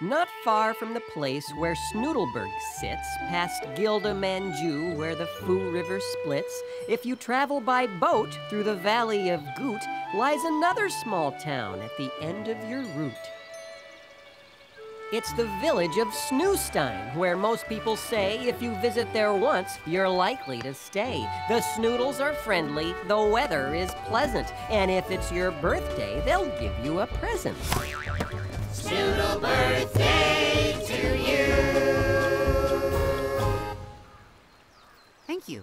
Not far from the place where Snoodleberg sits, past Gilda Manju, where the Fu River splits, if you travel by boat through the valley of Goot, lies another small town at the end of your route. It's the village of Snoostein, where most people say if you visit there once, you're likely to stay. The Snoodles are friendly, the weather is pleasant, and if it's your birthday, they'll give you a present. Snoodle birthday to you. Thank you.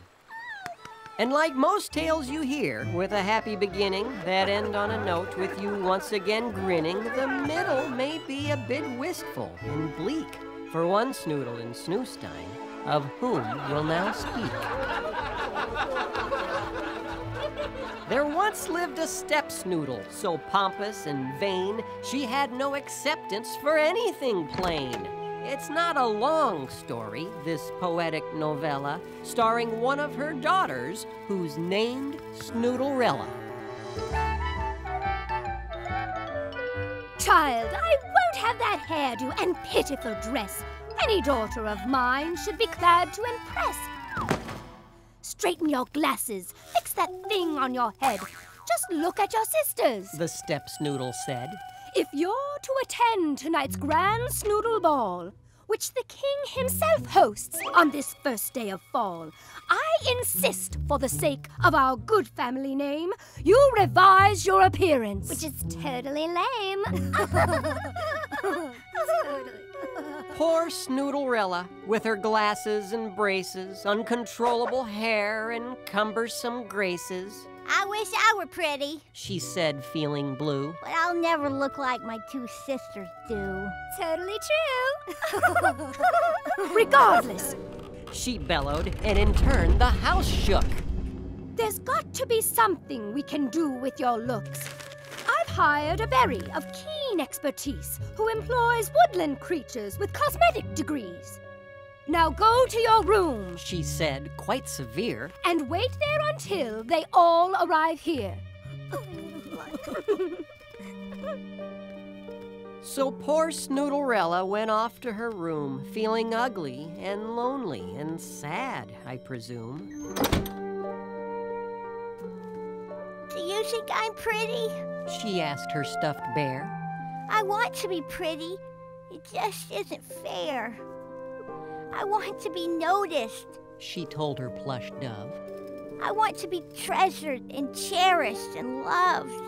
And like most tales you hear, with a happy beginning that end on a note with you once again grinning, the middle may be a bit wistful and bleak for one Snoodle in Snoostein, of whom we'll now speak. There once lived a step Snoodle, so pompous and vain, she had no acceptance for anything plain. It's not a long story, this poetic novella, starring one of her daughters, who's named Snoodlerella. Child, I won't have that hairdo and pitiful dress. Any daughter of mine should be clad to impress. Straighten your glasses, fix that thing on your head. Just look at your sisters, The step Snoodle said. If you're to attend tonight's grand Snoodle Ball, which the king himself hosts on this first day of fall, I insist, for the sake of our good family name, you revise your appearance. Which is totally lame. Poor Snoodlerella, with her glasses and braces, uncontrollable hair and cumbersome graces, I wish I were pretty, she said, feeling blue. but I'll never look like my two sisters do. Totally true. Regardless, She bellowed, and in turn, the house shook. there's got to be something we can do with your looks. I've hired a berry of keen expertise who employs woodland creatures with cosmetic degrees. Now go to your room She said, quite severe. and wait there until they all arrive here. So poor Snoodlerella went off to her room, feeling ugly and lonely and sad, I presume. Do you think I'm pretty? She asked her stuffed bear. I want to be pretty. It just isn't fair. I want to be noticed. She told her plush dove. I want to be treasured and cherished and loved.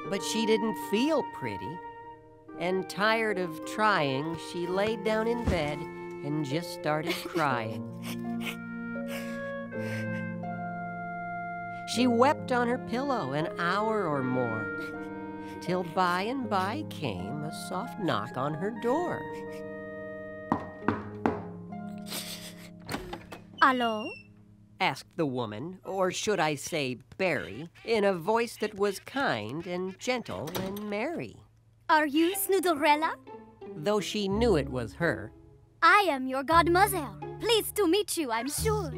But she didn't feel pretty. And tired of trying, she laid down in bed and just started crying. She wept on her pillow an hour or more, till by and by came a soft knock on her door. Hello? Asked the woman, or should I say Berry, in a voice that was kind and gentle and merry. Are you Snoodlerella? Though she knew it was her, I am your godmother. Pleased to meet you, I'm sure.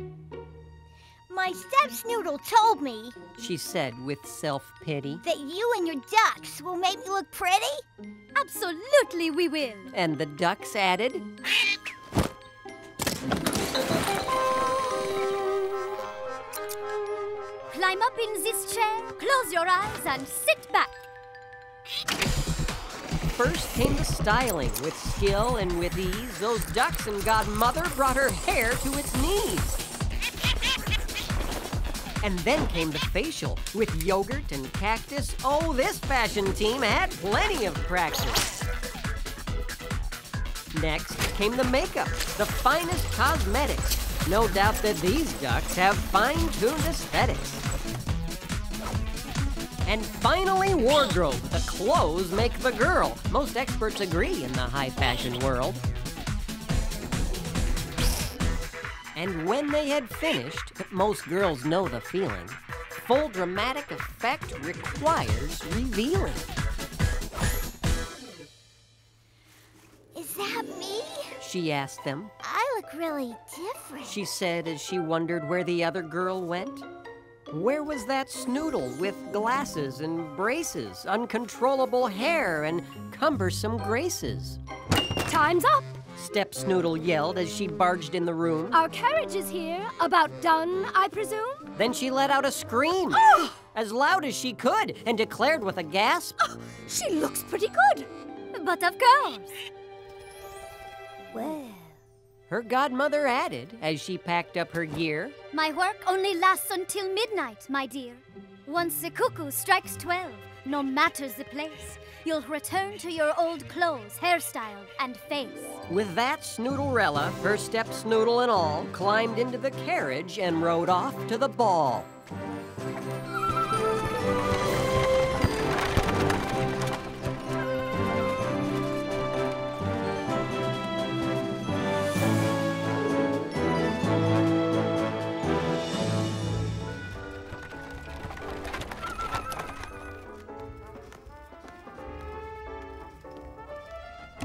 My step-snoodle told me she said with self-pity. that you and your ducks will make me look pretty. Absolutely we will. And the ducks added, Climb up in this chair, close your eyes, and sit back. First came the styling. With skill and with ease, those ducks and Godmother brought her hair to its knees. And then came the facial. With yogurt and cactus, oh, this fashion team had plenty of practice. Next came the makeup, the finest cosmetics. No doubt that these ducks have fine-tuned aesthetics. And finally, wardrobe. The clothes make the girl. Most experts agree in the high fashion world. And when they had finished, most girls know the feeling. Full dramatic effect requires revealing. Is that me? She asked them. I look really different. She said as she wondered where the other girl went. Where was that Snoodle with glasses and braces, uncontrollable hair, and cumbersome graces? Time's up. Step Snoodle yelled as she barged in the room. Our carriage is here. About done, I presume? Then she let out a scream, as loud as she could, and declared with a gasp, She looks pretty good. But of course. Well, her godmother added as she packed up her gear. my work only lasts until midnight, my dear. Once the cuckoo strikes 12, no matters the place, you'll return to your old clothes, hairstyle, and face. With that, Snoodlerella, her step Snoodle and all, climbed into the carriage and rode off to the ball.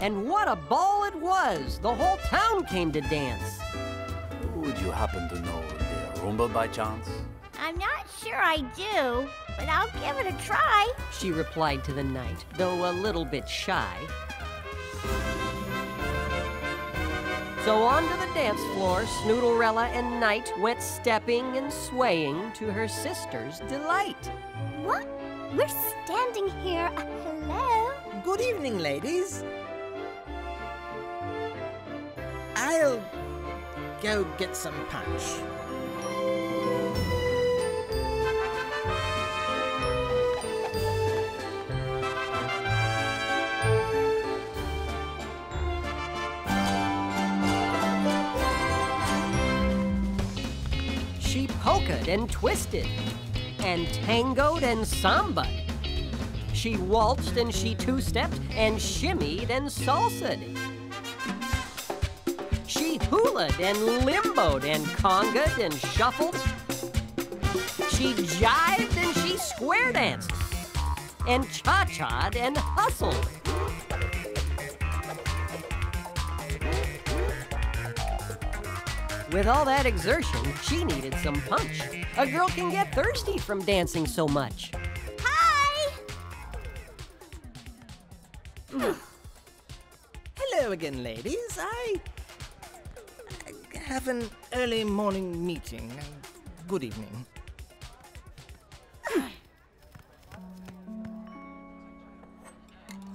And what a ball it was! The whole town came to dance. Would you happen to know the Rumble by chance? I'm not sure I do, but I'll give it a try. She replied to the knight, though a little bit shy. So onto the dance floor, Snoodlerella and Knight went stepping and swaying to her sister's delight. What? We're standing here. Hello? Good evening, ladies. I'll go get some punch. She polkaed and twisted, and tangoed and sambaed. She waltzed and she two-stepped, and shimmied and salsaed. She hulaed and limboed and congaed and shuffled. She jived and she square danced, and cha-cha'd and hustled. With all that exertion, she needed some punch. A girl can get thirsty from dancing so much. Hi! Hello again, ladies. I have an early morning meeting. Good evening.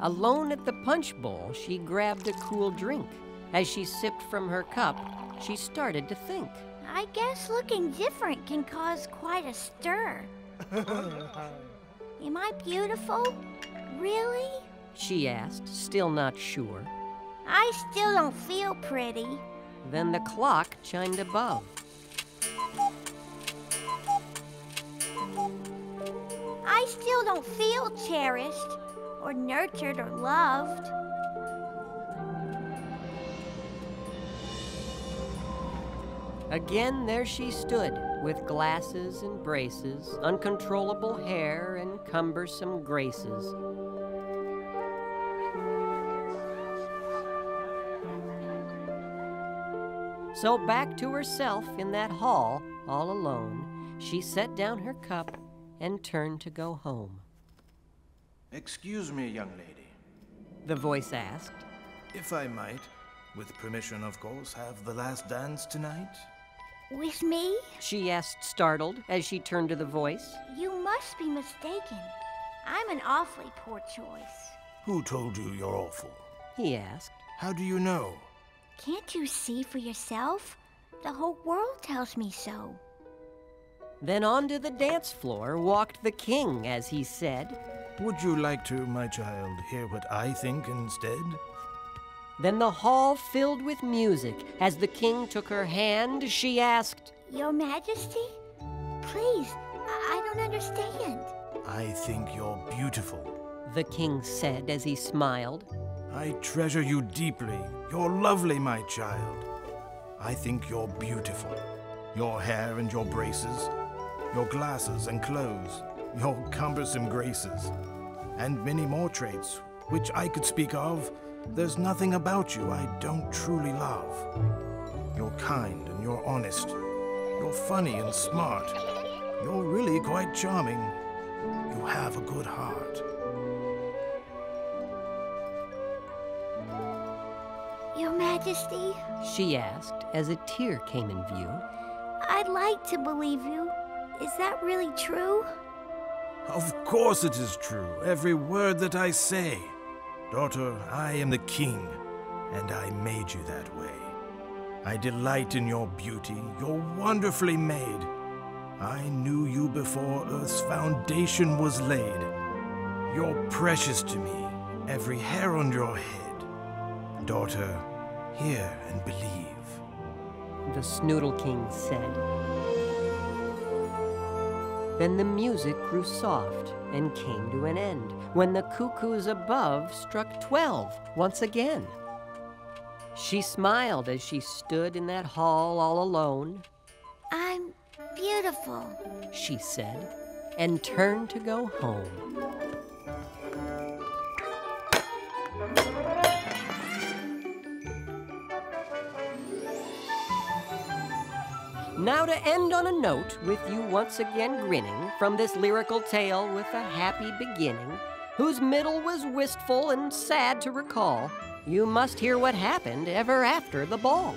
Alone at the punch bowl, she grabbed a cool drink. As she sipped from her cup, she started to think. I guess looking different can cause quite a stir. Am I beautiful? Really? She asked, still not sure. I still don't feel pretty. Then the clock chimed above. I still don't feel cherished, or nurtured, or loved. Again, there she stood, with glasses and braces, uncontrollable hair and cumbersome graces. So back to herself in that hall, all alone, she set down her cup and turned to go home. Excuse me, young lady. The voice asked. If I might, with permission, of course, have the last dance tonight? With me? She asked, startled, as she turned to the voice. You must be mistaken. I'm an awfully poor choice. Who told you you're awful? He asked. How do you know? Can't you see for yourself? The whole world tells me so. Then onto the dance floor walked the king, as he said. Would you like to, my child, hear what I think instead? Then the hall filled with music. As the king took her hand, she asked, Your Majesty? Please, I don't understand. I think you're beautiful. The king said as he smiled. I treasure you deeply. You're lovely, my child. I think you're beautiful. Your hair and your braces, your glasses and clothes, your cumbersome graces, and many more traits, which I could speak of. There's nothing about you I don't truly love. You're kind and you're honest. You're funny and smart. You're really quite charming. You have a good heart. Your Majesty, she asked as a tear came in view. I'd like to believe you. Is that really true? Of course it is true, every word that I say. Daughter, I am the king, and I made you that way. I delight in your beauty. You're wonderfully made. I knew you before Earth's foundation was laid. You're precious to me, every hair on your head. Daughter, hear and believe. The Snoodle King said. Then the music grew soft and came to an end when the cuckoos above struck 12 once again. She smiled as she stood in that hall all alone. I'm beautiful, she said, and turned to go home. Now to end on a note with you once again grinning from this lyrical tale with a happy beginning, whose middle was wistful and sad to recall, you must hear what happened ever after the ball.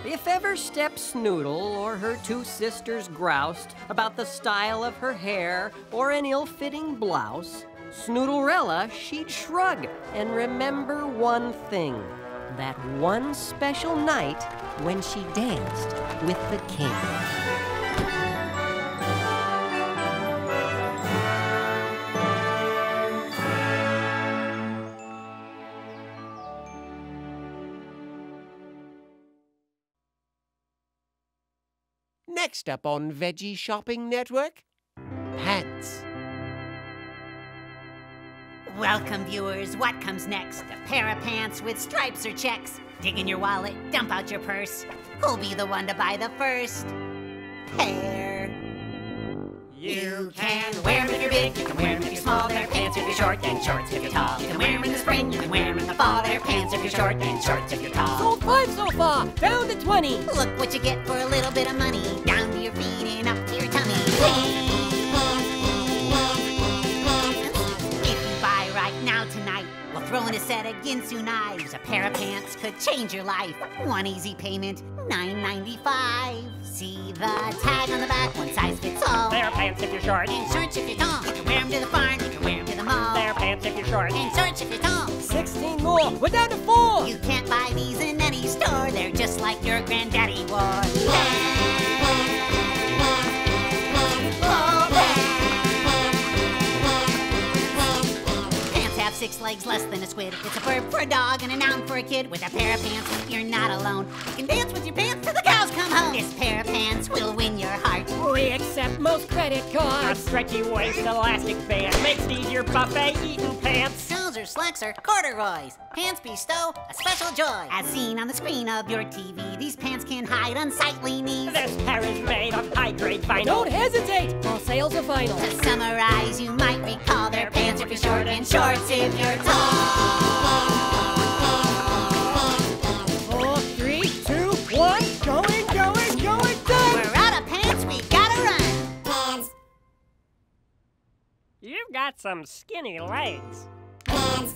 If ever Step Snoodle or her two sisters groused about the style of her hair or an ill-fitting blouse, Snoodlerella, she'd shrug and remember one thing, that one special night when she danced with the king. Next up on Veggie Shopping Network, pants. Welcome, viewers. What comes next? A pair of pants with stripes or checks. Dig in your wallet, dump out your purse. Who'll be the one to buy the first pair? You can wear them if you're big, you can wear them if you're small. They're pants if you're short, and shorts if you're tall. You can wear them in the spring, you can wear them in the fall. They're pants if you're short, and shorts if you're tall. Sold 5 so far, down to 20. Look what you get for a little bit of money. Down to your feet and up to your tummy. If you buy right now tonight, we'll throw in a set of Ginsu knives. A pair of pants could change your life. One easy payment, $9.95. See the tag on the back, one size fits all. They're pants if you're short. And shorts if you're tall. You can wear them to the farm, you can wear them to the mall. They're pants if you're short. And shorts if you're tall. 16 more, we're down to 4. You can't buy these in any store. They're just like your granddaddy wore. Pants have 6 legs less than a squid. It's a verb for a dog and a noun for a kid. With a pair of pants, you're not alone. You can dance with your pants till the cows come home. This pair of pants will win your heart. We accept most credit A cards. stretchy waist elastic band makes these your buffet eating pants. Trousers, slacks, or corduroys. Pants bestow a special joy. As seen on the screen of your TV, these pants can hide unsightly knees. This pair is made of high-grade vinyl. Don't hesitate, all sales are final. To summarize, you might recall they're pants if you're short and shorts if you're tall. 4, 3, 2, 1, going, done. We're out of pants, we gotta run. Pants, You've got some skinny legs. pants.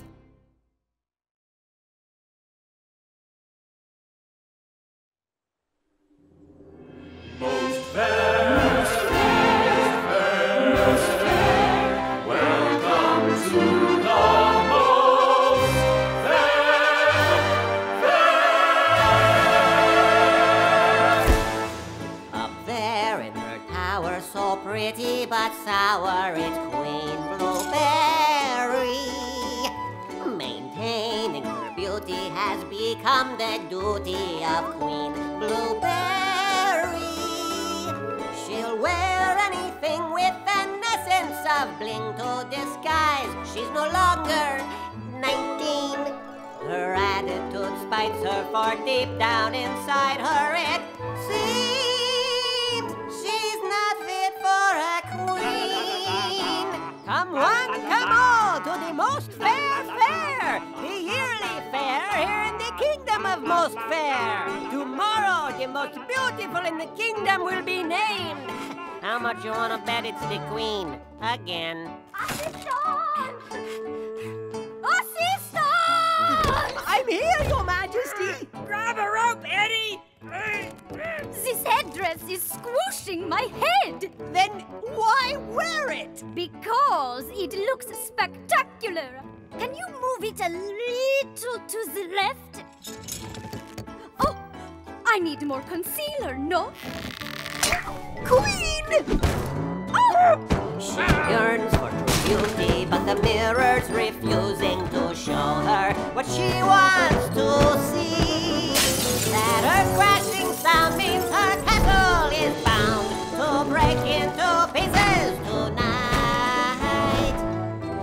Up there in her tower, so pretty but sour, it's Queen Blueberry. Maintaining her beauty has become the duty of Queen Blueberry. She'll wear anything with an essence of bling to disguise. She's no longer 19. Her attitude spites her, for deep down inside her it seems she's not fit for a queen. Come one, come all to the Most Fair Fair, the yearly fair here in the kingdom of Most Fair. Tomorrow, the most beautiful in the kingdom will be named, How much you wanna bet it's the queen? Again. I'm here, Your Majesty! Grab a rope, Eddie! This headdress is squooshing my head! Then why wear it? Because it looks spectacular! Can you move it a little to the left? Oh, I need more concealer, no? Queen! Oh! She yearns for true beauty, but the mirror's refusing to show her what she wants to see. That her crashing sound means her castle is bound to break into pieces tonight.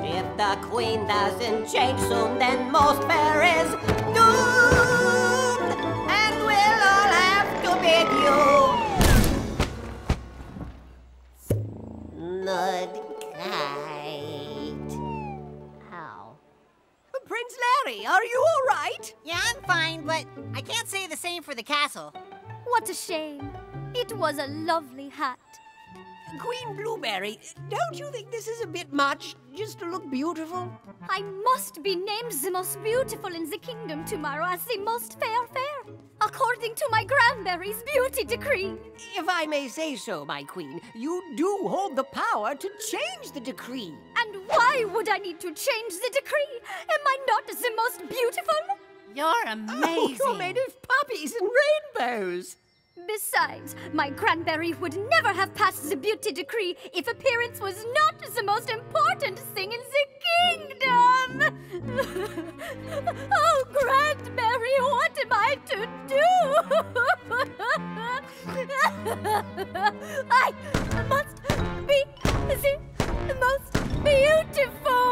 If the queen doesn't change soon, then most fair is doomed, and we'll all have to bid you Mudkite. Ow. Prince Larry, are you all right? Yeah, I'm fine, but I can't say the same for the castle. What a shame. It was a lovely hat. Queen Blueberry, don't you think this is a bit much, just to look beautiful? I must be named the most beautiful in the kingdom tomorrow as the most fair, according to my Granberry's beauty decree. If I may say so, my queen, you do hold the power to change the decree. And why would I need to change the decree? Am I not the most beautiful? You're amazing. Oh, you're made of poppies and rainbows. Besides, my Cranberry would never have passed the beauty decree if appearance was not the most important thing in the kingdom! Oh, Cranberry, what am I to do? I must be the most beautiful!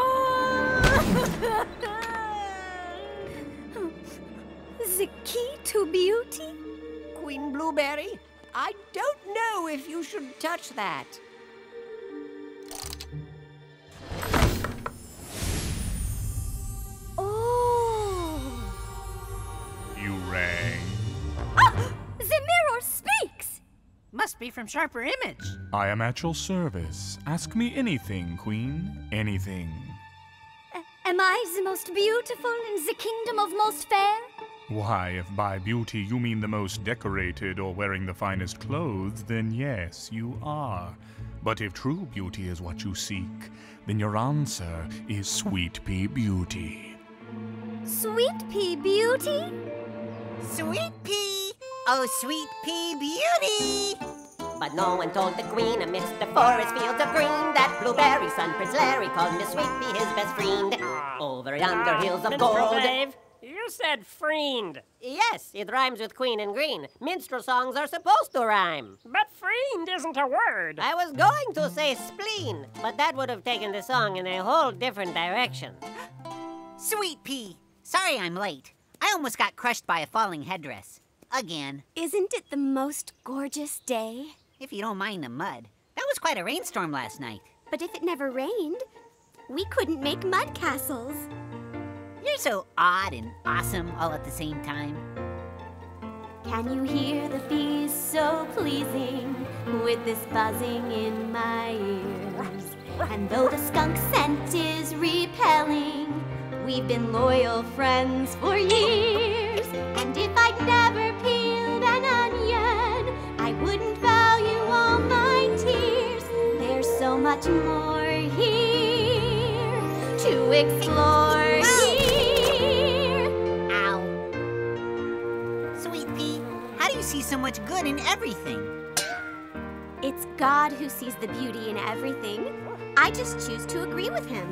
The key to beauty? Queen Blueberry, I don't know if you should touch that. Oh! You rang. Ah! The mirror speaks! Must be from Sharper Image. I am at your service. Ask me anything, Queen. Anything. Am I the most beautiful in the kingdom of most fair? Why, if by beauty you mean the most decorated or wearing the finest clothes, then yes, you are. But if true beauty is what you seek, then your answer is Sweet Pea Beauty. Sweet Pea Beauty? Sweet Pea! Oh, Sweet Pea Beauty! But no one told the queen amidst the forest fields of green that Blueberry son Prince Larry called Miss Sweet Pea his best friend. Over yonder hills of Minstrel gold. Dave, you said friend. Yes, it rhymes with queen and green. Minstrel songs are supposed to rhyme. But friend isn't a word. I was going to say spleen, but that would have taken the song in a whole different direction. Sweet Pea! Sorry I'm late. I almost got crushed by a falling headdress. Again. Isn't it the most gorgeous day? If you don't mind the mud. That was quite a rainstorm last night. But if it never rained, we couldn't make mud castles. You're so odd and awesome all at the same time. Can you hear the bees so pleasing with this buzzing in my ears? And though the skunk scent is repelling, we've been loyal friends for years. And if I'd never peeled an onion, I wouldn't value all my tears. There's so much more here to explore. See so much good in everything. It's God who sees the beauty in everything. I just choose to agree with him.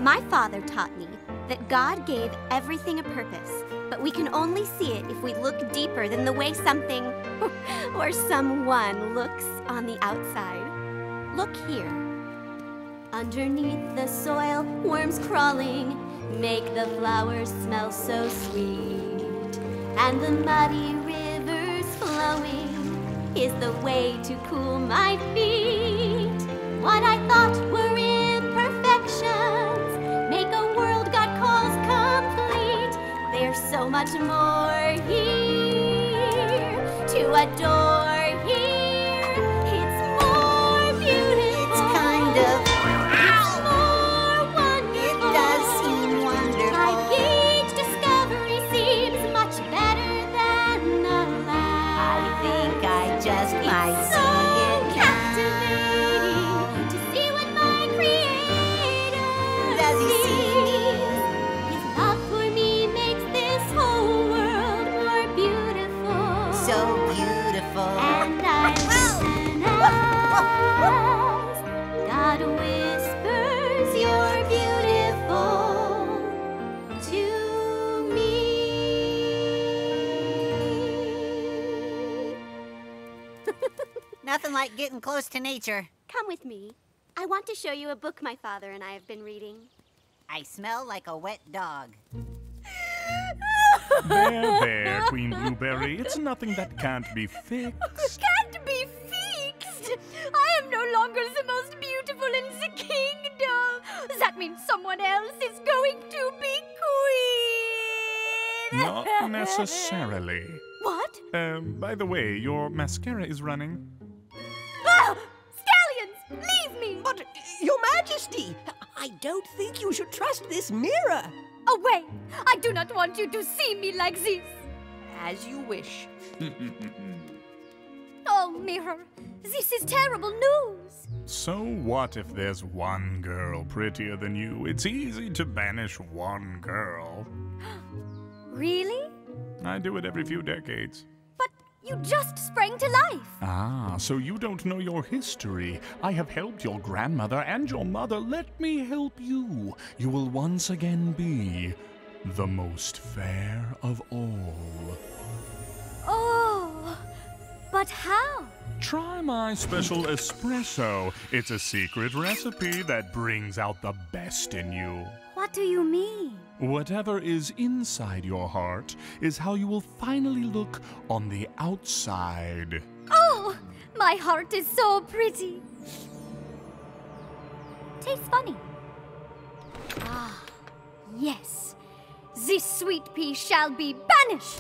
My father taught me that God gave everything a purpose, but we can only see it if we look deeper than the way something or someone looks on the outside. Look here. Underneath the soil, worms crawling make the flowers smell so sweet, and the muddy is the way to cool my feet. What I thought were imperfections make a world God calls complete. There's so much more here to adore here. It's more My so captivating to see what my creator Does he sees. His love for me makes this whole world more beautiful. so beautiful. And I listen as God whispers you're beautiful to me. Nothing like getting close to nature. Come with me. I want to show you a book my father and I have been reading. I smell like a wet dog. There, Queen Blueberry. It's nothing that can't be fixed. Can't be fixed. I am no longer the most beautiful in the kingdom. That means someone else is going to be queen. Not necessarily. What? By the way, your mascara is running. Ah! Scallions, leave me. But, Your Majesty, I don't think you should trust this mirror. Away. I do not want you to see me like this. As you wish. Oh, mirror, this is terrible news. So what if there's one girl prettier than you? It's easy to banish one girl. Really? I do it every few decades. But you just sprang to life. Ah, so you don't know your history. I have helped your grandmother and your mother. Let me help you. You will once again be the most fair of all. Oh, but how? Try my special espresso. It's a secret recipe that brings out the best in you. What do you mean? Whatever is inside your heart is how you will finally look on the outside. Oh, my heart is so pretty. Tastes funny. Ah, yes. This sweet pea shall be banished.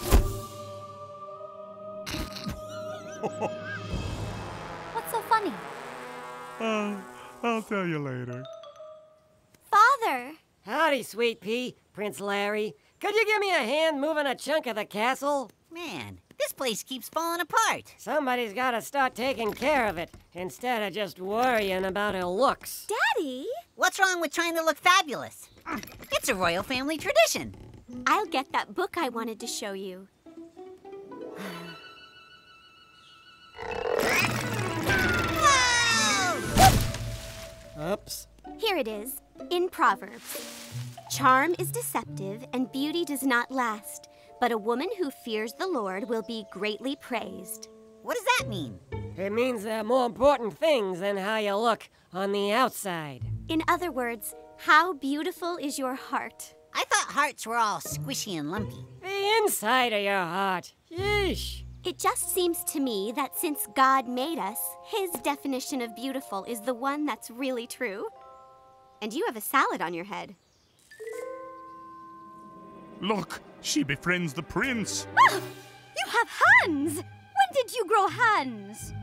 What's so funny? I'll tell you later. Father! Howdy, Sweet Pea, Prince Larry. Could you give me a hand moving a chunk of the castle? Man, this place keeps falling apart. Somebody's got to start taking care of it instead of just worrying about her looks. Daddy? What's wrong with trying to look fabulous? It's a royal family tradition. I'll get that book I wanted to show you. Oops. Here it is, in Proverbs. Charm is deceptive and beauty does not last, but a woman who fears the Lord will be greatly praised. What does that mean? It means there are more important things than how you look on the outside. In other words, how beautiful is your heart? I thought hearts were all squishy and lumpy. The inside of your heart. Yeesh. It just seems to me that since God made us, his definition of beautiful is the one that's really true. And you have a salad on your head. Look, she befriends the prince. Ah, you have hands! When did you grow hands?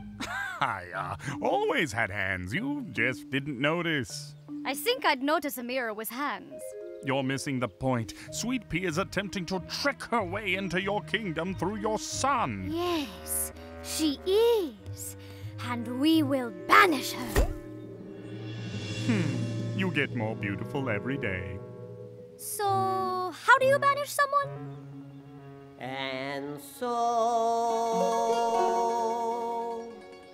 I always had hands. You just didn't notice. I think I'd notice a mirror with hands. You're missing the point. Sweet Pea is attempting to trick her way into your kingdom through your son. Yes, she is. And we will banish her. You get more beautiful every day. So, how do you banish someone? And so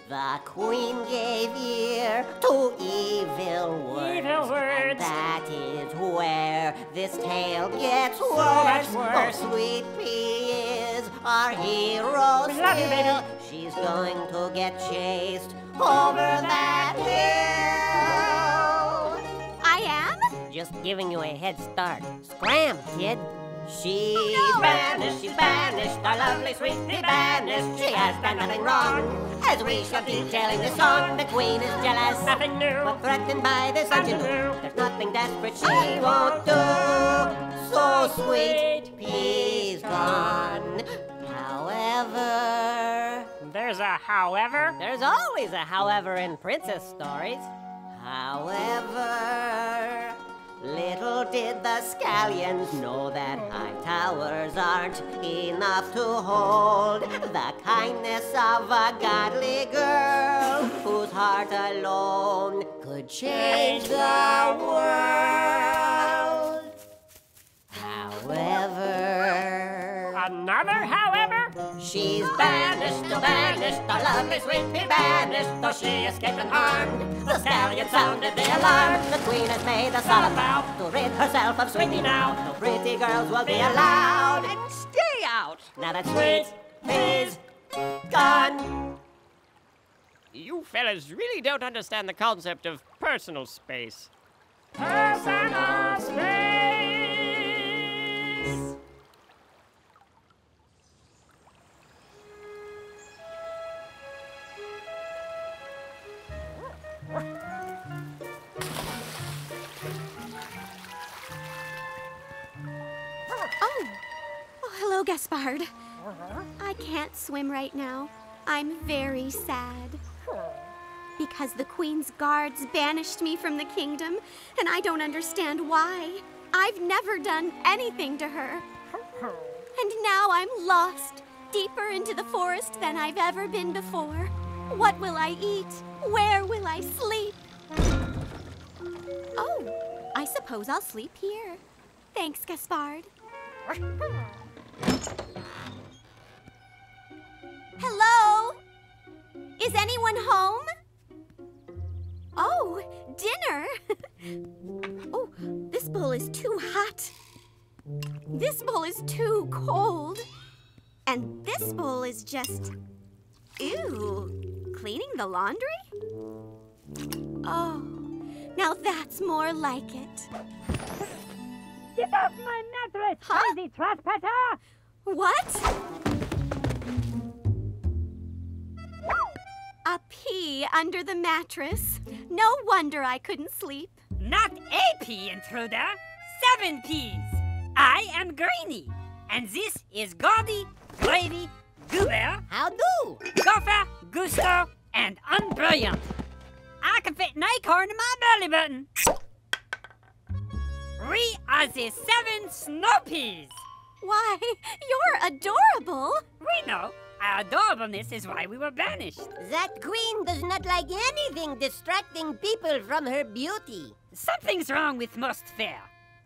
the queen gave ear to evil words. And that is where this tale gets worse. Oh, Sweet Pea is our hero still. She's going to get chased over that hill. I am? Just giving you a head start. Scram, kid. She's banished, our lovely Sweet Pea banished. She has done nothing wrong. As we shall detailing the song, the queen is jealous. Nothing new. But threatened by this ingenue. There's nothing desperate she won't do. So Sweet Pea's gone. However... There's a however? There's always a however in princess stories. However, Little did the scallions know that high towers aren't enough to hold the kindness of a godly girl whose heart alone could change the world. However... Another however? She's banished, the lovely Sweet Pea banished, though she escaped unharmed. The stallion sounded the alarm. The queen has made a solemn vow to rid herself of Sweet Pea now. No pretty girls will be allowed. And stay out! Now that Sweet Pea's gone. You fellas really don't understand the concept of personal space. Personal space! Oh, hello, Gaspard. I can't swim right now. I'm very sad. Because the Queen's guards banished me from the kingdom, and I don't understand why. I've never done anything to her. And now I'm lost, deeper into the forest than I've ever been before. What will I eat? Where will I sleep? Oh, I suppose I'll sleep here. Thanks, Gaspard. Hello? Is anyone home? Oh, dinner. Oh, this bowl is too hot. This bowl is too cold. And this bowl is just... Ew. Cleaning the laundry? Oh, now that's more like it. Get off my mattress, crazy trespasser! What? A pea under the mattress. No wonder I couldn't sleep. Not a pea, intruder. 7 peas. I am Greenie, and this is Gordy, Gravy, Goober. How do? Gopher, Gusto, and Unbrilliant. I can fit an acorn in my belly button. We are the 7 snow peas. Why, you're adorable. We know. Our adorableness is why we were banished. That queen does not like anything distracting people from her beauty. Something's wrong with most fair.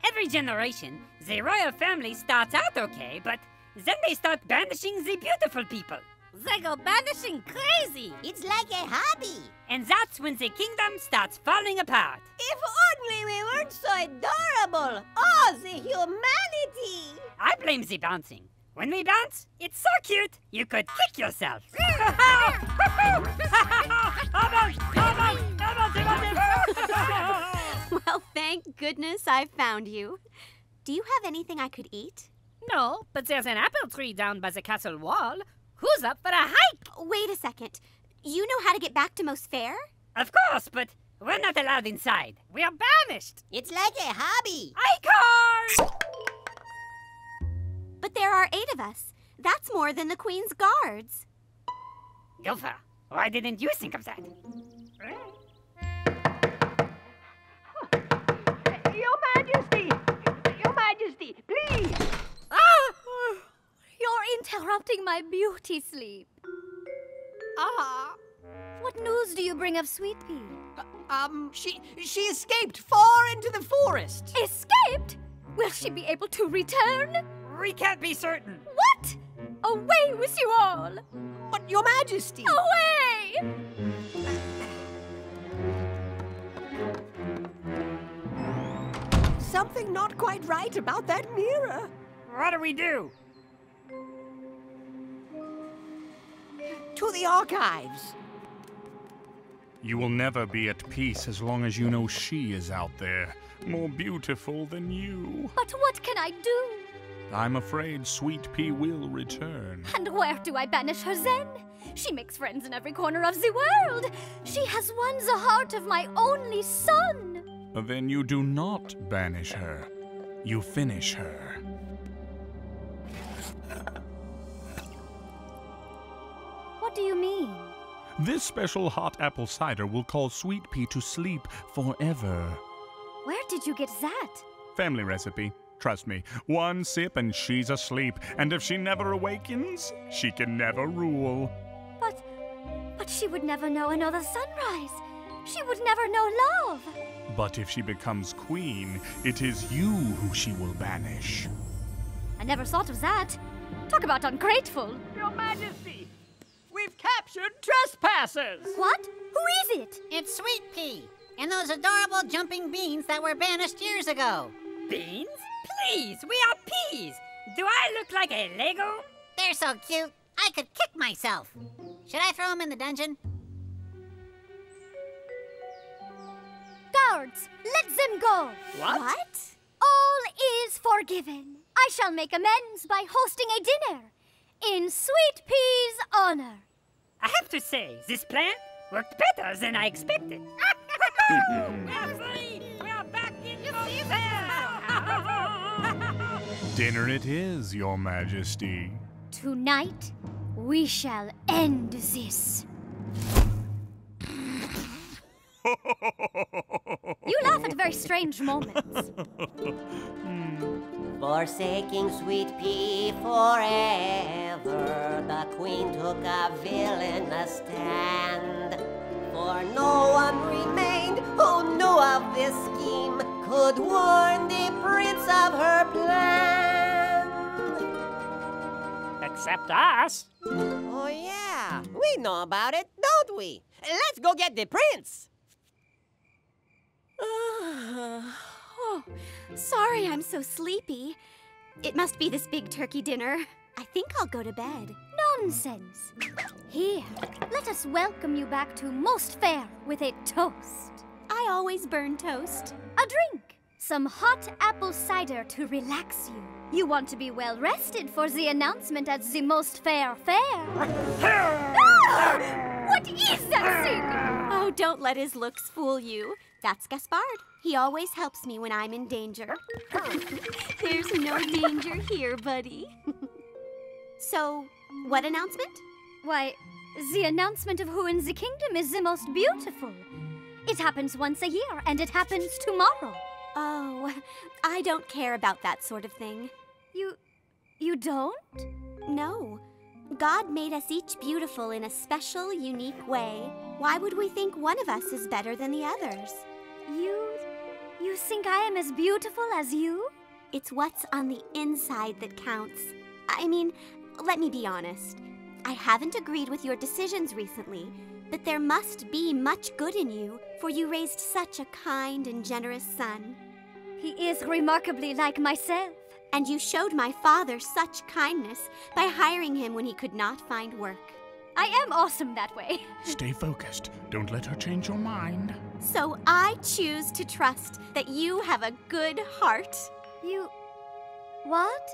Every generation, the royal family starts out okay, but then they start banishing the beautiful people. They go banishing crazy. It's like a hobby. And that's when the kingdom starts falling apart. If only we weren't so adorable. Oh, the humanity. I blame the bouncing. When we bounce, it's so cute, you could kick yourself. Well, thank goodness I found you. Do you have anything I could eat? No, but there's an apple tree down by the castle wall. Who's up for a hike? Wait a second. You know how to get back to Most Fair? Of course, but we're not allowed inside. We're banished. It's like a hobby. Acorn! But there are 8 of us. That's more than the Queen's guards. Gopher, why didn't you think of that? Your Majesty, please! Ah! You're interrupting my beauty sleep. Ah. What news do you bring of Sweet Pea? She escaped far into the forest. Escaped? Will she be able to return? We can't be certain. What? Away with you all! But, Your Majesty! Away! Something not quite right about that mirror. What do we do? To the archives. You will never be at peace as long as you know she is out there, more beautiful than you. But what can I do? I'm afraid Sweet Pea will return. And where do I banish her then? She makes friends in every corner of the world. She has won the heart of my only son. Then you do not banish her. You finish her. What do you mean? This special hot apple cider will cause Sweet Pea to sleep forever. Where did you get that? Family recipe. Trust me, one sip and she's asleep, and if she never awakens, she can never rule. But she would never know another sunrise. She would never know love. But if she becomes queen, it is you who she will banish. I never thought of that. Talk about ungrateful. Your Majesty, we've captured trespassers. What? Who is it? It's Sweet Pea, and those adorable jumping beans that were banished years ago. Beans? Please, we are peas. Do I look like a Lego? They're so cute, I could kick myself. Should I throw them in the dungeon? Guards, let them go. What? All is forgiven. I shall make amends by hosting a dinner in Sweet Pea's honor. I have to say, this plan worked better than I expected. We are free! We are back in Dinner it is, Your Majesty. Tonight, we shall end this. You laugh at very strange moments. Forsaking Sweet Pea forever, the queen took a villainous stand. For no one remained who knew of this scheme, could warn the prince of her plan. Except us. Oh yeah, we know about it, don't we? Let's go get the prince. Oh, sorry I'm so sleepy. It must be this big turkey dinner. I think I'll go to bed. Nonsense. Here, let us welcome you back to Most Fair with a toast. I always burn toast. A drink. Some hot apple cider to relax you. You want to be well rested for the announcement at the Most Fair Fair. Ah! What is that thing? Oh, don't let his looks fool you. That's Gaspard. He always helps me when I'm in danger. There's no danger here, buddy. So, what announcement? Why, the announcement of who in the kingdom is the most beautiful. It happens once a year, and it happens tomorrow. Oh, I don't care about that sort of thing. You don't? No. God made us each beautiful in a special, unique way. Why would we think one of us is better than the others? You think I am as beautiful as you? It's what's on the inside that counts. I mean, let me be honest. I haven't agreed with your decisions recently, but there must be much good in you, for you raised such a kind and generous son. He is remarkably like myself. And you showed my father such kindness by hiring him when he could not find work. I am awesome that way. Stay focused. Don't let her change your mind. So I choose to trust that you have a good heart. You... what?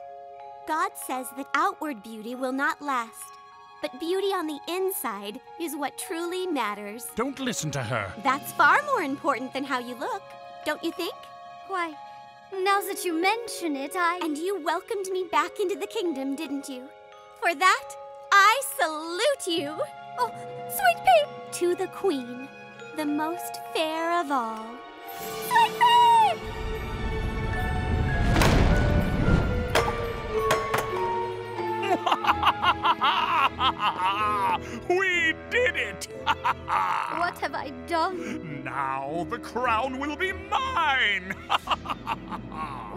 God says that outward beauty will not last, but beauty on the inside is what truly matters. Don't listen to her. That's far more important than how you look, don't you think? Why, now that you mention it, And you welcomed me back into the kingdom, didn't you? For that, I salute you! Oh, Sweet Pea! To the Queen, the most fair of all. Sweet Pea! We did it! What have I done? Now the crown will be mine!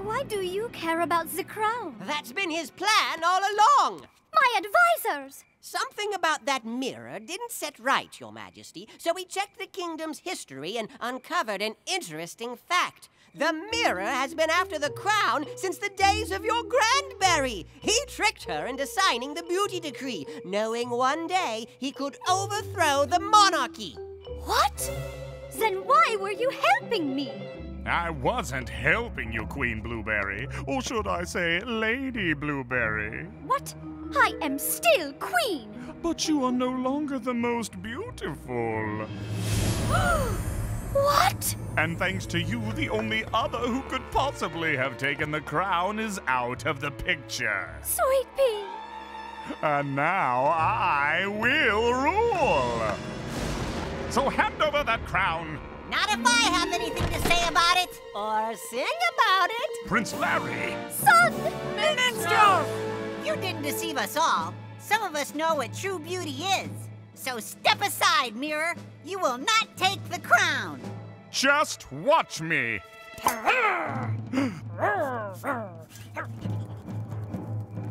Why do you care about the crown? That's been his plan all along. My advisors! Something about that mirror didn't set right, Your Majesty, so we checked the kingdom's history and uncovered an interesting fact. The mirror has been after the crown since the days of your Grandberry. He tricked her into signing the beauty decree, knowing one day he could overthrow the monarchy. What? Then why were you helping me? I wasn't helping you, Queen Blueberry. Or should I say, Lady Blueberry. What? I am still queen! But you are no longer the most beautiful. What? And thanks to you, the only other who could possibly have taken the crown is out of the picture. Sweet Pea! And now I will rule! So hand over that crown, Not if I have anything to say about it. Or sing about it. Prince Larry! Son! Minstrel! You didn't deceive us all. Some of us know what true beauty is. So step aside, mirror. You will not take the crown. Just watch me!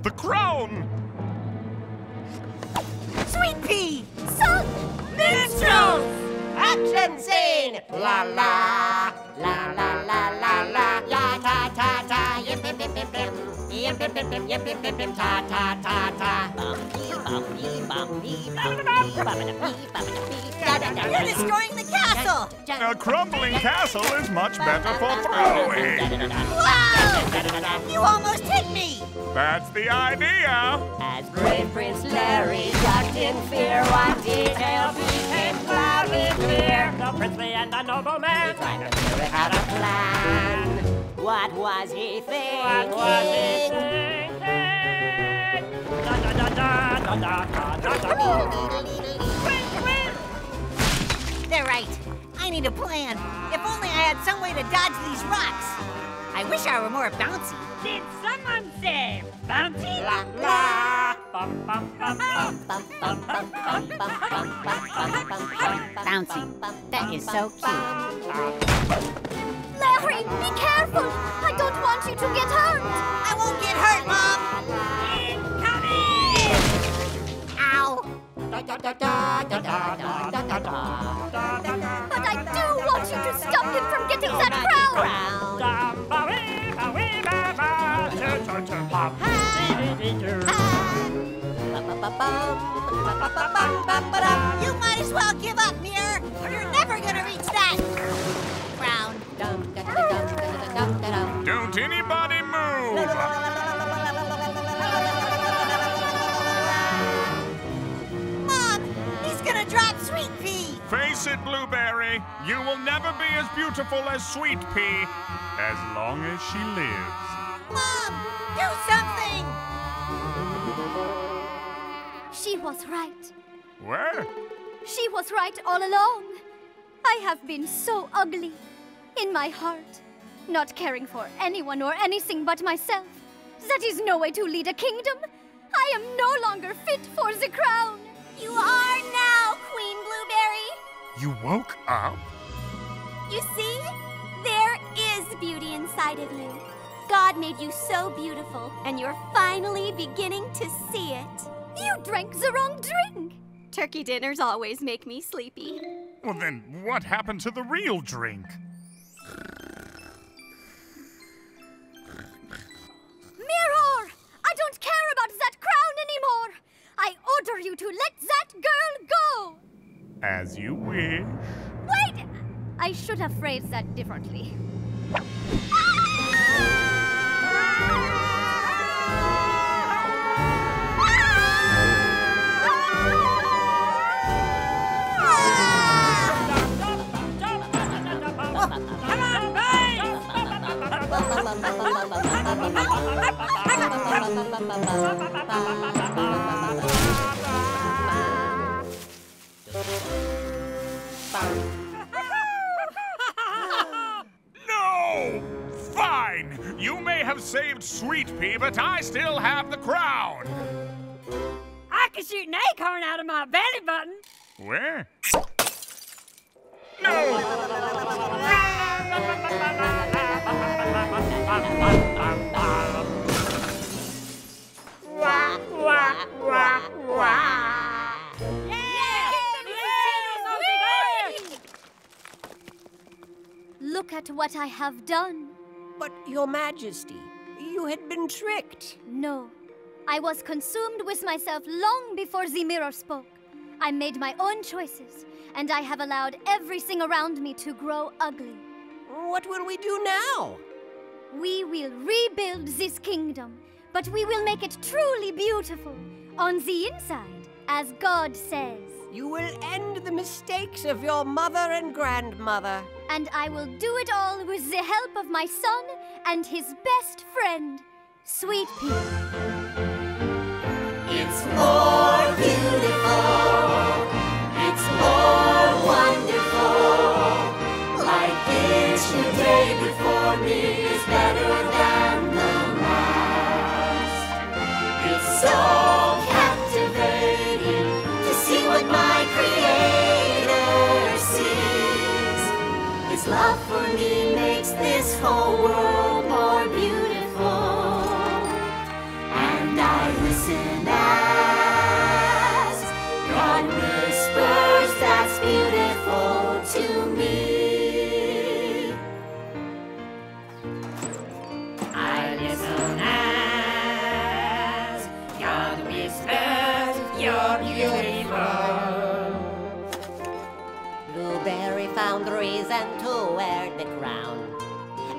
The crown! Sweet Pea! Son! Minstrel! Action scene! La la, la la la la la, ya ta ta ta, yip yip yip yip yip, yip yip yip yip yip yip yip yip, ta ta ta ta, bum dee bum dee bum dee bum dee bum dee bum dee, da da da. You're destroying the castle! A crumbling castle is much better for throwing. Wow! You almost hit me! That's the idea. As brave Prince Larry ducked in fear, what details became cloudly clear. The princely and the nobleman. He tried to figure out a plan. What was he thinking? What was he thinking? Da da da da da da da da. They're right. I need a plan. If only I had some way to dodge these rocks. I wish I were more bouncy. Did someone say bouncy? La la. Bum bum bum bum bum bum bum bum bum bum. Bouncy. That is so cute. Larry, be careful! I don't want you to get hurt! I won't get hurt, Mom! Incoming! Ow! But I do want you to stop him from getting that crown! You might as well give up, Mirror! You're never gonna reach that crown. Don't anybody move! Mom! He's gonna drop Sweet Pea! Face it, Blueberry, you will never be as beautiful as Sweet Pea as long as she lives. Mom! Do something! She was right. Where? She was right all along. I have been so ugly. In my heart. Not caring for anyone or anything but myself. That is no way to lead a kingdom. I am no longer fit for the crown. You are now, Queen Blueberry. You woke up? You see? There is beauty inside of you. God made you so beautiful, and you're finally beginning to see it. You drank the wrong drink. Turkey dinners always make me sleepy. Well, then what happened to the real drink? Mirror! I don't care about that crown anymore. I order you to let that girl go. As you wish. Wait! I should have phrased that differently. No! Fine! You may have saved Sweet Pea, but I still have the crown! I can shoot an acorn out of my belly button. Where? No! Wah, wah, wah, wah. Look at what I have done. But, Your Majesty, you had been tricked. No, I was consumed with myself long before the mirror spoke. I made my own choices, and I have allowed everything around me to grow ugly. What will we do now? We will rebuild this kingdom, but we will make it truly beautiful on the inside, as God says. You will end the mistakes of your mother and grandmother. And I will do it all with the help of my son and his best friend, Sweet Pea. It's more beautiful. It's more wonderful. to me. I listen as God whispers, you're beautiful. Blueberry found reason to wear the crown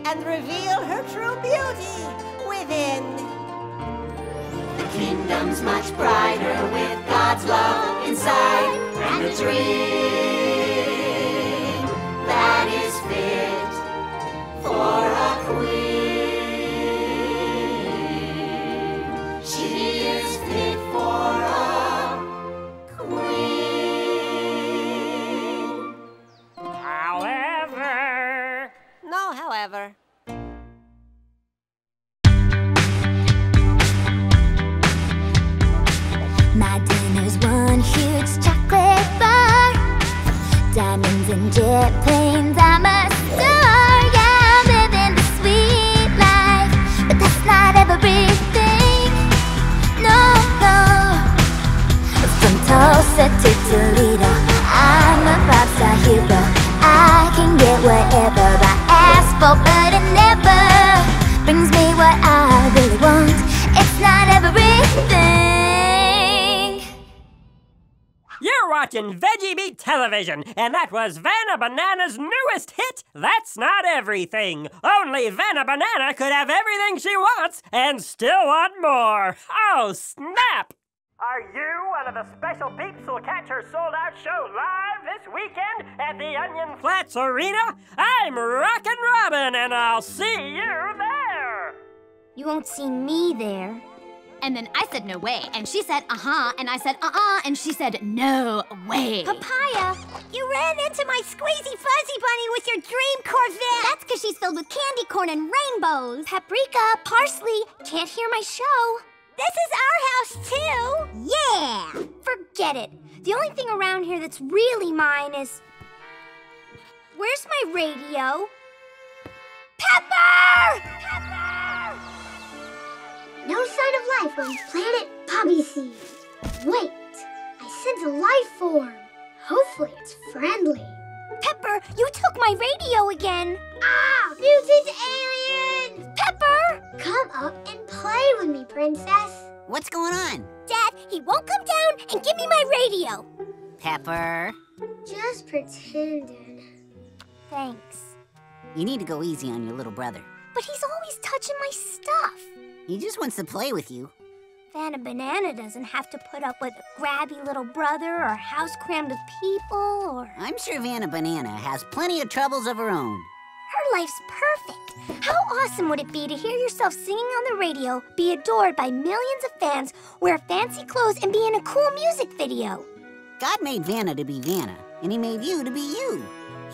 and reveal her true beauty within. The kingdom's much brighter with God's love inside, and a dream that is fit for a queen. She is fit for a queen. However. No, however. My dinner's one huge chocolate bar, diamonds and jet planes, I'm a star. Yeah, I'm living the sweet life, but that's not everything. No, no. From Tulsa to Toledo, I'm a pop star hero. I can get whatever I ask for, but it never brings me what I really want. It's not everything. You're watching Veggie Beat Television, and that was Vanna Banana's newest hit, That's Not Everything. Only Vanna Banana could have everything she wants and still want more. Oh, snap! Are you one of the special peeps who'll catch her sold-out show live this weekend at the Onion Flats Arena? I'm Rockin' Robin, and I'll see you there! You won't see me there. And then I said no way, and she said uh-huh, and I said and she said no way. Papaya, you ran into my squeezy fuzzy bunny with your dream Corvette. That's because she's filled with candy corn and rainbows. Paprika, parsley, can't hear my show. This is our house too. Yeah! Forget it. The only thing around here that's really mine is... Where's my radio? Pepper! Pepper! No sign of life on planet Poppy Seed. Wait, I sense a life form. Hopefully it's friendly. Pepper, you took my radio again. Ah, mutant aliens! Pepper! Come up and play with me, princess. What's going on? Dad, he won't come down and give me my radio. Pepper. Just pretending. Thanks. You need to go easy on your little brother. But he's always touching my stuff. He just wants to play with you. Vanna Banana doesn't have to put up with a grabby little brother or a house crammed with people or... I'm sure Vanna Banana has plenty of troubles of her own. Her life's perfect. How awesome would it be to hear yourself singing on the radio, be adored by millions of fans, wear fancy clothes, and be in a cool music video? God made Vanna to be Vanna, and he made you to be you.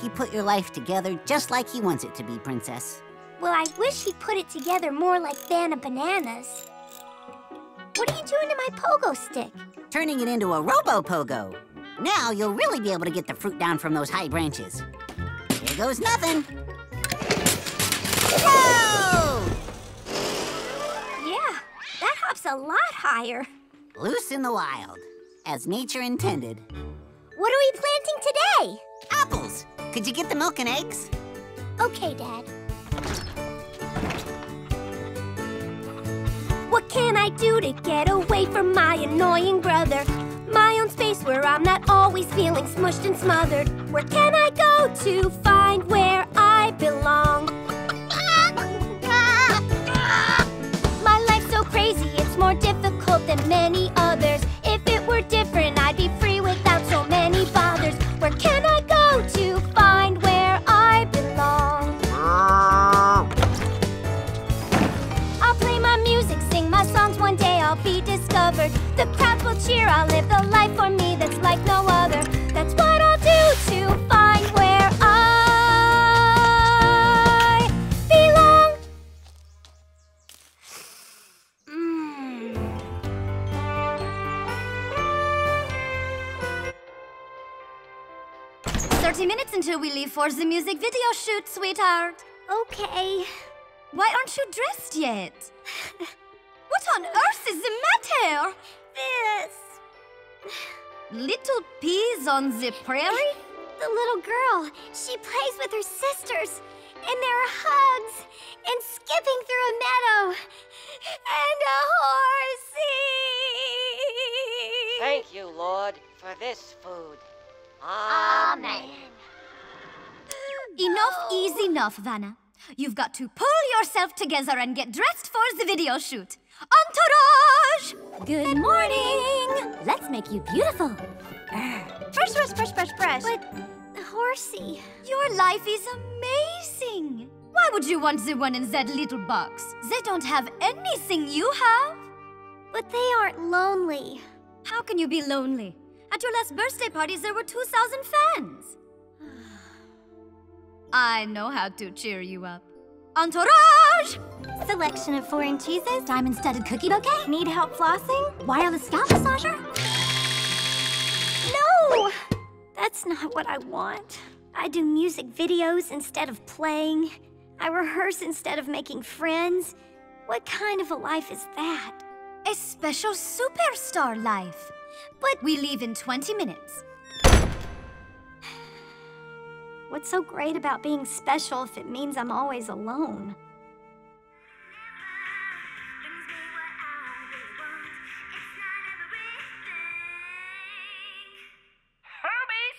He put your life together just like he wants it to be, Princess. Well, I wish he'd put it together more like Vanna Bananas. What are you doing to my pogo stick? Turning it into a robo-pogo. Now you'll really be able to get the fruit down from those high branches. Here goes nothing. Whoa! Yeah, that hop's a lot higher. Loose in the wild, as nature intended. What are we planting today? Apples. Could you get the milk and eggs? Okay, Dad. What can I do to get away from my annoying brother? My own space where I'm not always feeling smushed and smothered. Where can I go to find where I belong? My life's so crazy, it's more difficult than many others. If it were different, I'd be free without so many bothers. Where can I go to find where I belong? I'll play my music, sing my songs, one day I'll be discovered. The crowds will cheer, I'll live the life for me that's like no other. That's what I'll do to find where I belong. 30 minutes until we leave for the music video shoot, sweetheart. Okay. Why aren't you dressed yet? What on earth is the matter? This. Little peas on the prairie? The little girl, she plays with her sisters, and there are hugs, and skipping through a meadow, and a horsey. Thank you, Lord, for this food. Amen. Enough is enough, Vanna. You've got to pull yourself together and get dressed for the video shoot. Entourage! Good morning! Let's make you beautiful. Fresh. But, horsey, your life is amazing. Why would you want the one in that little box? They don't have anything you have. but they aren't lonely. How can you be lonely? At your last birthday parties, there were 2,000 fans. I know how to cheer you up. Entourage! Selection of foreign cheeses. Diamond-studded cookie bouquet. Need help flossing? Wireless scalp massager. No! That's not what I want. I do music videos instead of playing. I rehearse instead of making friends. What kind of a life is that? A special superstar life. But we leave in 20 minutes. What's so great about being special if it means I'm always alone?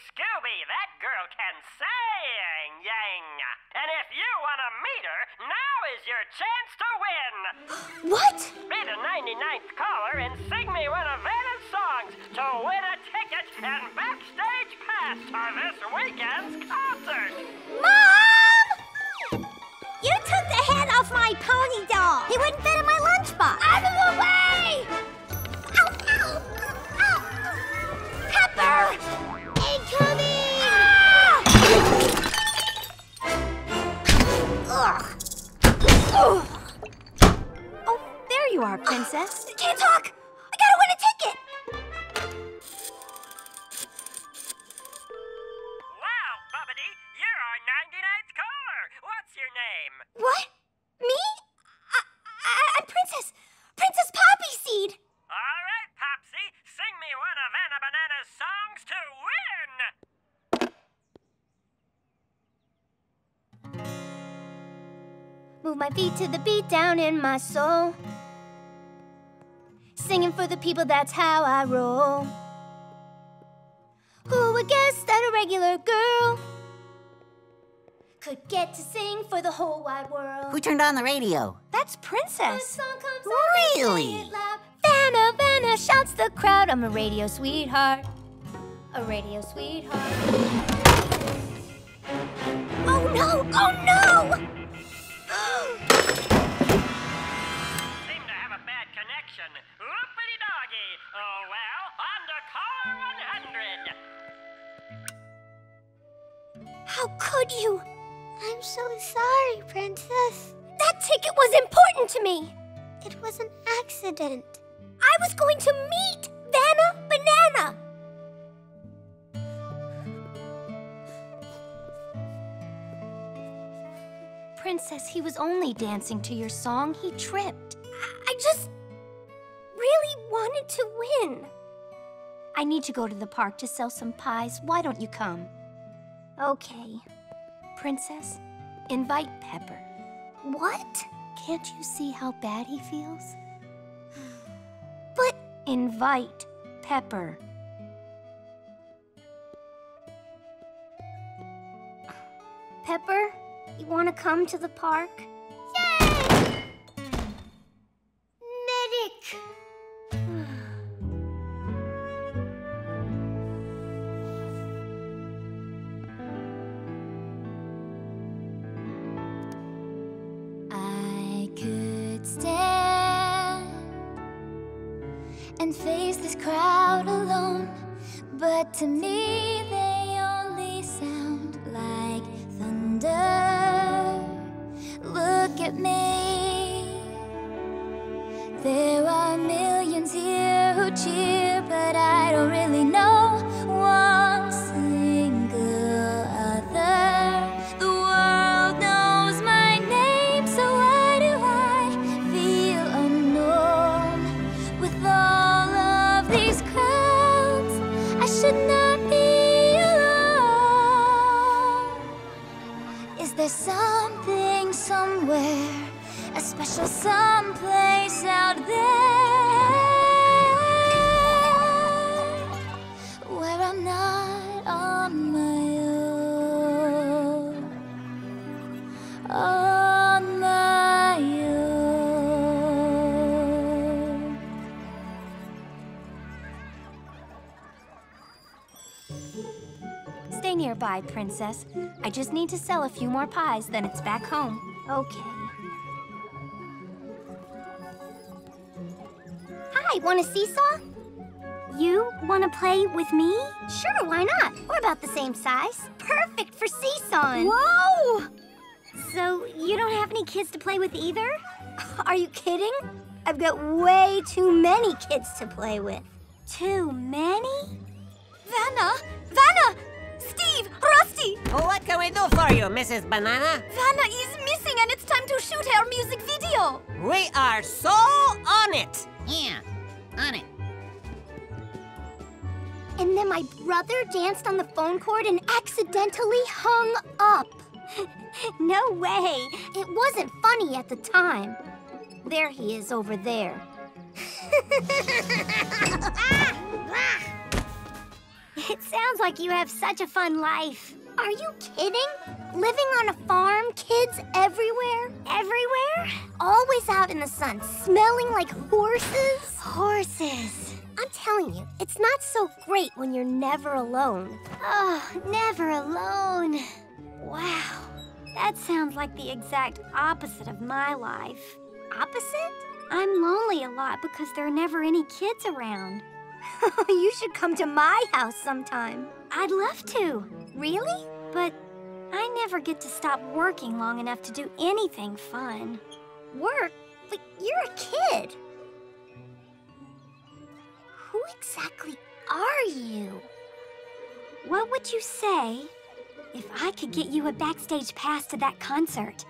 Scooby, that girl can sing, yang. And if you want to meet her, now is your chance to win. What? Be the 99th caller and sing me one of Vanna's songs to win a ticket and backstage pass to this weekend's concert. Mom! You took the head off my pony doll. He wouldn't fit in my lunchbox. Out of the way! Ow, ow, ow. Pepper! Incoming! Ah! Ugh. Oh, there you are, Princess. Can't talk! I gotta win a ticket! Wow, Bubbity, you're our 99th caller. What's your name? What? Me? I'm Princess. Princess Poppy Seed. All right, Popsy, sing me one of Vanna Banana's songs to win. Move my feet to the beat down in my soul. Singing for the people, that's how I roll. Who would guess that a regular girl could get to sing for the whole wide world? Who turned on the radio? That's Princess. Really? Vanna, Vanna, shouts the crowd. I'm a radio sweetheart. A radio sweetheart. Oh no! Oh no! Seem to have a bad connection. Whoopity doggy. Oh well, on to caller 100. How could you? I'm so sorry, Princess. That ticket was important to me. It was an accident. I was going to meet Vanna Banana. Princess, he was only dancing to your song. He tripped. I just really wanted to win. I need to go to the park to sell some pies. Why don't you come? Okay. Princess, invite Pepper. What? Can't you see how bad he feels? But invite Pepper. Pepper, you want to come to the park? Yay! Medic! I could stand and face this crowd alone, but to me they only sound like thunder. Look at me. There are millions here who cheer, but I don't really know one single other. The world knows my name, so why do I feel unknown? With all of these crowds, I should not be There's something somewhere, a special someplace out there, where I'm not on my own, on my own. Stay nearby, Princess. I just need to sell a few more pies, then it's back home. Okay. Hi, want a seesaw? You want to play with me? Sure, why not? We're about the same size. Perfect for seesawing. Whoa! So, you don't have any kids to play with either? Are you kidding? I've got way too many kids to play with. Too many? Vanna! Vanna! Steve! Rusty! What can we do for you, Mrs. Banana? Vanna is missing and it's time to shoot her music video! We are so on it! Yeah, on it. And then my brother danced on the phone cord and accidentally hung up. No way! It wasn't funny at the time. There he is over there. It sounds like you have such a fun life. Are you kidding? Living on a farm, kids everywhere. Everywhere? Always out in the sun, smelling like horses. Horses. I'm telling you, it's not so great when you're never alone. Oh, never alone. Wow, that sounds like the exact opposite of my life. Opposite? I'm lonely a lot because there are never any kids around. You should come to my house sometime. I'd love to. Really? But I never get to stop working long enough to do anything fun. Work? But you're a kid. Who exactly are you? What would you say if I could get you a backstage pass to that concert?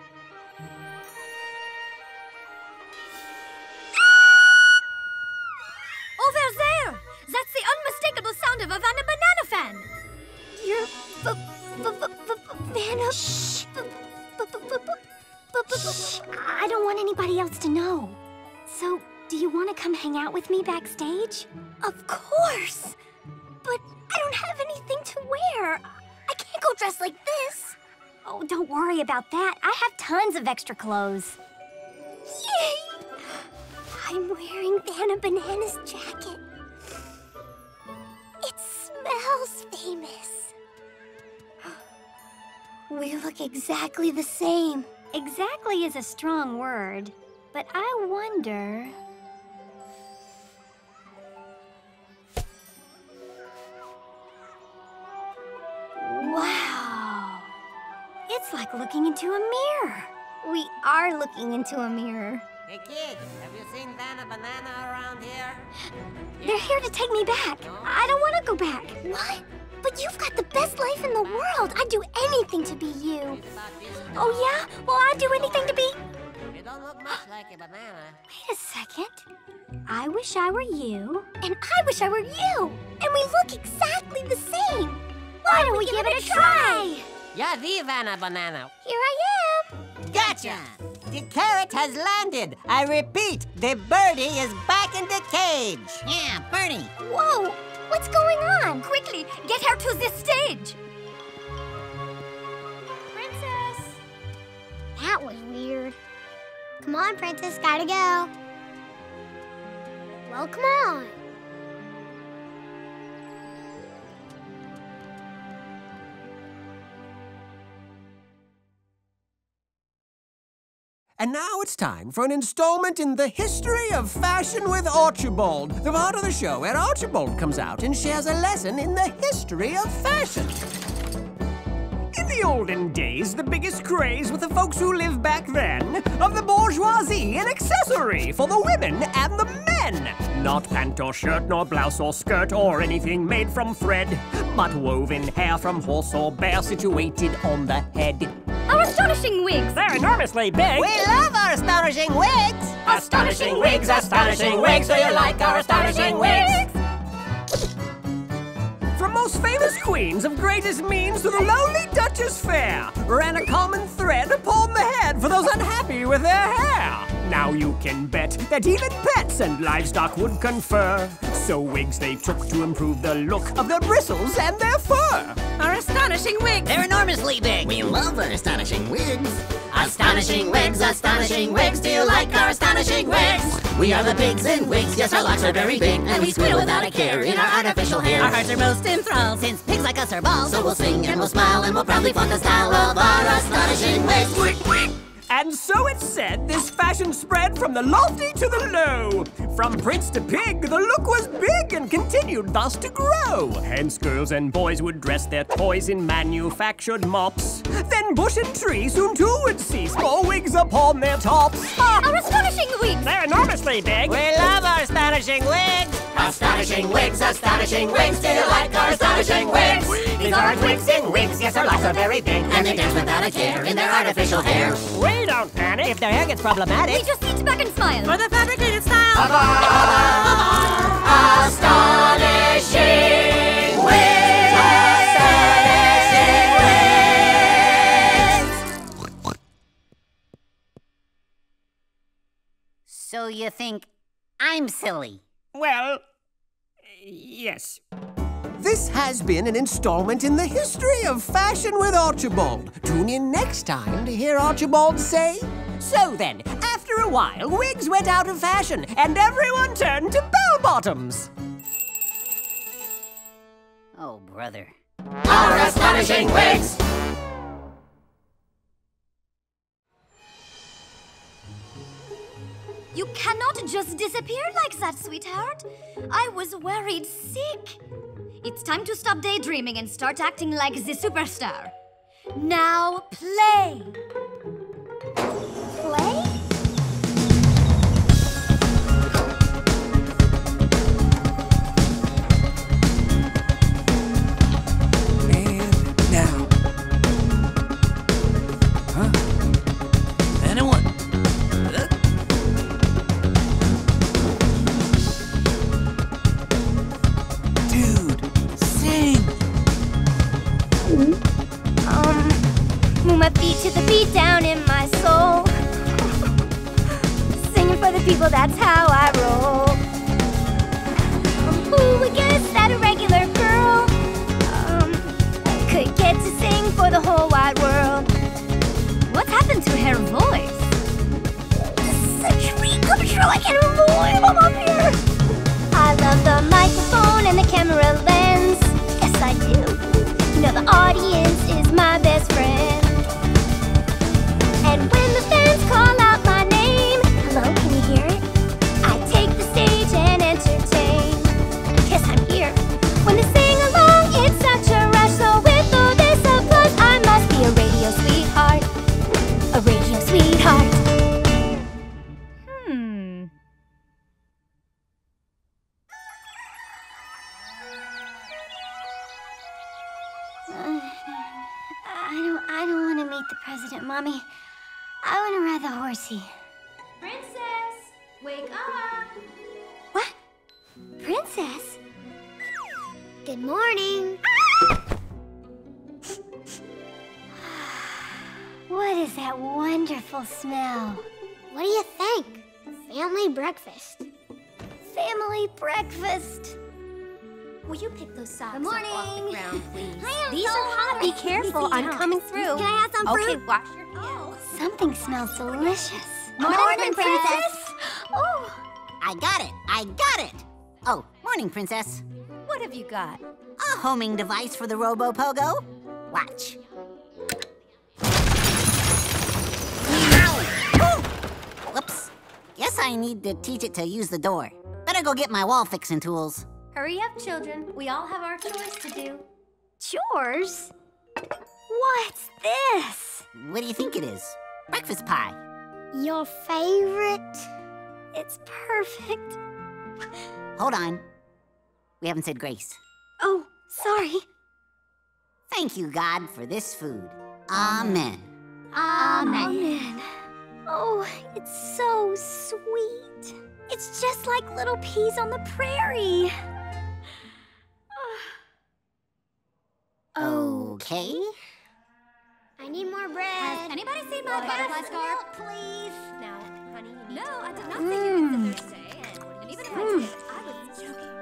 Over there! That's the unmistakable sound of a Vanna Banana fan! You're Vanna... Shh! I don't want anybody else to know. So, do you want to come hang out with me backstage? Of course! But I don't have anything to wear. I can't go dressed like this. Oh, don't worry about that. I have tons of extra clothes. Yay! I'm wearing Vanna Banana's jacket. It smells famous. We look exactly the same. Exactly is a strong word, but I wonder... Wow! It's like looking into a mirror. We are looking into a mirror. Hey kids, have you seen Vanna Banana around here? They're here to take me back. I don't want to go back. What? But you've got the best life in the world. I'd do anything to be you. Oh yeah? Well, I'd do anything to be... You don't look much like a banana. Wait a second. I wish I were you. And I wish I were you. And we look exactly the same. Why don't we give it a try? You're the Vanna Banana. Here I am. Gotcha! The carrot has landed. I repeat, the birdie is back in the cage. Yeah, Birdie. Whoa! What's going on? Quickly, get her to this stage! Princess! That was weird. Come on, Princess, gotta go. Well, come on. And now it's time for an installment in the history of fashion with Archibald, the part of the show where Archibald comes out and shares a lesson in the history of fashion. In the olden days, the biggest craze with the folks who lived back then of the bourgeoisie, an accessory for the women and the men. Not pant or shirt, nor blouse or skirt, or anything made from thread, but woven hair from horse or bear situated on the head. Our astonishing wigs! They're enormously big! We love our astonishing wigs! Astonishing wigs, astonishing wigs! Do you like our astonishing wigs? From most famous queens of greatest means to the lowly Duchess fair, ran a common thread hat upon the head for those unhappy with their hair. Now you can bet that even pets and livestock would confer. So wigs they took to improve the look of their bristles and their fur. Our astonishing wigs! They're enormously big. We love our astonishing wigs. Astonishing wigs. Do you like our astonishing wigs? We are the pigs in wigs. Yes, our locks are very big, and we squeal without a care in our artificial hair. Our hearts are most enthralled, since pigs like us are bald. So we'll sing and we'll smile and we'll proudly flaunt the style of our astonishing wigs. And so it's said this fashion spread from the lofty to the low. From prince to pig, the look was big and continued thus to grow. Hence girls and boys would dress their toys in manufactured mops. Then bush and tree soon too would see small wigs upon their tops. Our astonishing wigs! They're enormously big. We love our astonishing wigs. Astonishing wigs. Do you like our astonishing wigs? These are twigs in wigs. Yes, our locks are very big, and they dance without a care in their artificial hair. We don't panic. If their hair gets problematic, We just sit back and smile. For the fabricated style! Of our astonishing wigs. Astonishing wigs. So you think I'm silly? Well, yes. This has been an installment in the history of fashion with Archibald. Tune in next time to hear Archibald say, so then, after a while, wigs went out of fashion, and everyone turned to bell-bottoms. Oh, brother. Our astonishing wigs. You cannot just disappear like that, sweetheart. I was worried sick. It's time to stop daydreaming and start acting like the superstar. Now play. Play? And now. Huh? Anyone? Dude, sing! Move my feet to the beat down in my soul. Singing for the people, that's how I roll. Who would guess that a regular girl could get to sing for the whole wide world? What happened to her voice? Such dream come true, I can't believe I'm up here. I love the microphone and the camera lens. Yes, I do. You know the audience is my best friend. And when the fans call out my name, hello, can you hear it? I take the stage and entertain. Guess I'm here. When they sing along, it's such a rush. So with all this applause, I must be a radio sweetheart. A radio sweetheart. I don't want to meet the president, Mommy. I want to ride the horsey. Princess, wake up! What? Princess? Good morning. What is that wonderful smell? What do you think? Family breakfast. Family breakfast. Will you pick those socks Good morning. up off the ground, please? Hi, These Uncle. are hot. Be careful. I'm coming through. Can I have some fruit? Okay, wash your hands. Something smells delicious. Morning, Princess. Oh, I got it. Oh, morning, Princess. What have you got? A homing device for the Robo-Pogo. Watch. Ow! Whoops. Guess I need to teach it to use the door. Better go get my wall fixing tools. Hurry up, children. We all have our chores to do. chores? What's this? What do you think it is? Breakfast pie. Your favorite? It's perfect. Hold on. We haven't said grace. Oh, sorry. Thank you, God, for this food. Amen. Amen. Oh, it's so sweet. It's just like little peas on the prairie. Okay. I need more bread. Has anybody seen my butterfly scarf, please. Now, honey, you need No, I did not think you would sit there today, and even if I did, I was joking.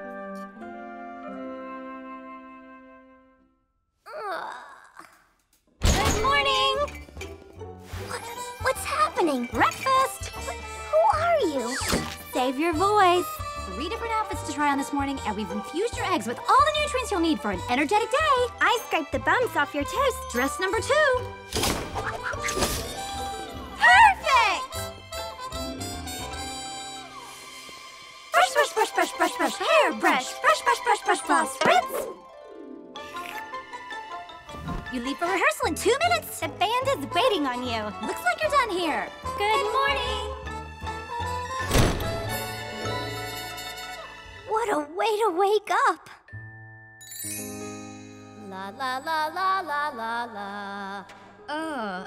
Good morning! What's happening? Breakfast! Who are you? Save your voice. 3 different outfits to try on this morning, and we've infused your eggs with all the nutrients you'll need for an energetic day. I scraped the bumps off your toast. Dress number 2. Perfect! Brush, hair brush, brush, floss, rinse. You leave for rehearsal in 2 minutes. The band is waiting on you. Looks like you're done here. Good morning! What a way to wake up! La la la la la la la.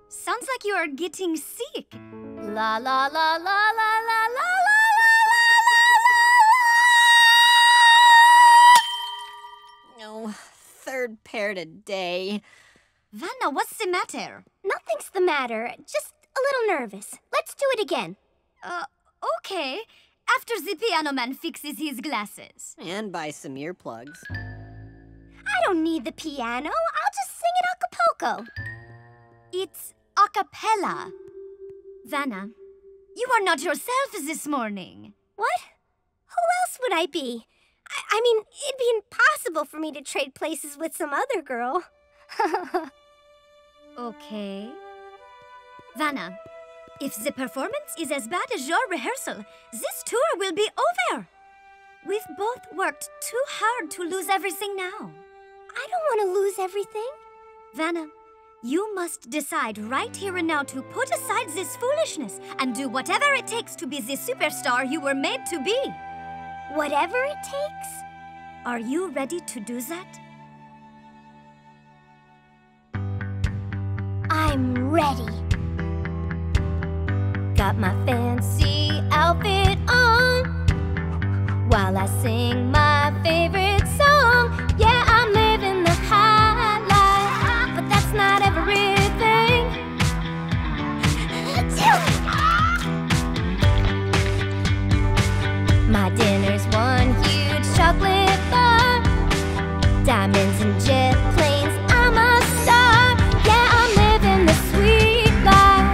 Sounds like you are getting sick. La la la la la la la la. No, third pair today. Vanna, what's the matter? Nothing's the matter. Just a little nervous. Let's do it again. Okay. After the piano man fixes his glasses. And buy some earplugs. I don't need the piano. I'll just sing it a cappella. It's a cappella. Vanna, you are not yourself this morning. What? Who else would I be? I mean, it'd be impossible for me to trade places with some other girl. Okay. Vanna, if the performance is as bad as your rehearsal, this tour will be over. We've both worked too hard to lose everything now. I don't want to lose everything. Vanna, you must decide right here and now to put aside this foolishness and do whatever it takes to be the superstar you were made to be. Whatever it takes? Are you ready to do that? I'm ready. Got my fancy outfit on while I sing my favorite song. Yeah, I'm living the high life, but that's not everything. My dinner's one huge chocolate bar, diamonds and jet planes, I'm a star. Yeah, I'm living the sweet life,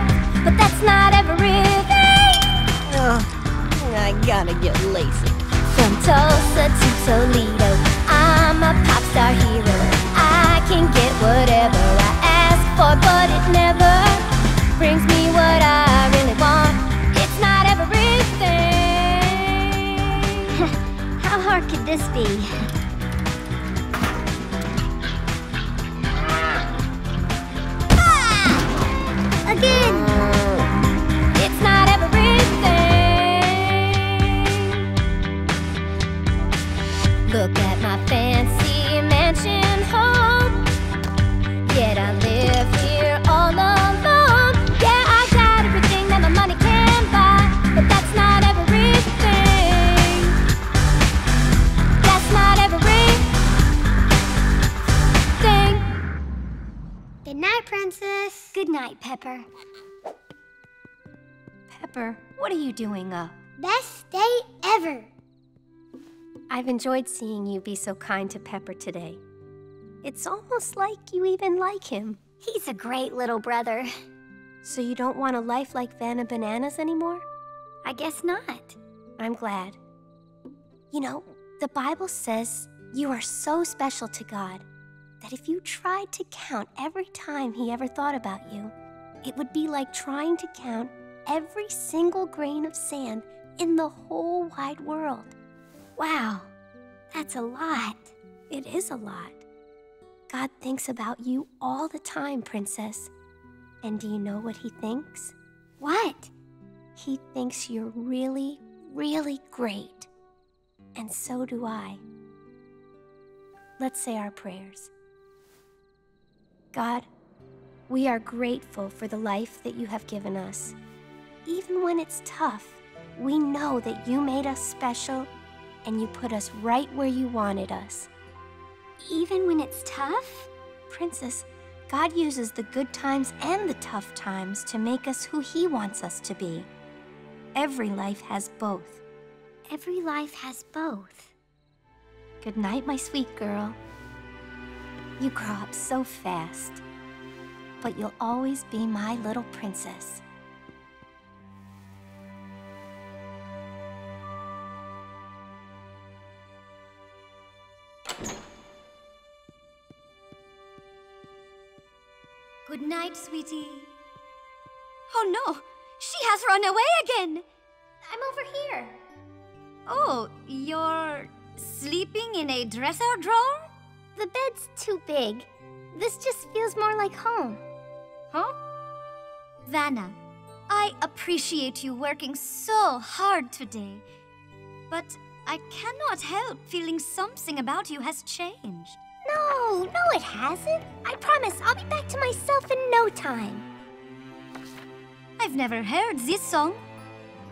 but that's not everything. I gotta get lazy. From Tulsa to Toledo, I'm a pop star hero. I can get whatever I ask for, but it never brings me what I really want. It's not everything. How hard could this be? Again! It's not everything. Look at my fancy mansion home. Yet I live here all alone. Yeah, I got everything that my money can buy, but that's not everything. That's not everything. Good night, Princess. Good night, Pepper. Pepper, what are you doing up? Best day ever. I've enjoyed seeing you be so kind to Pepper today. It's almost like you even like him. He's a great little brother. So you don't want a life like Vanna Bananas anymore? I guess not. I'm glad. You know, the Bible says you are so special to God that if you tried to count every time he ever thought about you, it would be like trying to count every single grain of sand in the whole wide world. Wow, that's a lot. It is a lot. God thinks about you all the time, Princess. And do you know what he thinks? What? He thinks you're really, really great. And so do I. Let's say our prayers. God, we are grateful for the life that you have given us. Even when it's tough, we know that you made us special and you put us right where you wanted us. Even when it's tough? Princess, God uses the good times and the tough times to make us who He wants us to be. Every life has both. Every life has both. Good night, my sweet girl. You grow up so fast, but you'll always be my little princess. Good night, sweetie. Oh no! She has run away again! I'm over here. Oh, you're sleeping in a dresser drawer? The bed's too big. This just feels more like home. Huh? Vanna, I appreciate you working so hard today, but I cannot help feeling something about you has changed. No, it hasn't. I promise I'll be back to myself in no time. I've never heard this song.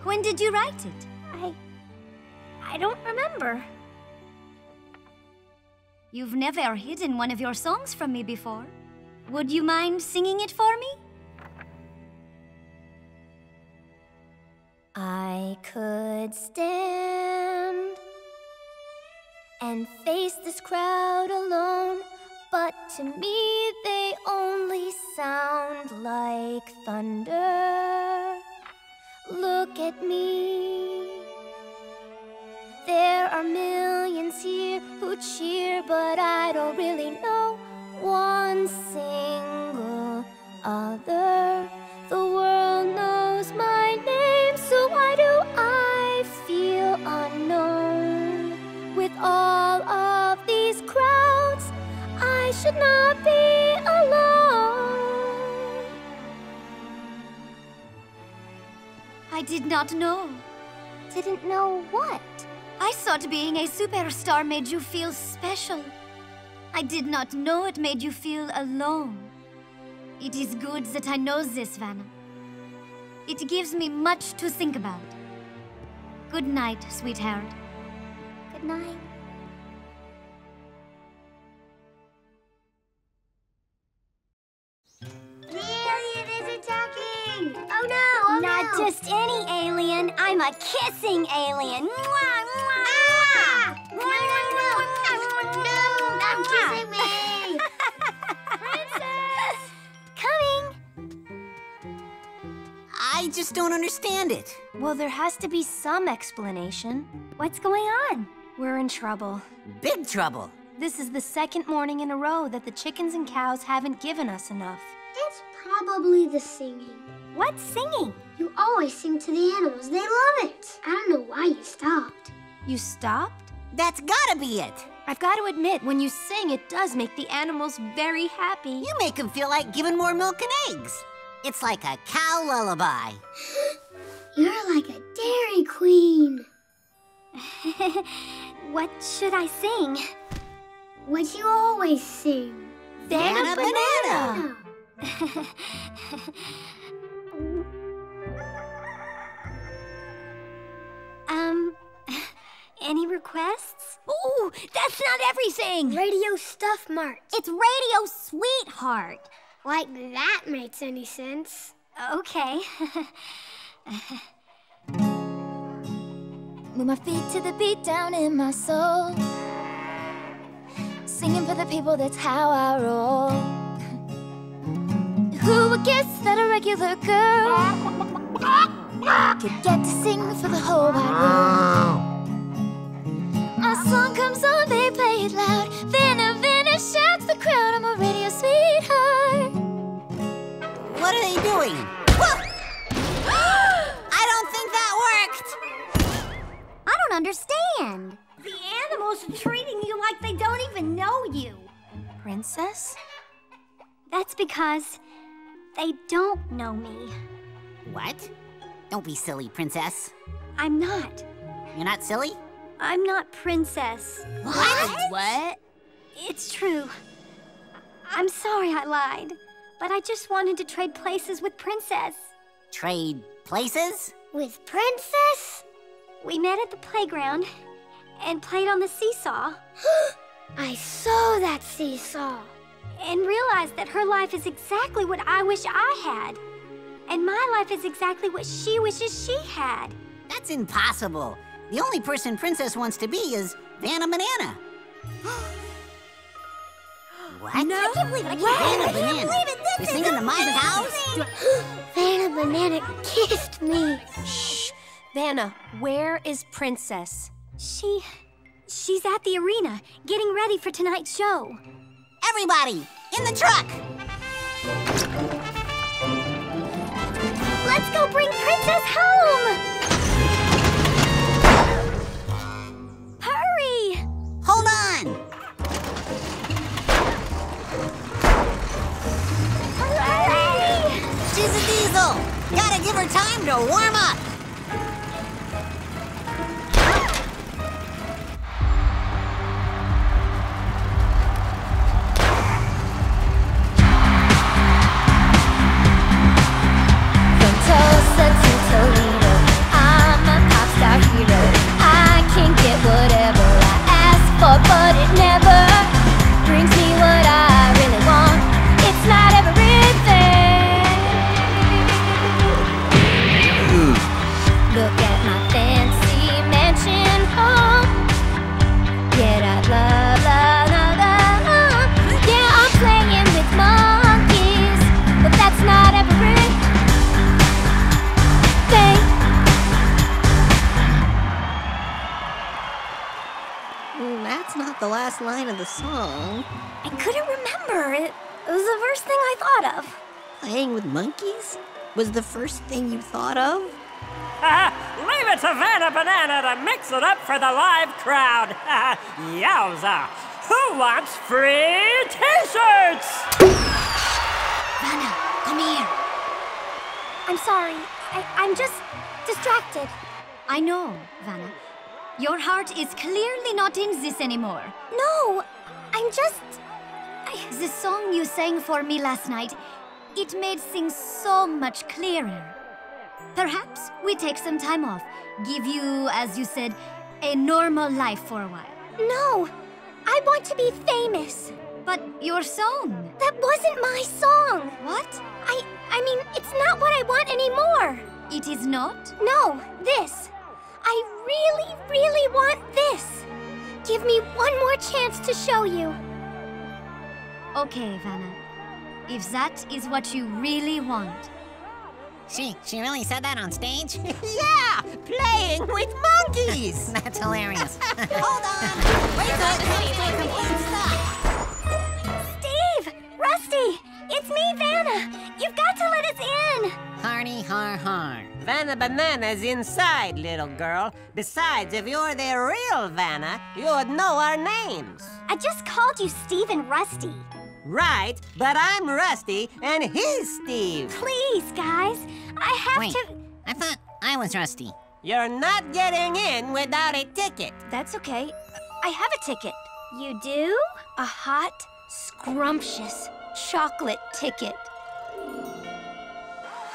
When did you write it? I don't remember. You've never hidden one of your songs from me before. Would you mind singing it for me? I could stand and face this crowd alone, but to me they only sound like thunder. Look at me. There are millions here who cheer, but I don't really know one single other. The world knows my name, so why do I feel unknown? With all of these crowds, I should not be alone. I did not know. Didn't know what? I thought being a superstar made you feel special. I did not know it made you feel alone. It is good that I know this, Vanna. It gives me much to think about. Good night, sweetheart. Good night. The alien is attacking! Oh no! Not just any alien, I'm a kissing alien! Mwah, mwah, ah! No! Not kissing me! Princess! Coming! I just don't understand it. Well, there has to be some explanation. What's going on? We're in trouble. Big trouble. This is the second morning in a row that the chickens and cows haven't given us enough. It's probably the singing. What's singing? You always sing to the animals. They love it. I don't know why you stopped. You stopped? That's gotta be it. I've got to admit, when you sing, it does make the animals very happy. You make them feel like giving more milk and eggs. It's like a cow lullaby. You're like a dairy queen. What should I sing? What you always sing. Vanna Banana. Any requests? Ooh, that's not everything! Radio Stuff Mart. It's Radio Sweetheart. Like that makes any sense. Okay. Move my feet to the beat down in my soul. Singing for the people, that's how I roll. Who would guess that a regular girl could get to sing for the whole wide world? My song comes on, they play it loud. Vanna, Vanna shouts the crowd, I'm a radio sweetheart. What are they doing? I don't think that worked. I don't understand. The animals are treating you like they don't even know you. Princess? That's because they don't know me. What? Don't be silly, Princess. I'm not. You're not silly? I'm not Princess. What? It's true. I'm sorry I lied, but I just wanted to trade places with Princess. Trade places? With Princess? We met at the playground and played on the seesaw. I saw that seesaw. and realize that her life is exactly what I wish I had. And my life is exactly what she wishes she had. That's impossible. The only person Princess wants to be is Vanna Banana. What? No. I can't believe it. Vanna Banana. You're singing to my house? Vanna Banana kissed me. Shh. Vanna, where is Princess? She's at the arena, getting ready for tonight's show. Everybody, in the truck! Let's go bring Princess home! Hurry! Hold on! Hooray! She's a diesel! Gotta give her time to warm up! But it never brings me what I really want. It's not everything. Look at my fancy mansion home. Yeah, I love. Yeah, I'm playing with monkeys, but that's not everything. That's not the last line of the song. I couldn't remember. It was the first thing I thought of. Playing with monkeys was the first thing you thought of? Leave it to Vanna Banana to mix it up for the live crowd. Yowza! Who wants free t-shirts? Vanna, come here. I'm sorry. I'm just distracted. I know, Vanna. Your heart is clearly not in this anymore. No, I'm just... The song you sang for me last night, it made things so much clearer. Perhaps we take some time off, give you, as you said, a normal life for a while. No, I want to be famous. But your song... That wasn't my song. What? I mean, it's not what I want anymore. It is not? No, this. I really, really want this. Give me one more chance to show you. Okay, Vanna. If that is what you really want. She really said that on stage? Yeah! Playing with monkeys! That's hilarious. Hold on! Wait till it comes to a complete stop! Steve! Rusty! It's me, Vanna! You've got to let us in! Hardy har har. Vanna Banana's inside, little girl. Besides, if you're the real Vanna, you would know our names. I just called you Steve and Rusty. Right, but I'm Rusty and he's Steve. Please, guys. I have to... I thought I was Rusty. You're not getting in without a ticket. That's okay. I have a ticket. You do? A hot, scrumptious chocolate ticket.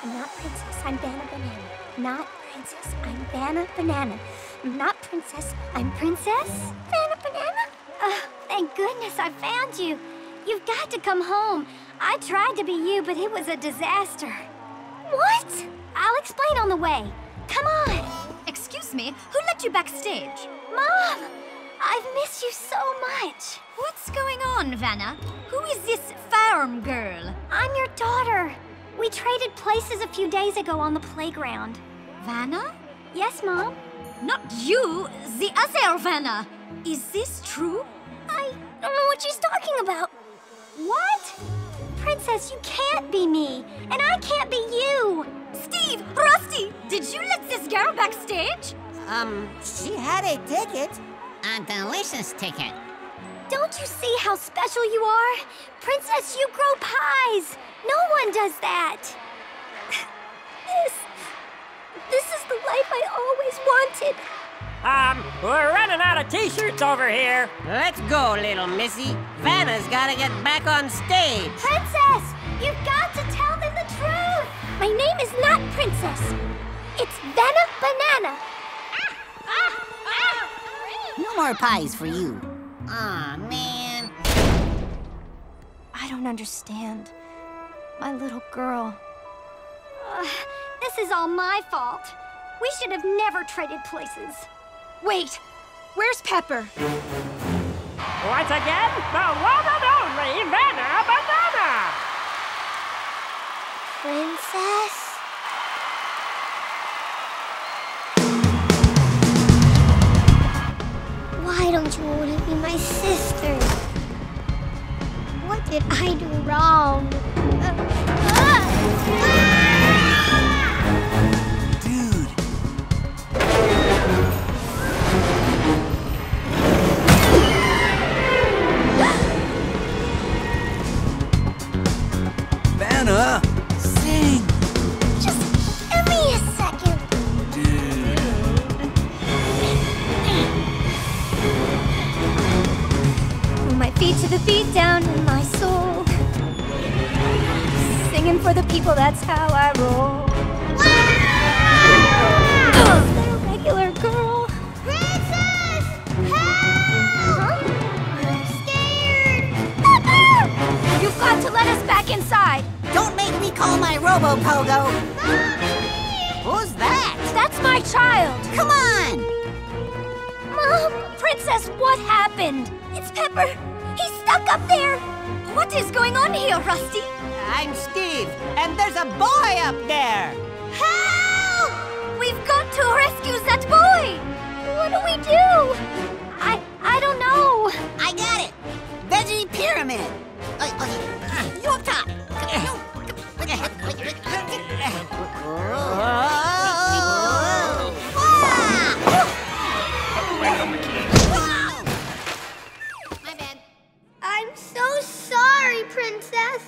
I'm not Princess, I'm Vanna Banana. Not Princess, I'm Vanna Banana. I'm not Princess, I'm Princess Vanna Banana. Thank goodness I found you. You've got to come home. I tried to be you, but it was a disaster. What? I'll explain on the way. Come on. Excuse me, who let you backstage? Mom! I've missed you so much. What's going on, Vanna? Who is this farm girl? I'm your daughter. We traded places a few days ago on the playground. Vanna? Yes, Mom? Not you, the other Vanna. Is this true? I don't know what she's talking about. What? Princess, you can't be me, and I can't be you. Steve, Rusty, did you let this girl backstage? She had a ticket. A delicious ticket. Don't you see how special you are? Princess, you grow pies. No one does that. This is the life I always wanted. We're running out of t-shirts over here. Let's go, little missy. Vanna's gotta get back on stage. Princess, you've got to tell them the truth. My name is not Princess. It's Vanna Banana. No more pies for you. Aw, man. I I don't understand. My little girl. This is all my fault. We should have never traded places. Wait, where's Pepper? Once again, the one and only Vanna Banana! Princess? Why don't you want to be my sister? What did I do wrong? Dude. Vanna, sing. Just give me a second. From my feet to the beat down in my soul. Singing for the people, that's how I roll. Is that a regular girl? Princess! Help! I'm scared. You've got to let us back inside. Don't make me call my Robo-Pogo. Who's that? That's my child. Come on! Mom, Princess, what happened? It's Pepper. He's stuck up there. What is going on here, Rusty? I'm Steve, and there's a boy up there. Help! We've got to rescue that boy. What do we do? I don't know. I got it. Veggie pyramid. You up top. My bad. I'm so sorry, Princess.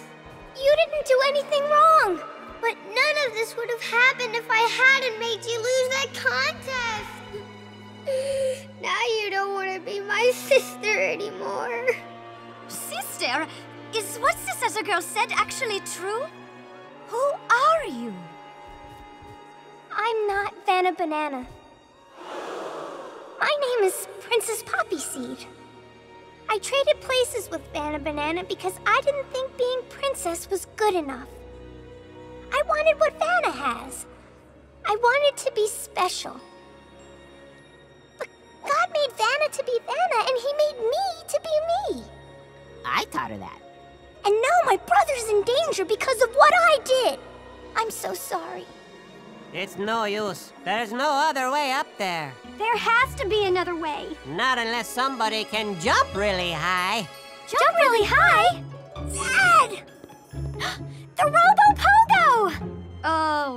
You didn't do anything wrong. But none of this would have happened if I hadn't made you lose that contest. Now you don't want to be my sister anymore. Sister? Is what this other girl said actually true? Who are you? I'm not Vanna Banana. My name is Princess Poppy Seed. I traded places with Vanna Banana because I didn't think being princess was good enough. I wanted what Vanna has. I wanted to be special. But God made Vanna to be Vanna, and He made me to be me. I taught her that. And now my brother's in danger because of what I did. I'm so sorry. It's no use. There's no other way up there. There has to be another way. Not unless somebody can jump really high. Jump really high? Dad! The Robo-Pogo!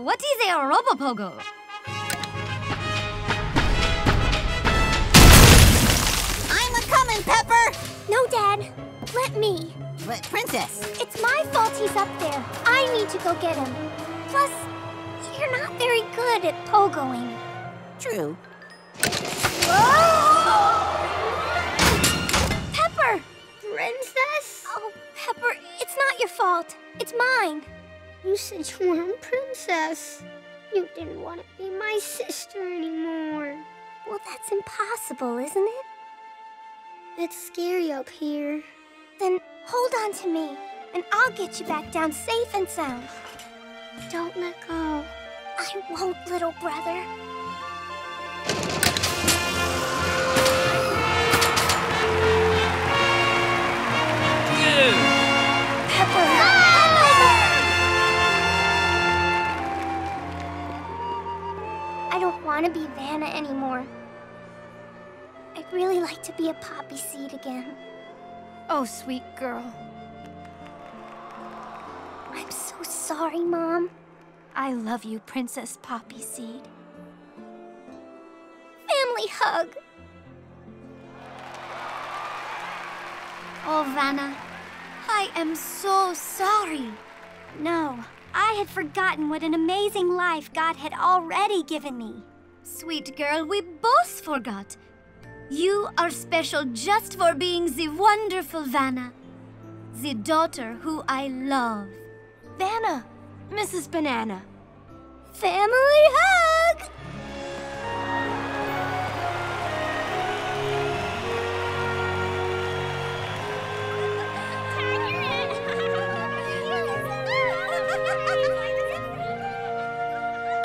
What is a Robo-Pogo? I'm a-comin', Pepper! No, Dad. Let me. But, Princess. It's my fault he's up there. I need to go get him. Plus, you're not very good at pogoing. True. Pepper! Princess? Oh, Pepper, it's not your fault. It's mine. You said you weren't princess. You didn't want to be my sister anymore. Well, that's impossible, isn't it? It's scary up here. Then hold on to me, and I'll get you back down safe and sound. Don't let go. I won't, little brother. Pepper! I don't want to be Vanna anymore. I'd really like to be a poppy seed again. Oh, sweet girl. I'm so sorry, Mom. I love you, Princess Poppy Seed. Family hug. Oh, Vanna, I am so sorry. No, I had forgotten what an amazing life God had already given me. Sweet girl, we both forgot. You are special just for being the wonderful Vanna, the daughter who I love. Vanna, Mrs. Banana. Family hug!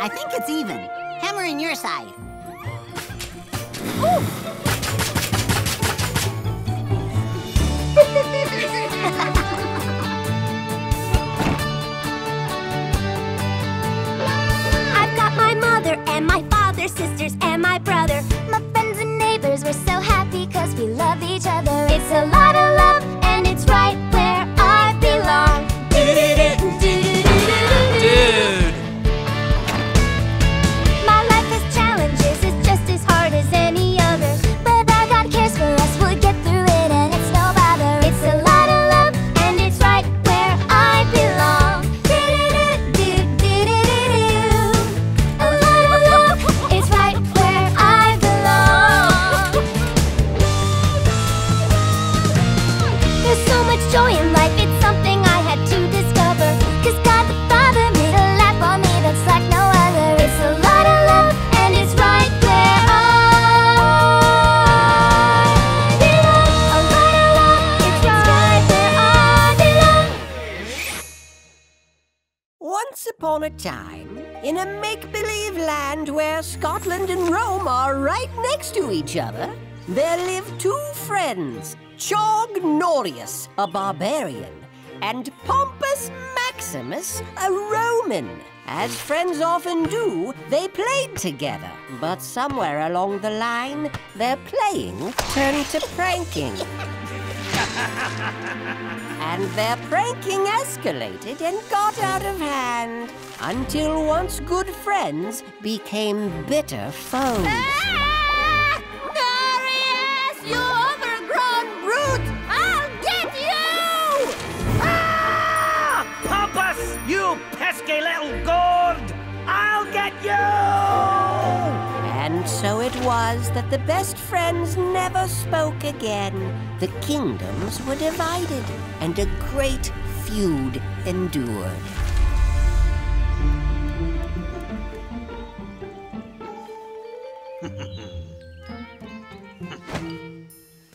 I think it's even. Hammer in your side. I've got my mother and my father, sisters and my brother. My friends and neighbors, we're so happy 'cause we love each other. It's a lot of love and it's right where I belong. Dude! My life has challenges, it's just as hard as any other. But our God cares for us, we'll get through it and it's no bother. It's a lot of love and it's right where I belong. A lot of love, it's right where I belong. There's so much joy in life, it's something I had to discover. 'Cause God the Father made a life for me that's like no other. It's a lot of love and it's right where I belong. A lot of love, it's right where I belong. Once upon a time, in a make-believe land where Scotland and Rome are right next to each other, there lived two friends, Chog Norius, a barbarian, and Pompus Maximus, a Roman. As friends often do, they played together, but somewhere along the line, their playing turned to pranking. And their pranking escalated and got out of hand, until once good friends became bitter foes. Norius, you overgrown brute! I'll get you! Pompous, you pesky little gourd! I'll get you! And so it was that the best friends never spoke again. The kingdoms were divided, and a great feud endured.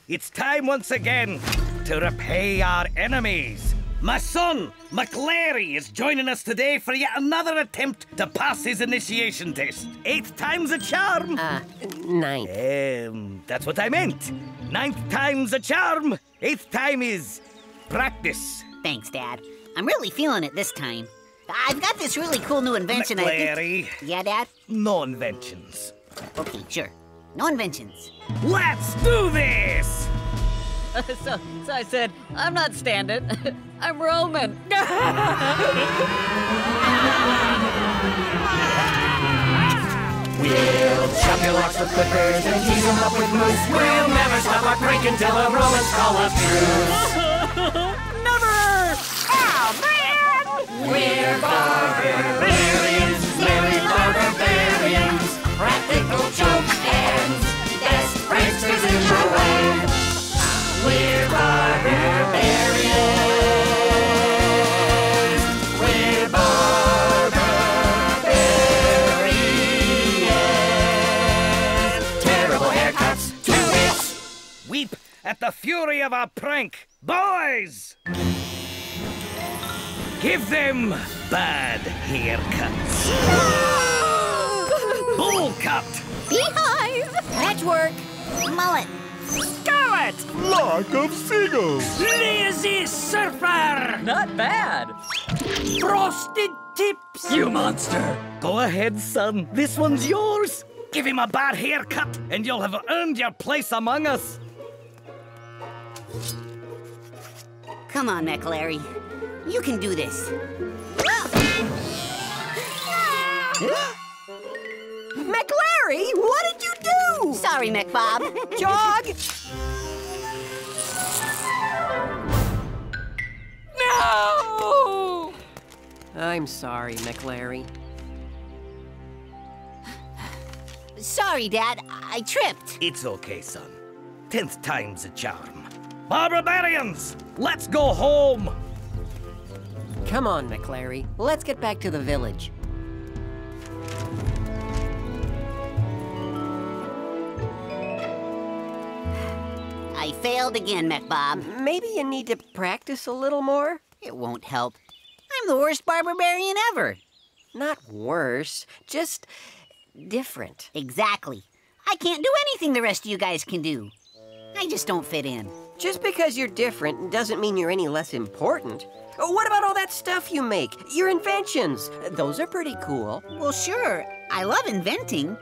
It's time once again to repay our enemies. My son, McLary, is joining us today for yet another attempt to pass his initiation test. 8th time's a charm. 9th. That's what I meant. 9th time's a charm. 8th time is practice. Thanks, Dad. I'm really feeling it this time. I've got this really cool new invention. McLary. Yeah, Dad? No inventions. Okay, sure. No inventions. Let's do this! So I said, I'm not standing. I'm Roman. We'll chop your locks with clippers and tease them up with mousse. We'll never stop our prank until the Romans call us truce. Never! Oh, man! We're barbarians, merry barbarians, practical joke hands, best pranksters in the land. We're barbarians. We're barbarians. Terrible haircuts, 2 hits. Weep at the fury of our prank. Boys! Give them bad haircuts. Bowl cut. Beehive. Patchwork. Mullet. Scarlet. Flock of seagulls. Lazy surfer. Not bad. Frosted tips. You monster. Go ahead, son. This one's yours. Give him a bad haircut, and you'll have earned your place among us. Come on, McLary. You can do this. McLary, what did you do? Sorry, McBob. Jog! No! I'm sorry, McLary. Sorry, Dad. I tripped. It's okay, son. 10th time's a charm. Barbarians, let's go home. Come on, McLary. Let's get back to the village. I failed again, McBob. Maybe you need to practice a little more? It won't help. I'm the worst barbarian ever. Not worse, just different. Exactly. I can't do anything the rest of you guys can do. I just don't fit in. Just because you're different doesn't mean you're any less important. What about all that stuff you make? Your inventions. Those are pretty cool. Well, sure. I love inventing,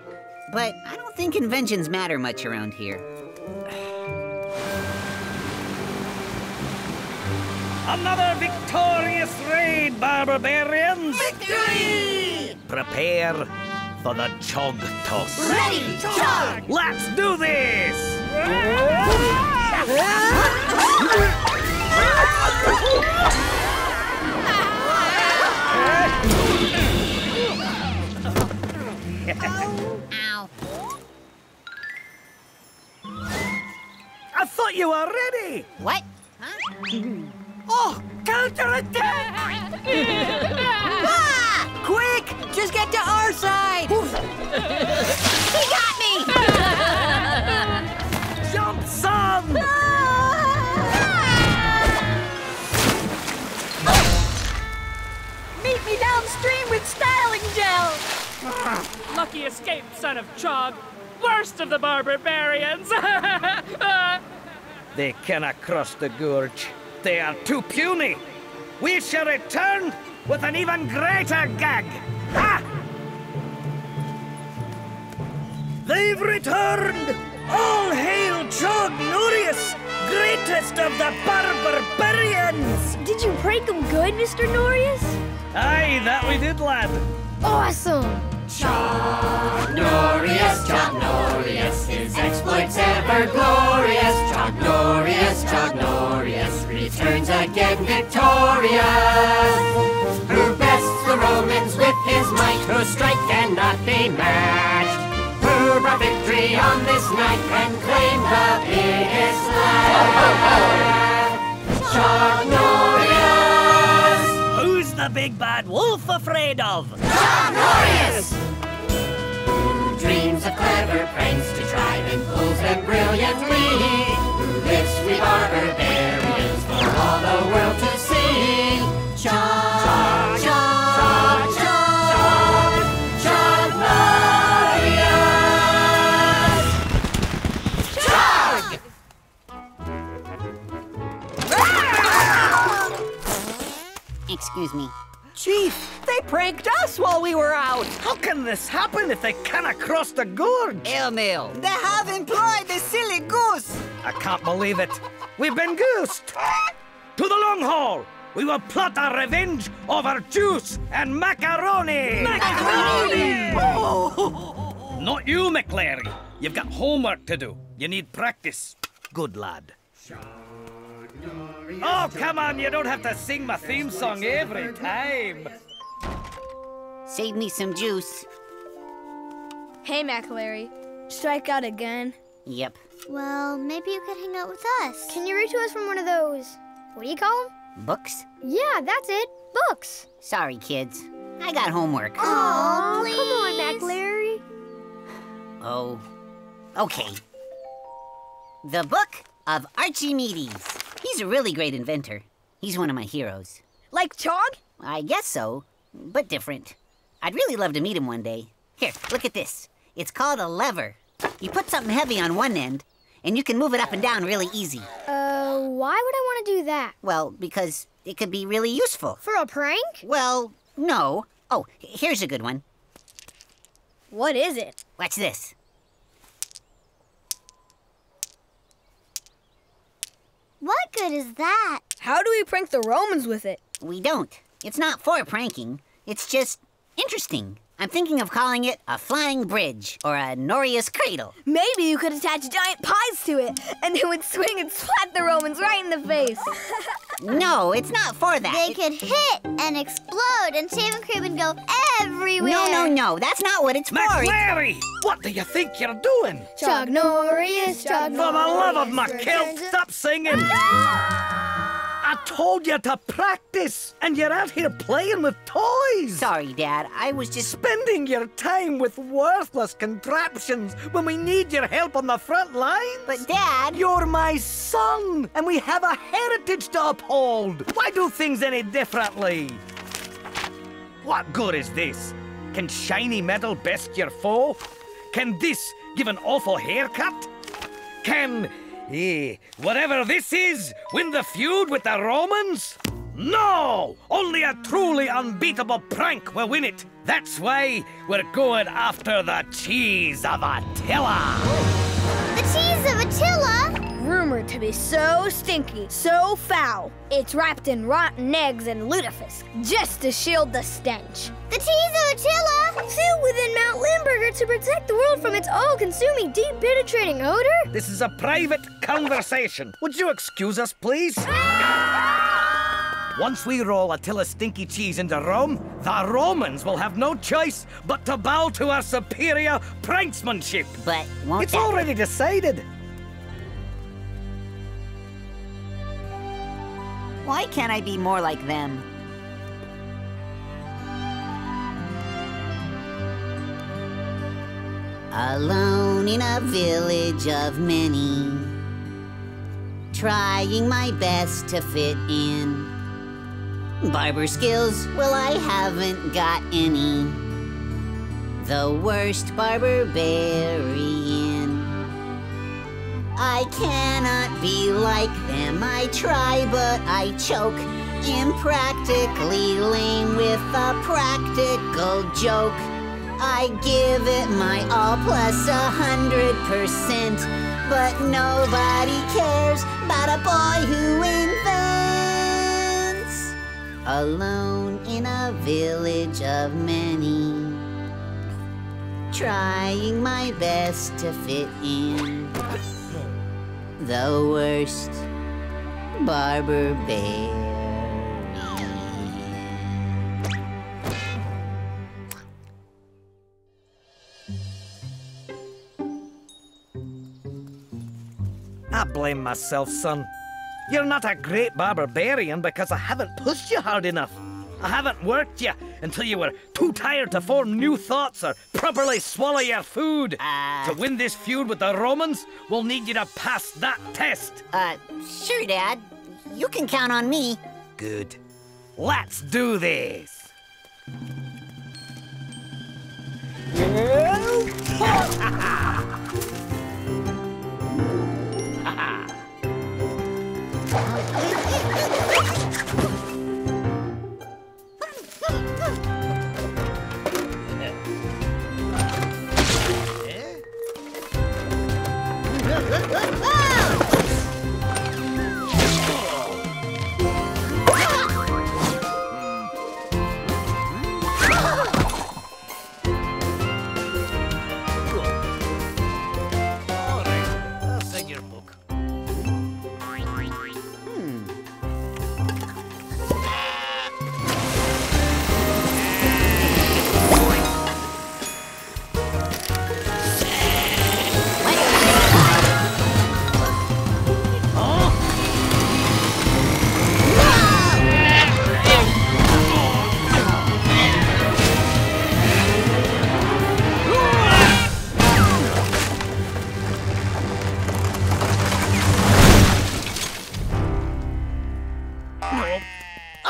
but I don't think inventions matter much around here. Another victorious raid, Barbarians! Victory! Prepare for the Chog Toss. Ready, Chog! Let's do this! Ow. I thought you were ready! What? Huh? Oh, counterattack! Ah! Quick! Just get to our side! He got me! Jump, son! Meet me downstream with styling gel! Lucky escape, son of Chog. Worst of the barbarians. They cannot cross the gorge. They are too puny. We shall return with an even greater gag. Ha! They've returned! All hail Chog Norius, greatest of the barbarians! Did you prank him good, Mr. Norius? Aye, that we did, lad. Awesome! Chog Norius, his exploits ever glorious. Chog Norius, returns again victorious. Who bests the Romans with his might, whose strike cannot be matched. Who brought victory on this night and claimed the biggest land. Chog Norius! Who's the big bad wolf afraid of? Chog Norius! Who dreams of clever pranks to try and pulls them brilliantly? Who lifts we barbarians for all the world to see? Chog Norius! Chog! Excuse me. Chief, they pranked us while we were out. How can this happen if they cannot cross the gorge? Airmail, they have employed the silly goose. I can't believe it. We've been goosed. To the long haul. We will plot our revenge over juice and macaroni. Macaroni! Oh. Not you, McLary. You've got homework to do. You need practice. Good lad. Oh, come on, you don't have to sing my theme song every time. Save me some juice. Hey, McLary. Strike out again? Yep. Well, maybe you could hang out with us. Can you read to us from one of those, what do you call them? Books? Yeah, that's it. Books. Sorry, kids. I got homework. Oh, come on, McLary. Oh, okay. The Book of Archimedes. He's a really great inventor. He's one of my heroes. Like Chog? I guess so, but different. I'd really love to meet him one day. Here, look at this. It's called a lever. You put something heavy on one end, and you can move it up and down really easy. Why would I want to do that? Well, because it could be really useful. For a prank? Well, no. Oh, here's a good one. What is it? Watch this. What good is that? How do we prank the Romans with it? We don't. It's not for pranking. It's just interesting. I'm thinking of calling it a flying bridge or a Norius cradle. Maybe you could attach giant pies to it, and it would swing and slap the Romans right in the face. No, it's not for that. They could hit and explode, and Shaving Cream would go everywhere. No, that's not what it's for. McLary! What do you think you're doing? Chog Norius, Chog Norius. For the love of my kilt, stop singing! I told you to practice, and you're out here playing with toys. Sorry, Dad. I was just spending your time with worthless contraptions when we need your help on the front lines. But, Dad... You're my son, and we have a heritage to uphold. Why do things any differently? What good is this? Can shiny metal best your foe? Can this give an awful haircut? Can, whatever this is, win the feud with the Romans? No! Only a truly unbeatable prank will win it. That's why we're going after the cheese of Attila. The cheese of Attila? Rumored to be so stinky, so foul. It's wrapped in rotten eggs and lutefisk, just to shield the stench. The cheese of Attila? Sealed within Mount Limburger to protect the world from its all-consuming, deep-penetrating odor? This is a private conversation. Would you excuse us, please? Once we roll Attila's stinky cheese into Rome, the Romans will have no choice but to bow to our superior pranksmanship. But won't It's already decided. Why can't I be more like them? Alone in a village of many, trying my best to fit in. Barber skills, well, I haven't got any. The worst barbarian. I cannot be like them. I try, but I choke. Impractically lame with a practical joke. I give it my all plus 100%, but nobody cares about a boy who invents. Alone in a village of many, trying my best to fit in. The worst barber bear. I blame myself, son. You're not a great barbarian because I haven't pushed you hard enough. I haven't worked you until you were too tired to form new thoughts or properly swallow your food. To win this feud with the Romans, we'll need you to pass that test. Sure, Dad. You can count on me. Good. Let's do this.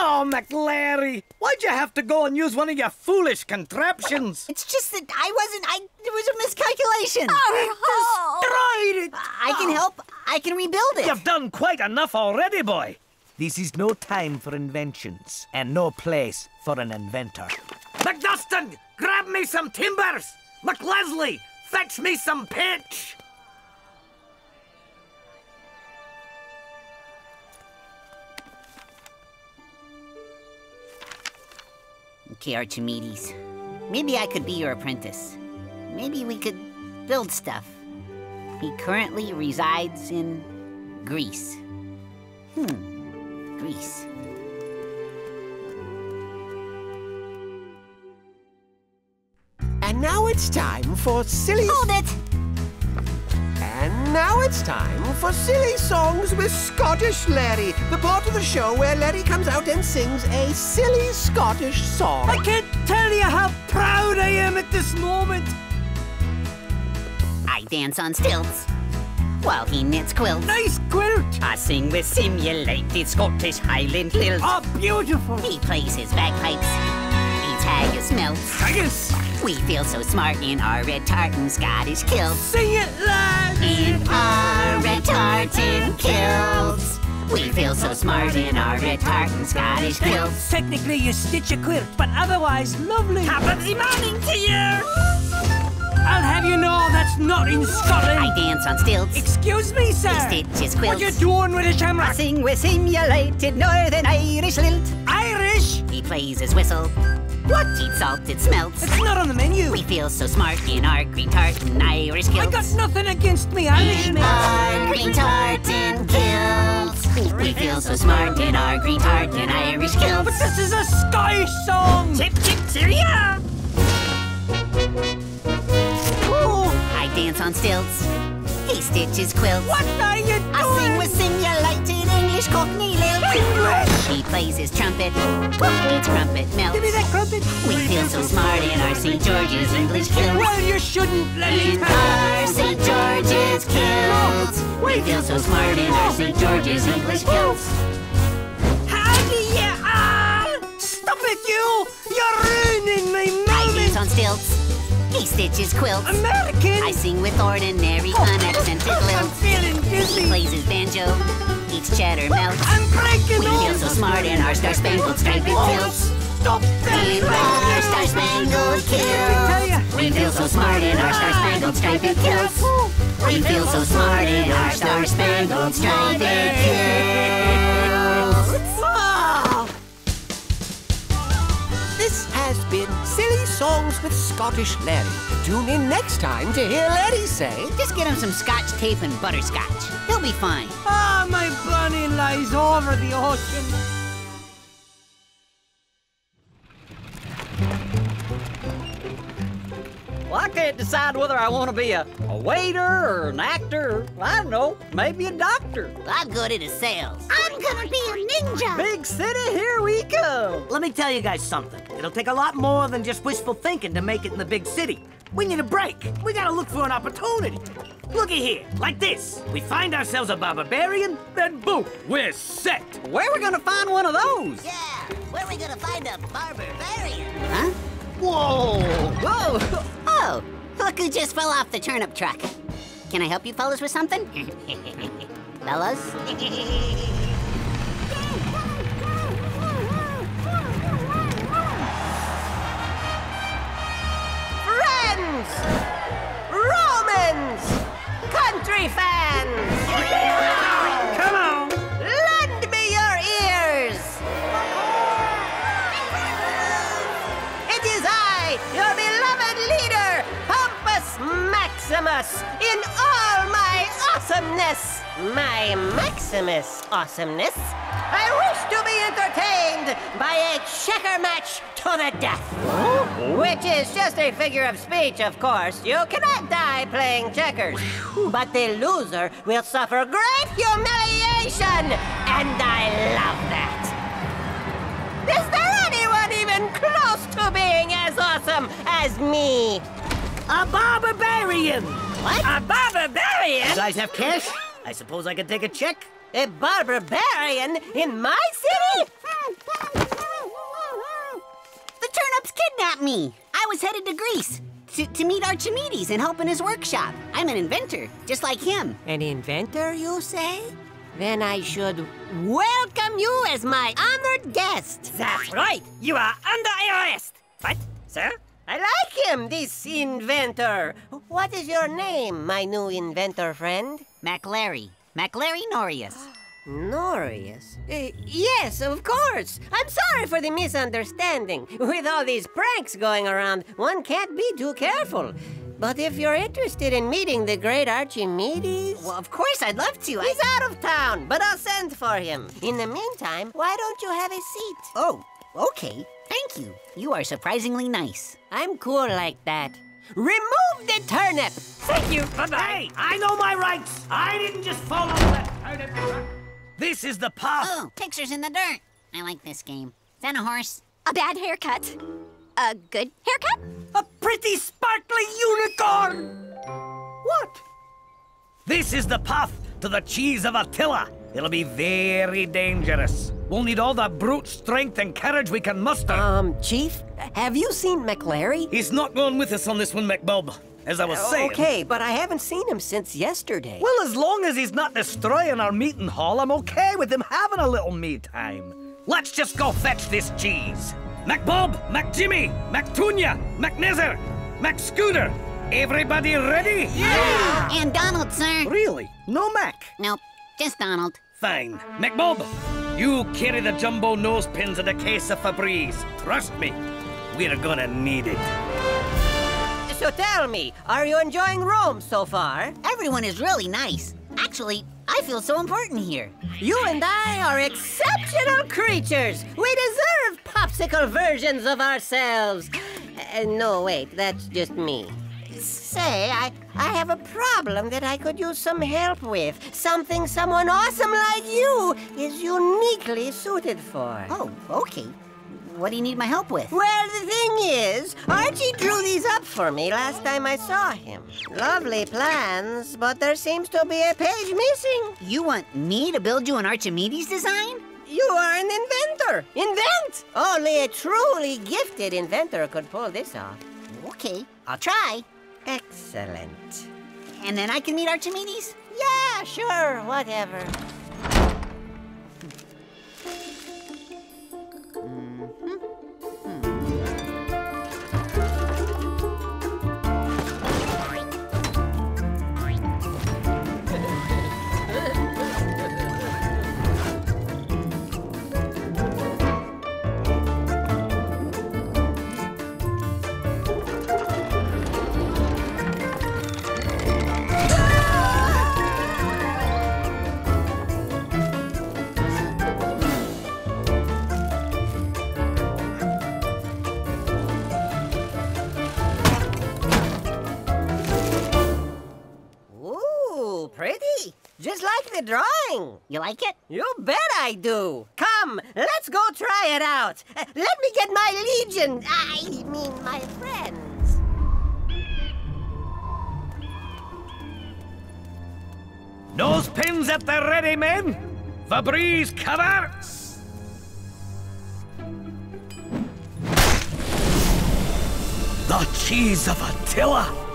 Oh, McLary! Why'd you have to go and use one of your foolish contraptions? It's just that it was a miscalculation. Destroyed it! I can help. I can rebuild it. You've done quite enough already, boy. This is no time for inventions, and no place for an inventor. McDustin, grab me some timbers! McLesley, fetch me some pitch! Okay, Archimedes. Maybe I could be your apprentice. Maybe we could build stuff. He currently resides in Greece. Greece. And now it's time for silly... Hold it! And now it's time for Silly Songs with Scottish Larry, the part of the show where Larry comes out and sings a silly Scottish song. I can't tell you how proud I am at this moment. I dance on stilts while he knits quilts. Nice quilt! I sing with simulated Scottish Highland lilt. Oh, beautiful! He plays his bagpipes, eats kilts. Haggis! We feel so smart in our red tartan Scottish kilts. Sing it, lads! In our red tartan kilts. We feel so smart in our red tartan Scottish kilts. Technically, you stitch a quilt, but otherwise lovely. Happy morning to you! I'll have you know that's not in Scotland. I dance on stilts. Excuse me, sir. He stitches quilts. What you doing with a shamrock? I sing with simulated Northern Irish lilt. Irish? He plays his whistle. What? Eat salted smelts. It's not on the menu. We feel so smart in our green tartan Irish kilts. I got nothing against me Irish, in mate. our green tartan kilts. We feel so smart in our green tartan Irish kilts. But this is a Scottish song. Chip, chip, cheerio! I dance on stilts. He stitches quilts. What are you doing? I sing with simulated English Cockney lilt. English! He plays his trumpet. Eats crumpet melts. Give me that crumpet. We feel so smart in our St. George's English kilts. Well, you shouldn't let me In our St. George's kilts. We feel so smart in our St. George's English kilts. Howdy, you all! Stop it, you! You're ruining my moment! I dance on stilts. He stitches quilts. American! I sing with ordinary, unaccented I'm lilts. feeling He dizzy. plays his banjo. Eats cheddar melts. I'm breaking We feel so smart in our star-spangled striped kilts. Stop In our star-spangled kilts. We feel so smart in our star-spangled striped kilts. We feel so smart in our star-spangled striped kilts. This has been Silly Songs with Scottish Larry. Tune in next time to hear Larry say... Just get him some scotch tape and butterscotch. He'll be fine. Ah, my bunny lies over the ocean. Well, I can't decide whether I want to be a waiter or an actor or, I don't know, maybe a doctor. I'm good at sales. I'm gonna be a ninja. Big city, here we come. Let me tell you guys something. It'll take a lot more than just wishful thinking to make it in the big city. We need a break. We gotta look for an opportunity. Looky here, like this. We find ourselves a barbarian, then boom, we're set. Where are we gonna find one of those? Yeah, where are we gonna find a barbarian? Huh? Whoa! Whoa! Oh, look who just fell off the turnip truck. Can I help you fellas with something? Fellas? Friends! Romans! Country fans! Come on! Lend me your ears! It is I, your beloved leader, Pompus Maximus, in all my awesomeness. My Maximus awesomeness. I wish to be entertained by a checker match to the death. Which is just a figure of speech, of course. You cannot die playing checkers. But the loser will suffer great humiliation. And I love that. Is there anyone even close to being as awesome as me? A barbarian! What? A barbarian? You guys have cash? I suppose I can take a check? A barbarian in my city? The turnips kidnapped me. I was headed to Greece to meet Archimedes and help in his workshop. I'm an inventor, just like him. An inventor, you say? Then I should welcome you as my honored guest. That's right. You are under arrest. What, sir? I like him, this inventor. What is your name, my new inventor friend? MacLarry. MacLarry Norius. Norius? Yes, of course. I'm sorry for the misunderstanding. With all these pranks going around, one can't be too careful. But if you're interested in meeting the great Archimedes... Well, of course, I'd love to. He's out of town, but I'll send for him. In the meantime, why don't you have a seat? Oh, okay. Thank you. You are surprisingly nice. I'm cool like that. Remove the turnip! Thank you. Bye-bye. Hey, I know my rights. I didn't just fall off that turnip truck. This is the path. Oh, pictures in the dirt. I like this game. Is that a horse? A bad haircut. A good haircut? A pretty sparkly unicorn! What? This is the path to the cheese of Attila. It'll be very dangerous. We'll need all the brute strength and courage we can muster. Chief, have you seen McLary? He's not going with us on this one, McBob. As I was saying... Okay, but I haven't seen him since yesterday. Well, as long as he's not destroying our meeting hall, I'm okay with him having a little me time. Let's just go fetch this cheese. McBob, McJimmy, McTunya, McNezer, McScooter. Everybody ready? Yeah! And Donald, sir. Really? No Mac? Nope, just Donald. Fine. McBob, you carry the jumbo nose pins and a case of Febreze. Trust me, we're gonna need it. So tell me, are you enjoying Rome so far? Everyone is really nice. Actually, I feel so important here. You and I are exceptional creatures. We deserve popsicle versions of ourselves. No, wait, that's just me. Say, I have a problem that I could use some help with. Something someone awesome like you is uniquely suited for. Oh, okay. What do you need my help with? Well, the thing is, Archie drew these up for me last time I saw him. Lovely plans, but there seems to be a page missing. You want me to build you an Archimedes design? You are an inventor. Invent! Only a truly gifted inventor could pull this off. Okay, I'll try. Excellent. And then I can meet Archimedes? Yeah, sure, whatever. Pretty. Just like the drawing. You like it? You bet I do. Come, let's go try it out. Let me get my legion. I mean, my friends. Nose pins at the ready, men. Febreze cover. The cheese of Attila.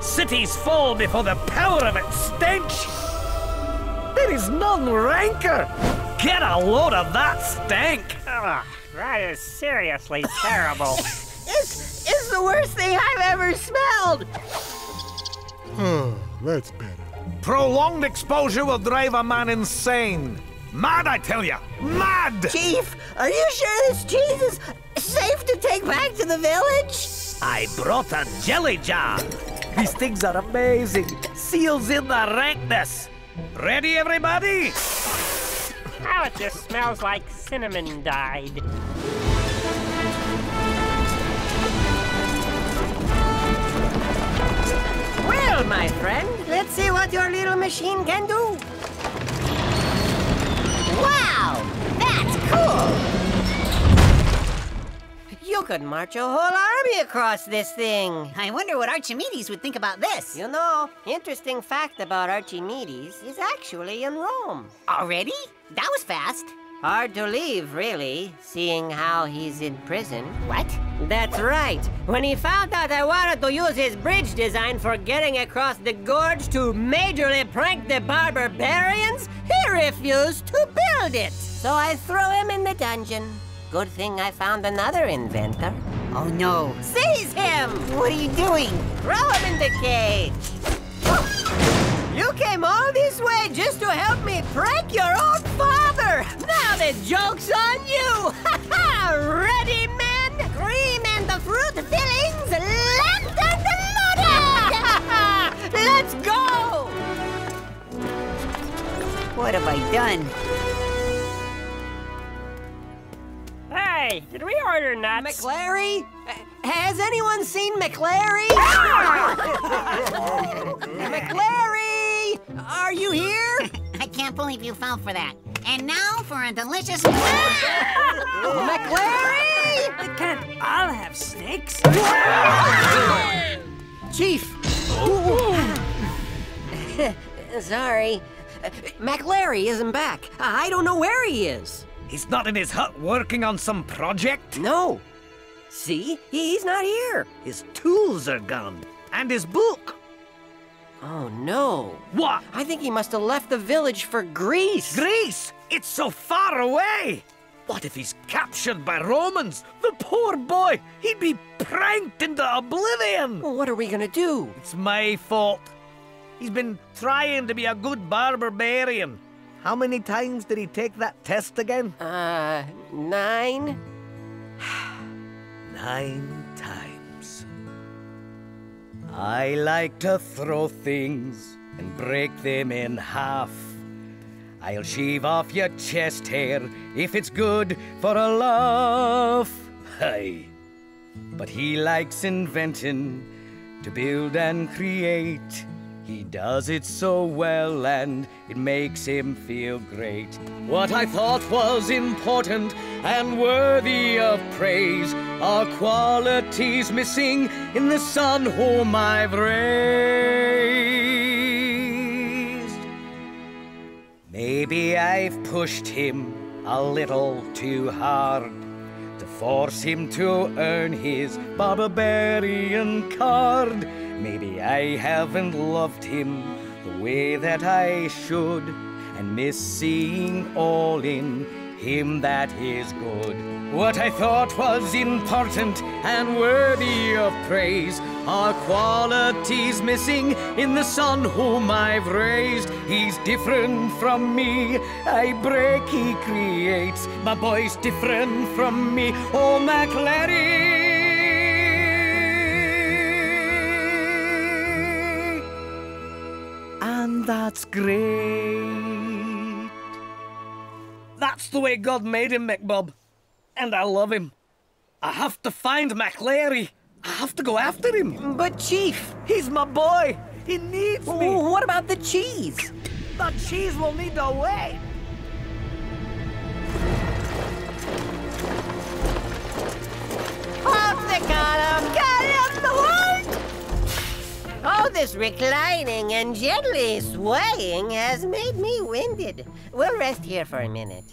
Cities fall before the power of its stench. There is none ranker. Get a load of that stank. That is seriously terrible. It's the worst thing I've ever smelled. Oh, that's better. Prolonged exposure will drive a man insane. Mad, I tell ya. Mad! Chief, are you sure this cheese is safe to take back to the village? I brought a jelly jar. These things are amazing. Seals in the rankness. Ready, everybody? How it just smells like cinnamon dyed. Well, my friend, let's see what your little machine can do. Wow! That's cool! You could march a whole army across this thing. I wonder what Archimedes would think about this. You know, interesting fact about Archimedes is actually in Rome. Already? That was fast. Hard to leave, really, seeing how he's in prison. What? That's right. When he found out I wanted to use his bridge design for getting across the gorge to majorly prank the barbarians, he refused to build it. So I threw him in the dungeon. Good thing I found another inventor. Oh no. Seize him! What are you doing? Throw him in the cage. You came all this way just to help me prank your own father! Now the joke's on you! Ready, men? Cream and the fruit fillings, locked and loaded! Let's go! What have I done? Hey, did we order nuts? McLary? Has anyone seen McLary? McLary! Are you here? I can't believe you fell for that. And now for a delicious... McLary! Can't all have snakes? Chief! Sorry. McLary isn't back. I don't know where he is. He's not in his hut working on some project? No. See? He's not here. His tools are gone. And his book. Oh, no. What? I think he must have left the village for Greece. Greece? It's so far away. What if he's captured by Romans? The poor boy. He'd be pranked into oblivion. Well, what are we gonna do? It's my fault. He's been trying to be a good barbarian. How many times did he take that test again? 9. 9 times. I like to throw things and break them in half. I'll shave off your chest hair if it's good for a laugh. Aye. But he likes inventing to build and create. He does it so well and it makes him feel great. What I thought was important and worthy of praise are qualities missing in the son whom I've raised. Maybe I've pushed him a little too hard to force him to earn his barbarian card. Maybe I haven't loved him the way that I should, and miss seeing all in him that is good. What I thought was important and worthy of praise are qualities missing in the son whom I've raised. He's different from me. I break, he creates. My boy's different from me. Oh, McLary! And that's great. That's the way God made him, McBob. And I love him. I have to find McLary. I have to go after him. But, Chief... He's my boy. He needs me. What about the cheese? The cheese will need to wait. Off they got him! Got him! The what? Oh, this reclining and gently swaying has made me winded. We'll rest here for a minute.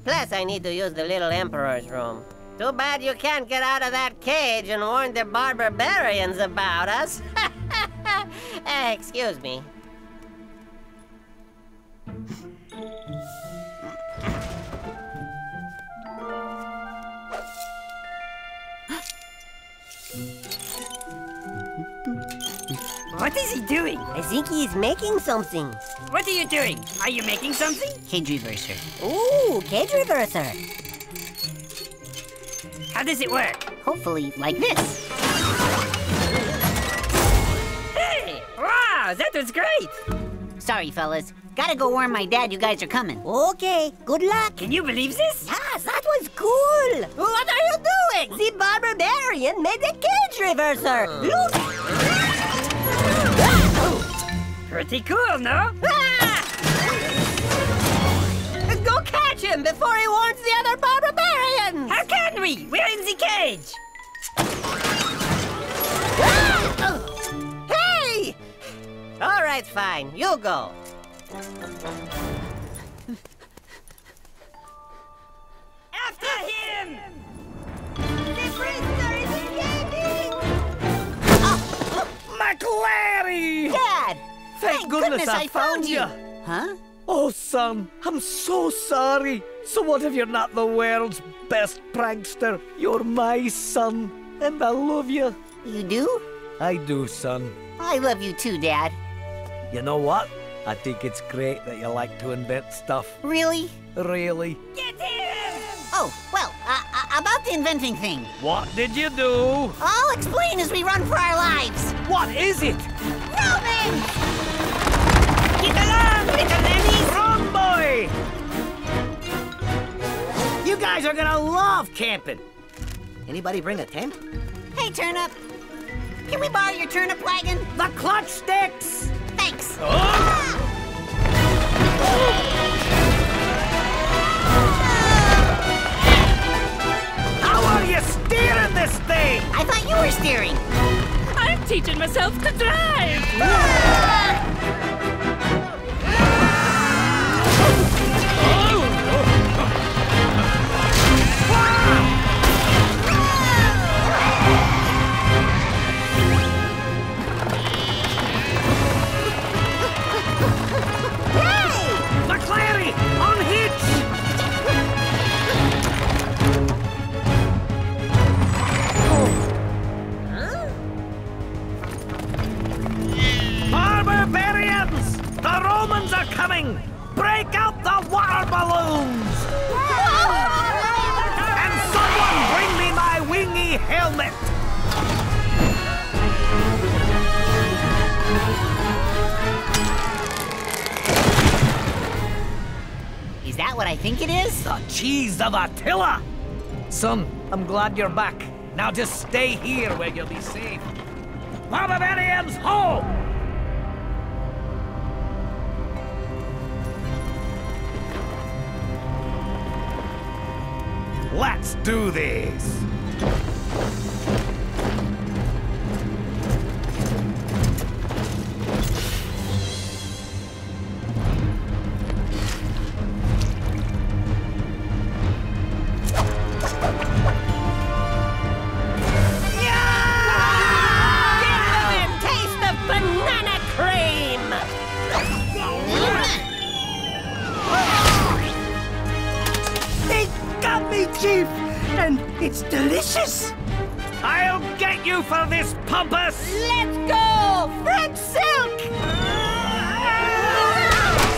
Plus, I need to use the little Emperor's room. Too bad you can't get out of that cage and warn the barbarians about us. Excuse me. What is he doing? I think he's making something. What are you doing? Are you making something? Cage reverser. Ooh, cage reverser. How does it work? Hopefully, like this. Hey! Wow, that was great! Sorry, fellas. Gotta go warn my dad you guys are coming. Okay, good luck. Can you believe this? Yes, that was cool. What are you doing? The barbarian made a cage reverser. Look. Pretty cool, no? Ah! Go catch him before he warns the other barbarians! How can we? We're in the cage! Ah! Hey! All right, fine. You go. After him! The prisoner is escaping! McLary! Dad! Thank goodness I found you. Huh? Oh, son, I'm so sorry. So what if you're not the world's best prankster? You're my son, and I love you. You do? I do, son. I love you too, Dad. You know what? I think it's great that you like to invent stuff. Really? Really. Get him! Oh, well, about the inventing thing. What did you do? I'll explain as we run for our lives. What is it? Roman! Get along, little lemmies! Run, boy! You guys are gonna love camping. Anybody bring a tent? Hey, Turnip. Can we borrow your turnip wagon? The clutch sticks! Thanks. How are you steering this thing? I thought you were steering. I'm teaching myself to drive! something! Break out the water balloons! And someone bring me my wingy helmet! Is that what I think it is? The cheese of Attila! Son, I'm glad you're back. Now just stay here where you'll be safe. Barbarians home! Let's do this! Chief, and it's delicious. I'll get you for this, Pompous! Let's go! French silk!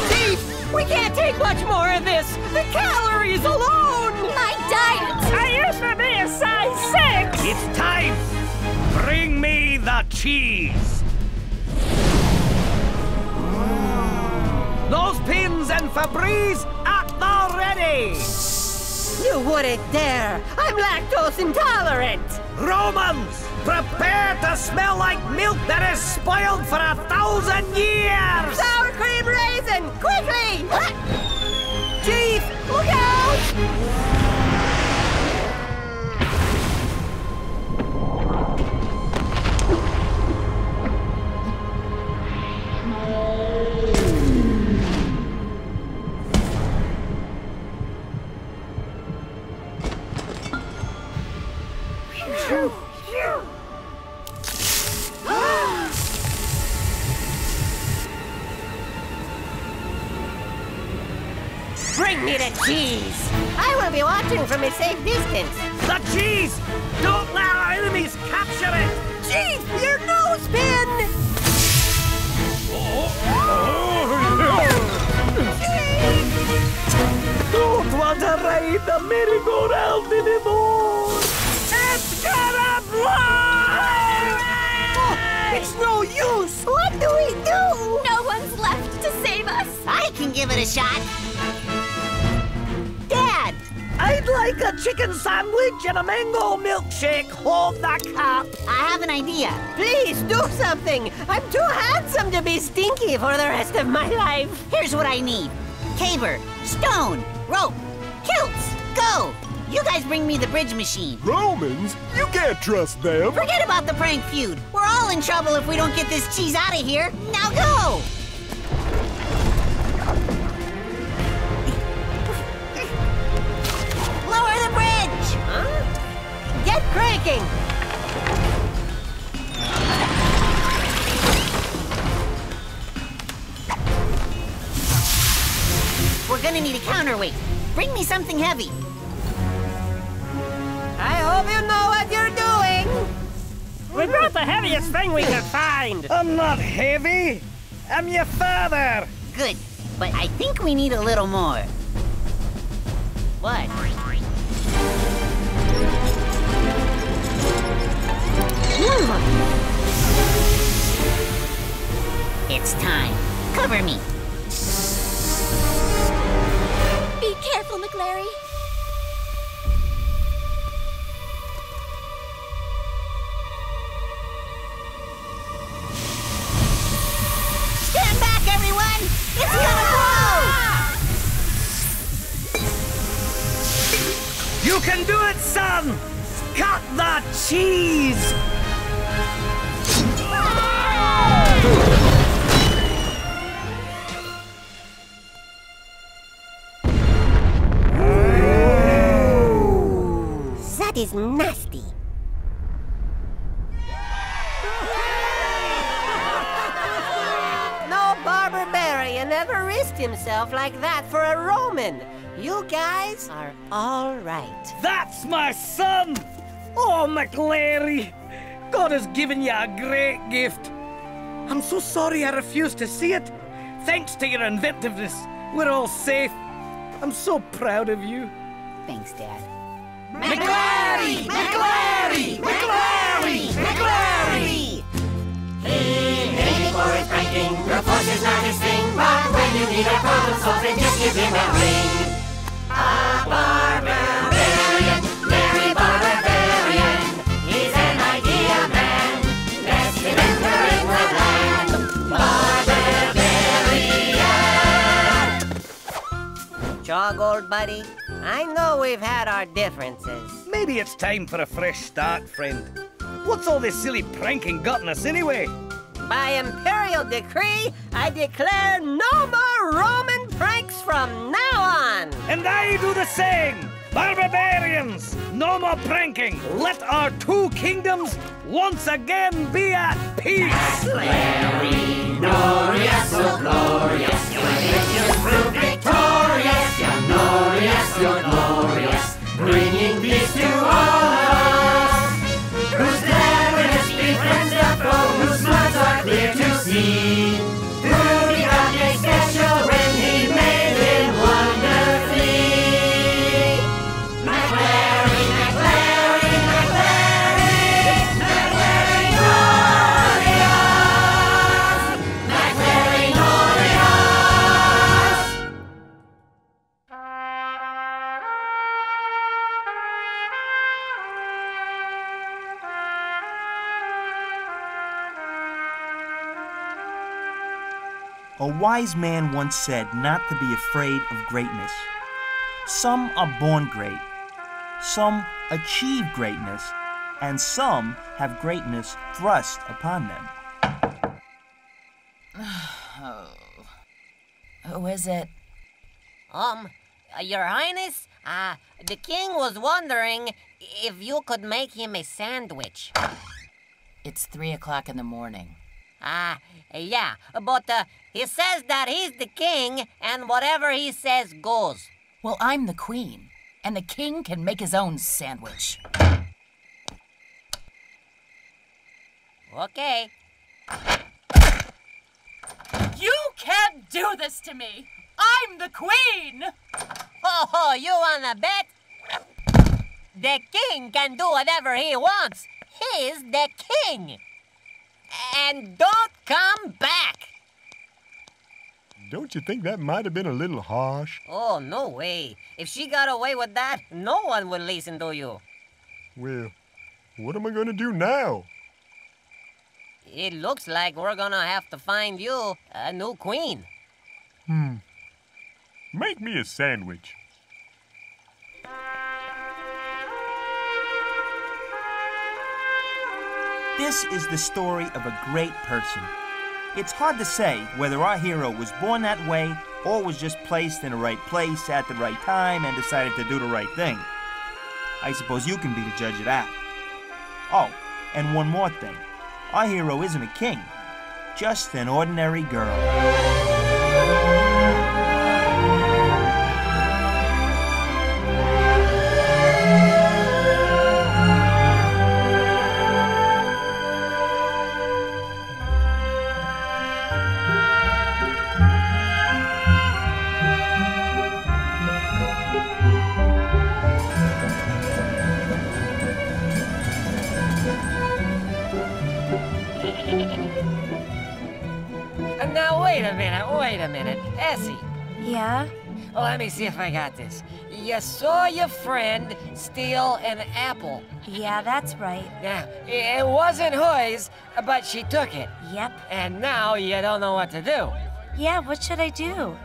Chief, we can't take much more of this. The calories alone! My diet! I used to be a size 6! It's time! Bring me the cheese! Those pins and Febreze at the ready! You wouldn't dare! I'm lactose intolerant! Romans, prepare to smell like milk that is spoiled for 1,000 years! Sour cream raisin! Quickly! Chief, look out! Bring me the cheese! I will be watching from a safe distance. The cheese! Don't let our enemies capture it! Chief, your nose pin! Don't want to ride the merry-go-round anymore. It's gonna blow! It's no use! What do we do? No one's left to save us. I can give it a shot. Dad! I'd like a chicken sandwich and a mango milkshake. Hold the cup. I have an idea. Please do something! I'm too handsome to be stinky for the rest of my life. Here's what I need. Caber, stone, rope, kilts, go! You guys bring me the bridge machine. Romans? You can't trust them. Forget about the prank feud. We're all in trouble if we don't get this cheese out of here. Now go! Lower the bridge! Huh? Get cranking! We're gonna need a counterweight. Bring me something heavy. I hope you know what you're doing! We brought the heaviest thing we could find! I'm not heavy! I'm your father! Good, but I think we need a little more. What? It's time. Cover me. Be careful, McLary. Stand back, everyone! It's gonna blow! You can do it, son! Cut the cheese! That is nasty. No barbarian ever risked himself like that for a Roman. You guys are all right. That's my son! Oh, McLary! God has given you a great gift. I'm so sorry I refused to see it. Thanks to your inventiveness, we're all safe. I'm so proud of you. Thanks, Dad. McLary! McLary! McLary! McLary! Hey, for his pranking, your force is not his thing, but when you need a problem solved, then just give him a ring. A barbarian, Larry Barbarian. He's an idea man, best inventor in the land. Barbarian. Chog, old buddy, I know we've had our differences. Maybe it's time for a fresh start, friend. What's all this silly pranking gotten us anyway? By imperial decree, I declare no more Roman pranks from now on. And I do the same. Barbarians, no more pranking. Let our two kingdoms once again be at peace. Larry, glorious, so glorious. Your nations prove victorious. You're glorious, you're glorious. Bringing peace to all of us. Whose cleverness befriends the foe, whose smarts are clear to see. Who got made special when he made him wonderfully. McLary, McLary, McLary, McLary glorious, McLary glorious. A wise man once said not to be afraid of greatness. Some are born great, some achieve greatness, and some have greatness thrust upon them. Who is it? Your Highness, the king was wondering if you could make him a sandwich. It's 3 o'clock in the morning. Yeah, but he says that he's the king, and whatever he says goes. Well, I'm the queen, and the king can make his own sandwich. Okay. You can't do this to me! I'm the queen! Oh, you wanna bet? The king can do whatever he wants. He's the king. And don't come back. Don't you think that might have been a little harsh? Oh, no way. If she got away with that, no one would listen to you. Well, what am I gonna do now? It looks like we're gonna have to find you a new queen. Make me a sandwich. This is the story of a great person. It's hard to say whether our hero was born that way or was just placed in the right place at the right time and decided to do the right thing. I suppose you can be the judge of that. Oh, and one more thing. Our hero isn't a king, just an ordinary girl. Now, wait a minute. Essie. Yeah? Oh, let me see if I got this. You saw your friend steal an apple. Yeah, that's right. Yeah, it wasn't hers, but she took it. Yep. And now you don't know what to do. Yeah, what should I do?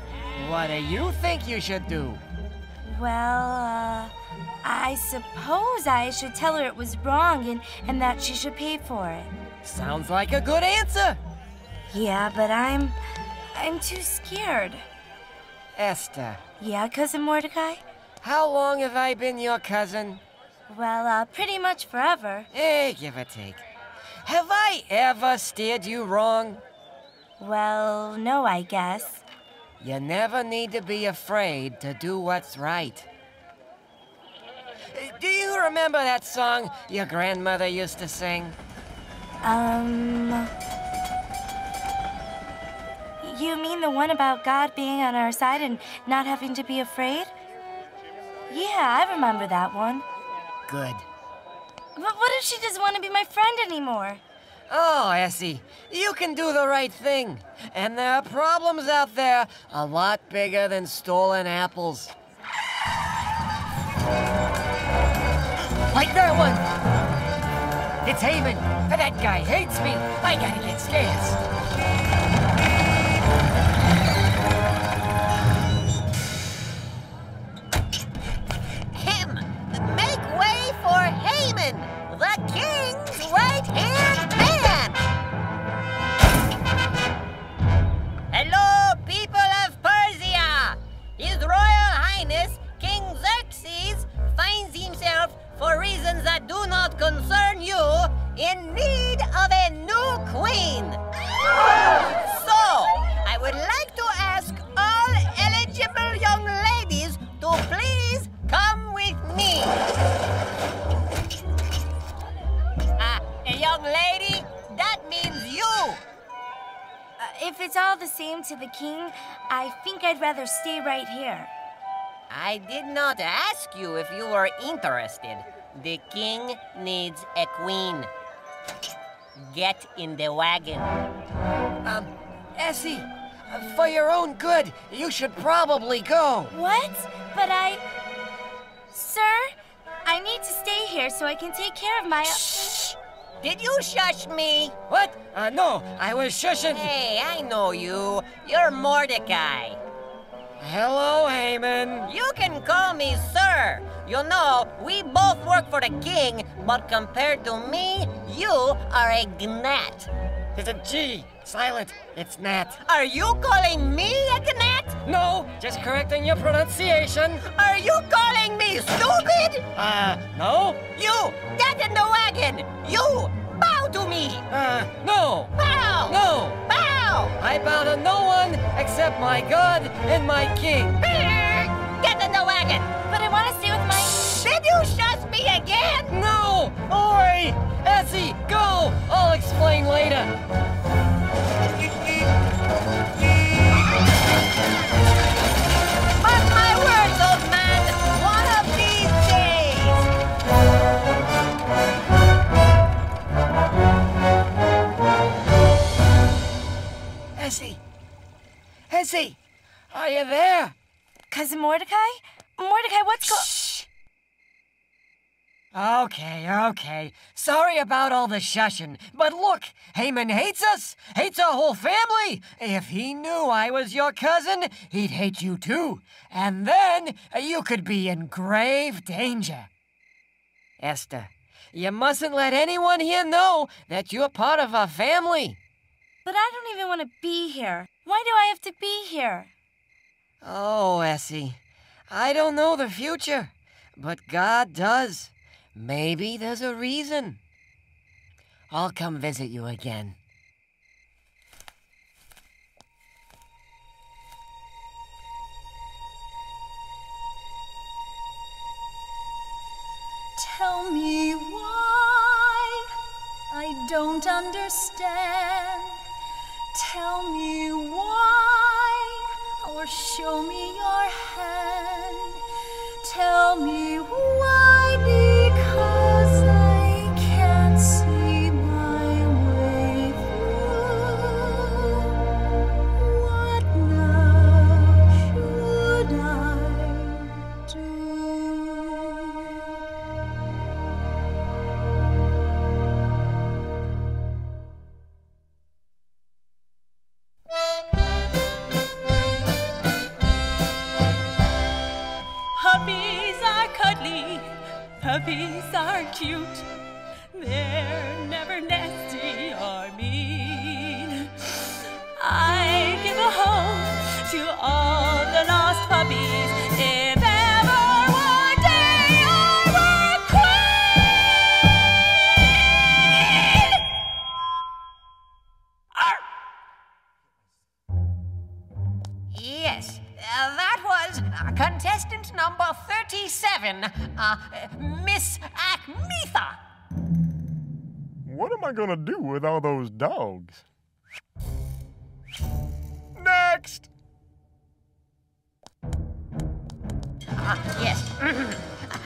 What do you think you should do? Well, I suppose I should tell her it was wrong and that she should pay for it. Sounds like a good answer. Yeah, but I'm too scared. Esther. Yeah, Cousin Mordecai? How long have I been your cousin? Well, pretty much forever. Give or take. Have I ever steered you wrong? Well, no, I guess. You never need to be afraid to do what's right. Do you remember that song your grandmother used to sing? You mean the one about God being on our side and not having to be afraid? Yeah, I remember that one. Good. But what if she doesn't want to be my friend anymore? Oh, Essie, you can do the right thing. And there are problems out there a lot bigger than stolen apples. Like that one! It's Haman. That guy hates me. I gotta get scarce. Make way for Haman, the king's right-hand man! Hello, people of Persia! His Royal Highness, King Xerxes, finds himself, for reasons that do not concern you, in need of a new queen. So, I would like to ask all eligible young ladies to please come with me. A young lady? That means you. If it's all the same to the king, I think I'd rather stay right here. I did not ask you if you were interested. The king needs a queen. Get in the wagon. Essie, for your own good, you should probably go. What? But Sir, I need to stay here so I can take care of my... Shh! Did you shush me? What? No, I was shushing. Hey, I know you. You're Mordecai. Hello, Haman. You can call me sir. You know, we both work for the king, but compared to me, you are a gnat. It's a G. Silent. It's Nat. Are you calling me a gnat? No, just correcting your pronunciation. Are you calling me stupid? No. You, get in the wagon. You, bow to me. No. Bow. No. Bow. I bow to no one except my God and my king. Get in the wagon. But I want to stay with my... Did you shush me again? No. Oi. Essie, go. I'll explain later. Mark my words, old man. One of these days. Essie. Essie, are you there? Cousin Mordecai? Mordecai, what's Shh. Okay. Sorry about all the shushing. But look, Haman hates us. Hates our whole family. If he knew I was your cousin, he'd hate you too. And then you could be in grave danger. Esther, you mustn't let anyone here know that you're part of our family. But I don't even want to be here. Why do I have to be here? Oh, Essie, I don't know the future, but God does. Maybe there's a reason. I'll come visit you again. Tell me why I don't understand. Tell me why, or show me your hand. Tell me why, because I can't see my way through. What now should I do? Puppies are cuddly, puppies are cute. They're never nasty or mean. I give a home to all the lost puppies. If ever one day I were queen! Yes, that was contestant number 37, Miss Akhmetha. What am I gonna do with all those dogs? No! Yes.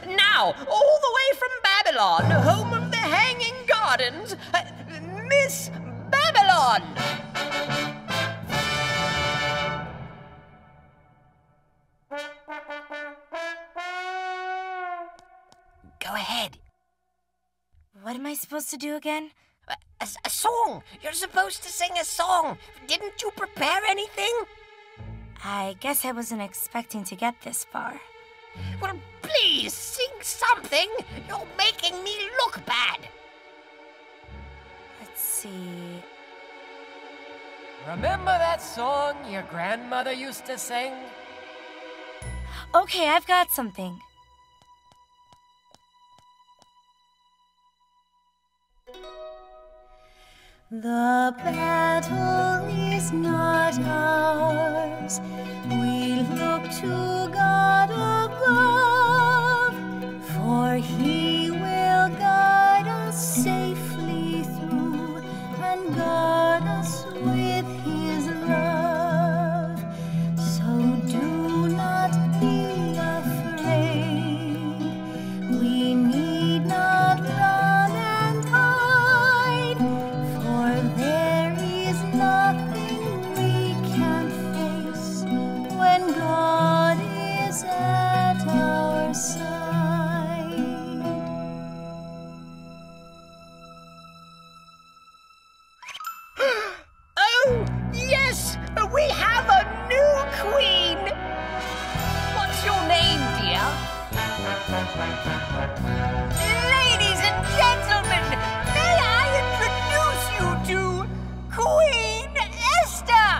Now, all the way from Babylon, home of the Hanging Gardens, Miss Babylon! Go ahead. What am I supposed to do again? A song! You're supposed to sing a song! Didn't you prepare anything? I guess I wasn't expecting to get this far. Well, please, sing something! You're making me look bad! Let's see... Remember that song your grandmother used to sing? Okay, I've got something. The battle is not ours. We look to God above, for He will guide us safely through and guard us with His love. So do not be afraid. We need not run and hide, for there is nothing we can't face when God is at our side. Oh, yes! We have a new queen! What's your name, dear? Ladies and gentlemen, may I introduce you to Queen Esther!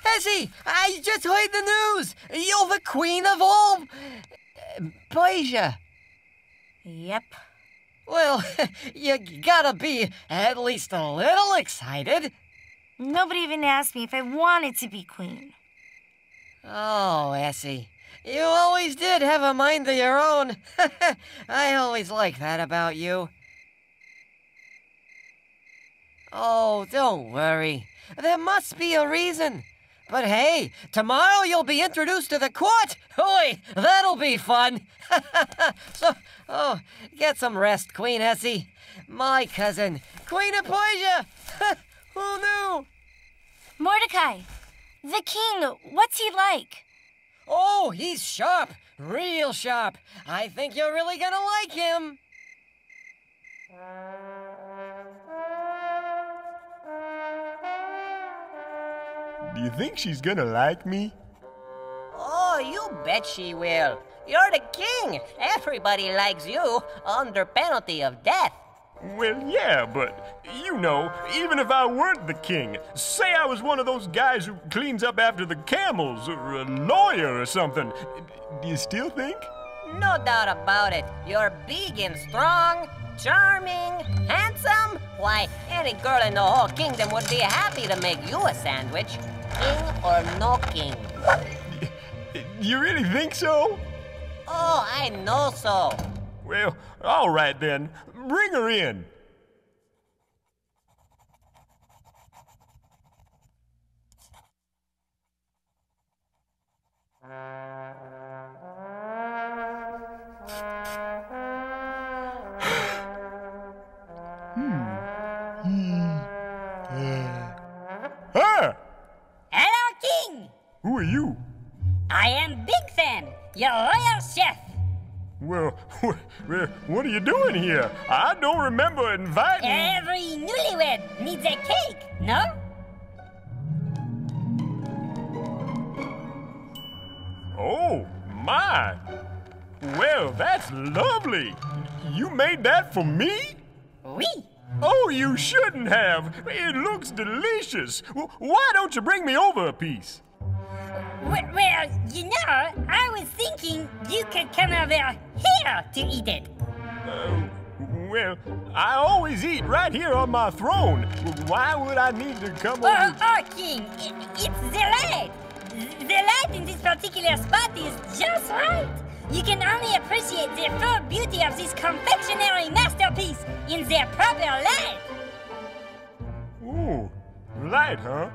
Essie, I just heard the news. You're the queen of all Persia. Yep. Well, you gotta be at least a little excited. Nobody even asked me if I wanted to be queen. Oh, Essie, you always did have a mind of your own. I always liked that about you. Oh, don't worry. There must be a reason. But hey, tomorrow you'll be introduced to the court. Oi, that'll be fun. So, get some rest, Queen Essie. My cousin, Queen of Persia. Who knew? Mordecai, the king, what's he like? Oh, he's sharp, real sharp. I think you're really gonna like him. Do you think she's gonna like me? Oh, you bet she will. You're the king. Everybody likes you under penalty of death. Well, yeah, but, you know, even if I weren't the king, say I was one of those guys who cleans up after the camels, or a lawyer or something, do you still think? No doubt about it. You're big and strong, charming, handsome. Why, any girl in the whole kingdom would be happy to make you a sandwich. King or no king. You really think so? Oh, I know so. Well, all right then. Bring her in. Huh? Hello, King! Who are you? I am Big Fan, your royal chef. Well, what are you doing here? I don't remember inviting... Every newlywed needs a cake, no? Oh, my. Well, that's lovely. You made that for me? Oui. Oh, you shouldn't have. It looks delicious. Why don't you bring me over a piece? Well, you know, I was thinking you could come over here to eat it. Well, I always eat right here on my throne. Why would I need to come over? Oh, King, it's the right. The light in this particular spot is just right. You can only appreciate the full beauty of this confectionery masterpiece in their proper light. Ooh, light, huh?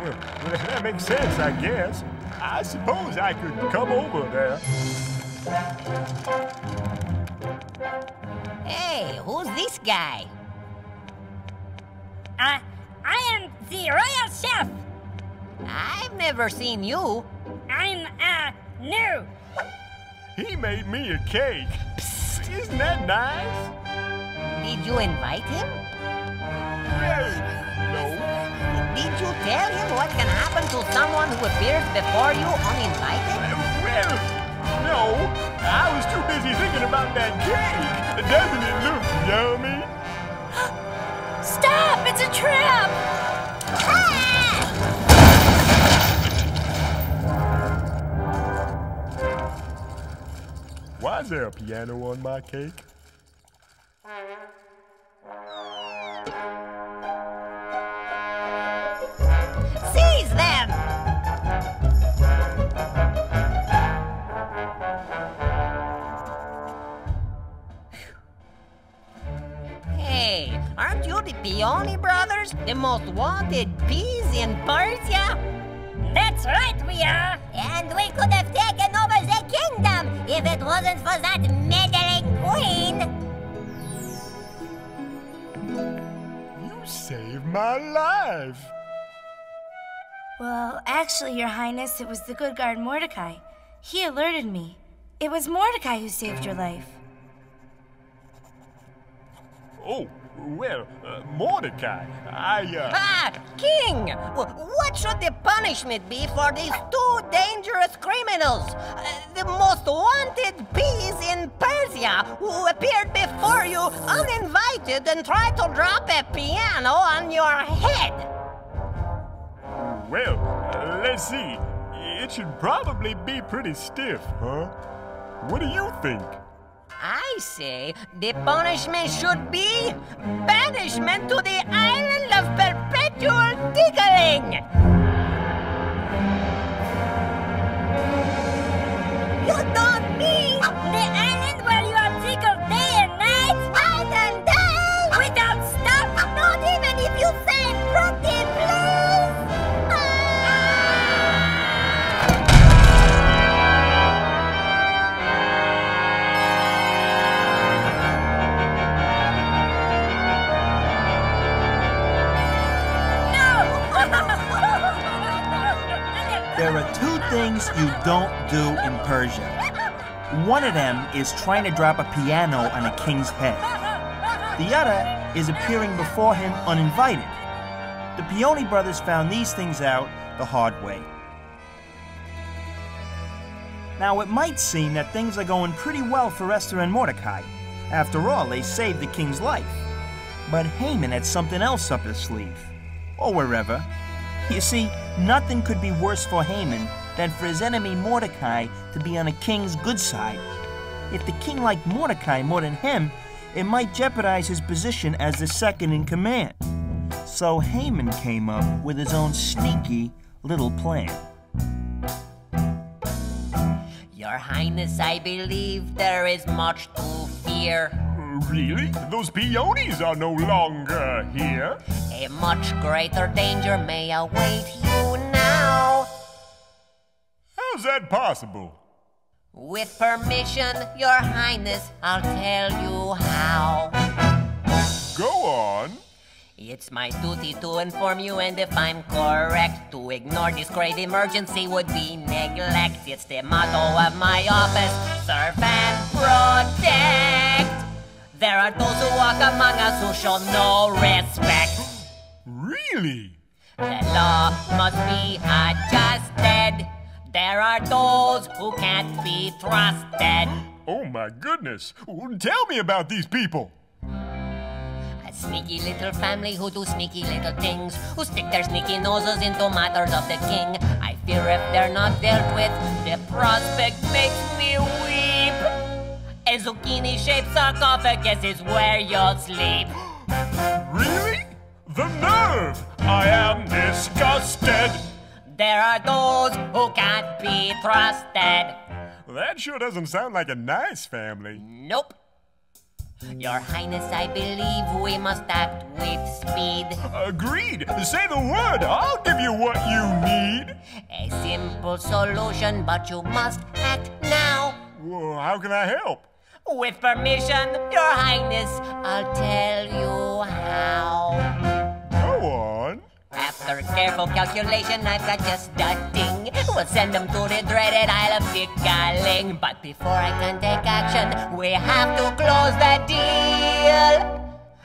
Well, that makes sense, I guess. I suppose I could come over there. Hey, who's this guy? I am the royal chef. I've never seen you. I'm, new. He made me a cake. Isn't that nice? Did you invite him? No. Did you tell him what can happen to someone who appears before you uninvited? Well, no. I was too busy thinking about that cake. Doesn't it look yummy? Stop! It's a trap! Why is there a piano on my cake? Seize them! Hey, aren't you the Peony brothers? The most wanted peas in Persia? That's right, we are! And we could have taken over the kingdom if it wasn't for that meddling queen. You saved my life. Well, actually, Your Highness, it was the good guard Mordecai. He alerted me. It was Mordecai who saved your life. Oh, well, Mordecai, King! What should the punishment be for these two dangerous criminals? The most wanted peas in Persia, who appeared before you uninvited and tried to drop a piano on your head. Well, let's see. It should probably be pretty stiff, huh? What do you think? I say the punishment should be banishment to the island of perpetual tickling. You don't mean the island where you are tickled day and night? Night and day! Without stop? Not even if you say pretty please! There are two things you don't do in Persia. One of them is trying to drop a piano on a king's head. The other is appearing before him uninvited. The Peony brothers found these things out the hard way. Now, it might seem that things are going pretty well for Esther and Mordecai. After all, they saved the king's life. But Haman had something else up his sleeve. Or wherever. You see, nothing could be worse for Haman than for his enemy Mordecai to be on a king's good side. If the king liked Mordecai more than him, it might jeopardize his position as the second in command. So Haman came up with his own sneaky little plan. Your Highness, I believe there is much to fear. Really? Those peonies are no longer here? A much greater danger may await you now. How's that possible? With permission, Your Highness, I'll tell you how. Go on. It's my duty to inform you, and if I'm correct, to ignore this great emergency would be neglect. It's the motto of my office, serve and protect. There are those who walk among us who show no respect. Really? The law must be adjusted. There are those who can't be trusted. Oh my goodness. Tell me about these people. A sneaky little family who do sneaky little things, who stick their sneaky noses into matters of the king. I fear if they're not dealt with, the prospect makes me weep. A zucchini-shaped sarcophagus is where you'll sleep. Really? The nerve! I am disgusted. There are those who can't be trusted. That sure doesn't sound like a nice family. Nope. Your Highness, I believe we must act with speed. Agreed. Say the word. I'll give you what you need. A simple solution, but you must act now. Well, how can I help? With permission, Your Highness, I'll tell you how. Go on. After careful calculation, I've got just a ding. We'll send them to the dreaded Isle of Dickaling. But before I can take action, we have to close the deal.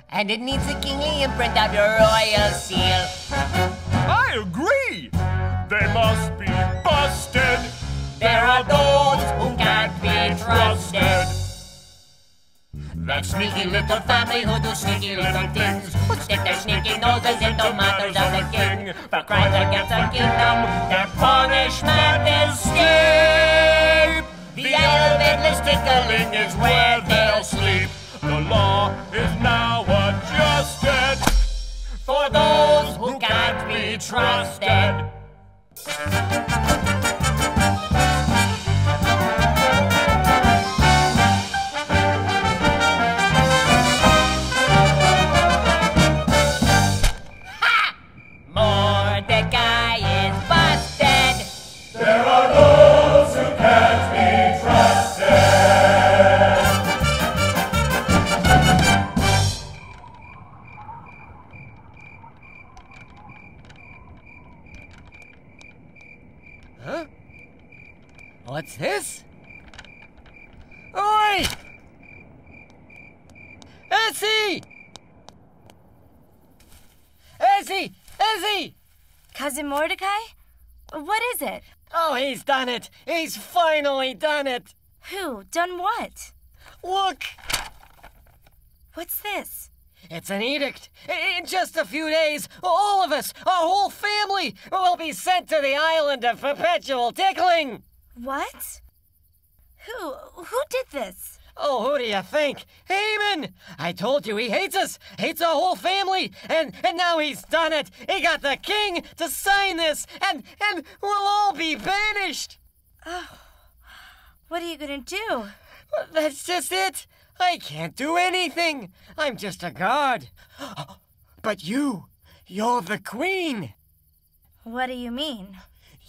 And it needs a kingly imprint of your royal seal. I agree. They must be busted. There are those who can't be trusted. That sneaky little family who do sneaky little things, who stick their sneaky noses into matters of the king. For crimes against the kingdom, their punishment is steep. The Isle of Endless Tickling is where they'll sleep. The law is now adjusted for those who can't be trusted. Mordecai is busted. There are those who can't be trusted. Huh? What's this? Oi! Essie! Essie! Essie! Cousin Mordecai? What is it? Oh, he's done it! He's finally done it! Who? Done what? Look! What's this? It's an edict. In just a few days, all of us, our whole family, will be sent to the island of perpetual tickling! What? Who did this? Oh, who do you think? Haman! I told you he hates us, hates our whole family, and now he's done it. He got the king to sign this, and we'll all be banished. Oh, what are you gonna do? That's just it. I can't do anything. I'm just a guard. But you're the queen. What do you mean?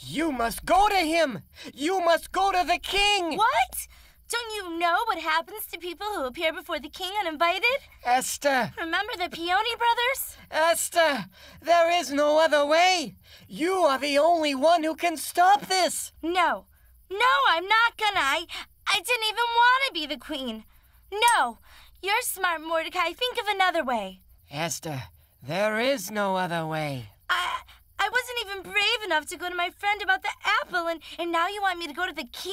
You must go to him. You must go to the king. What? Don't you know what happens to people who appear before the king uninvited? Esther. Remember the Peony brothers? Esther, there is no other way. You are the only one who can stop this. No, I'm not gonna. I didn't even want to be the queen. No, you're smart, Mordecai. Think of another way. Esther, there is no other way. I wasn't even brave enough to go to my friend about the apple, and now you want me to go to the king?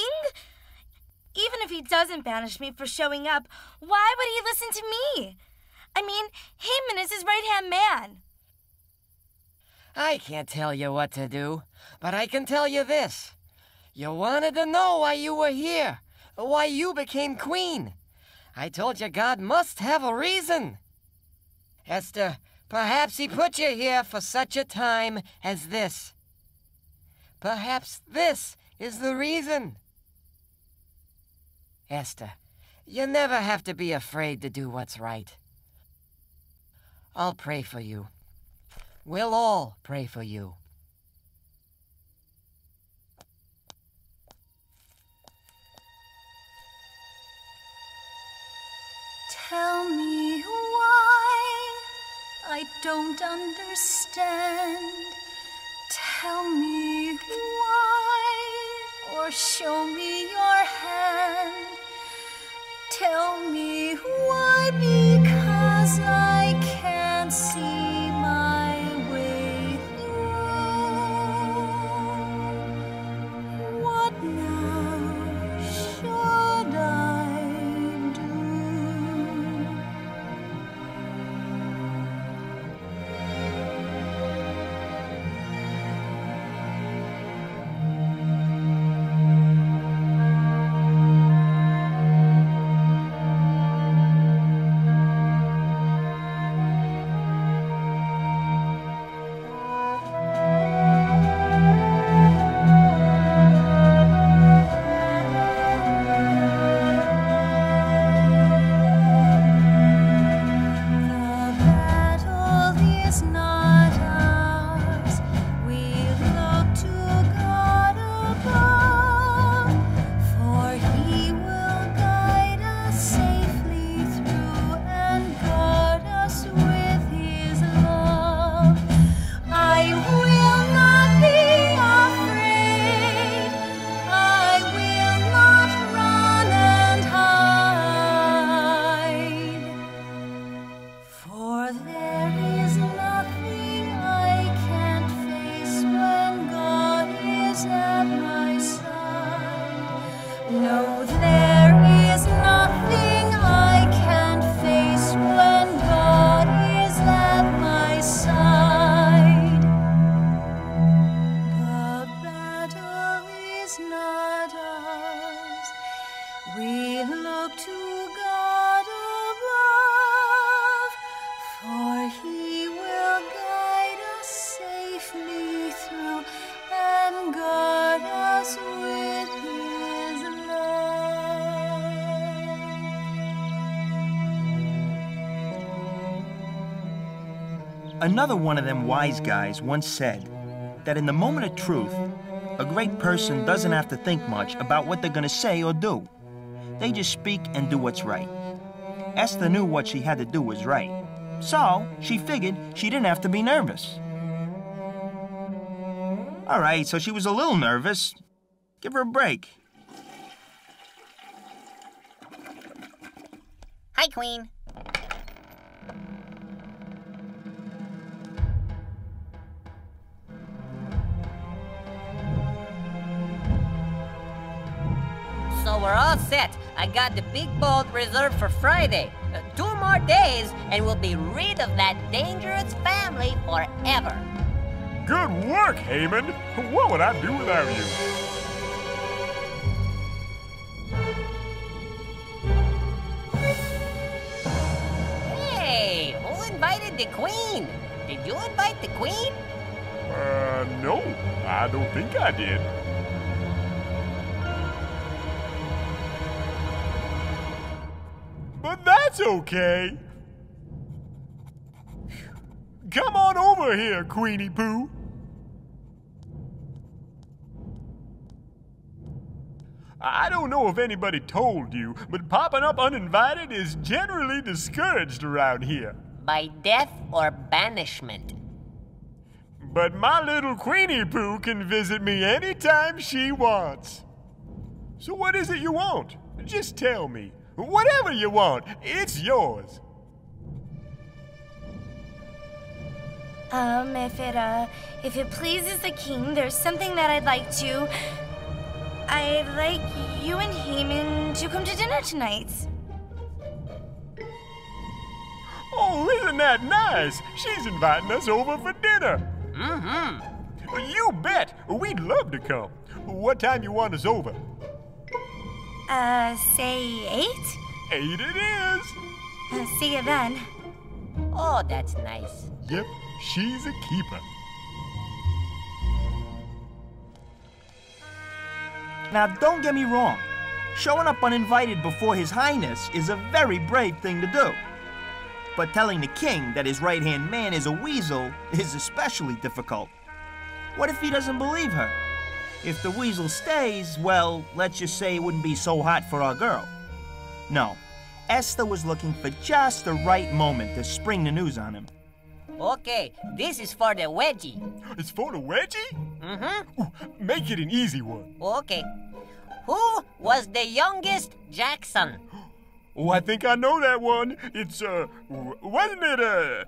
Even if he doesn't banish me for showing up, why would he listen to me? I mean, Haman is his right-hand man. I can't tell you what to do, but I can tell you this. You wanted to know why you were here, why you became queen. I told you God must have a reason. Esther, perhaps he put you here for such a time as this. Perhaps this is the reason. Esther, you never have to be afraid to do what's right. I'll pray for you. We'll all pray for you. Tell me why I don't understand. Tell me why, or show me your hand. Tell me why, because I can't see my way through. What now should I do? is not ours. We look to God above, for He will guide us safely through and guard us with His love. I will not be afraid. I will not run and hide. For there is nothing I can't face when God is at my side. No, there is nothing I can't face when God is at my side. The battle is not ours. We look to God above, for He will guide us safely through and guard us with His love. Another one of them wise guys once said that in the moment of truth, a great person doesn't have to think much about what they're gonna say or do. They just speak and do what's right. Esther knew what she had to do was right, so she figured she didn't have to be nervous. All right, so she was a little nervous. Give her a break. Hi, Queen. So we're all set. I got the big boat reserved for Friday. 2 more days, and we'll be rid of that dangerous family forever. Good work, Haman. What would I do without you? Hey, who invited the Queen? Did you invite the Queen? No, I don't think I did. But that's okay. Come on over here, Queenie Pooh. I don't know if anybody told you, but popping up uninvited is generally discouraged around here. By death or banishment? But my little Queenie Pooh can visit me anytime she wants. So what is it you want? Just tell me. Whatever you want, it's yours. If it pleases the king, there's something that I'd like to. I'd like you and Haman to come to dinner tonight. Oh, isn't that nice? She's inviting us over for dinner. Mm-hmm. You bet. We'd love to come. What time you want us over? Say 8? 8 it is. See you then. Oh, that's nice. Yep, she's a keeper. Now, don't get me wrong. Showing up uninvited before His Highness is a very brave thing to do. But telling the king that his right-hand man is a weasel is especially difficult. What if he doesn't believe her? If the weasel stays, well, let's just say it wouldn't be so hot for our girl. No, Esther was looking for just the right moment to spring the news on him. Okay, this is for the wedgie. It's for the wedgie? Mm-hmm. Ooh, make it an easy one. Okay. Who was the youngest Jackson? Oh, I think I know that one. It's, wasn't it,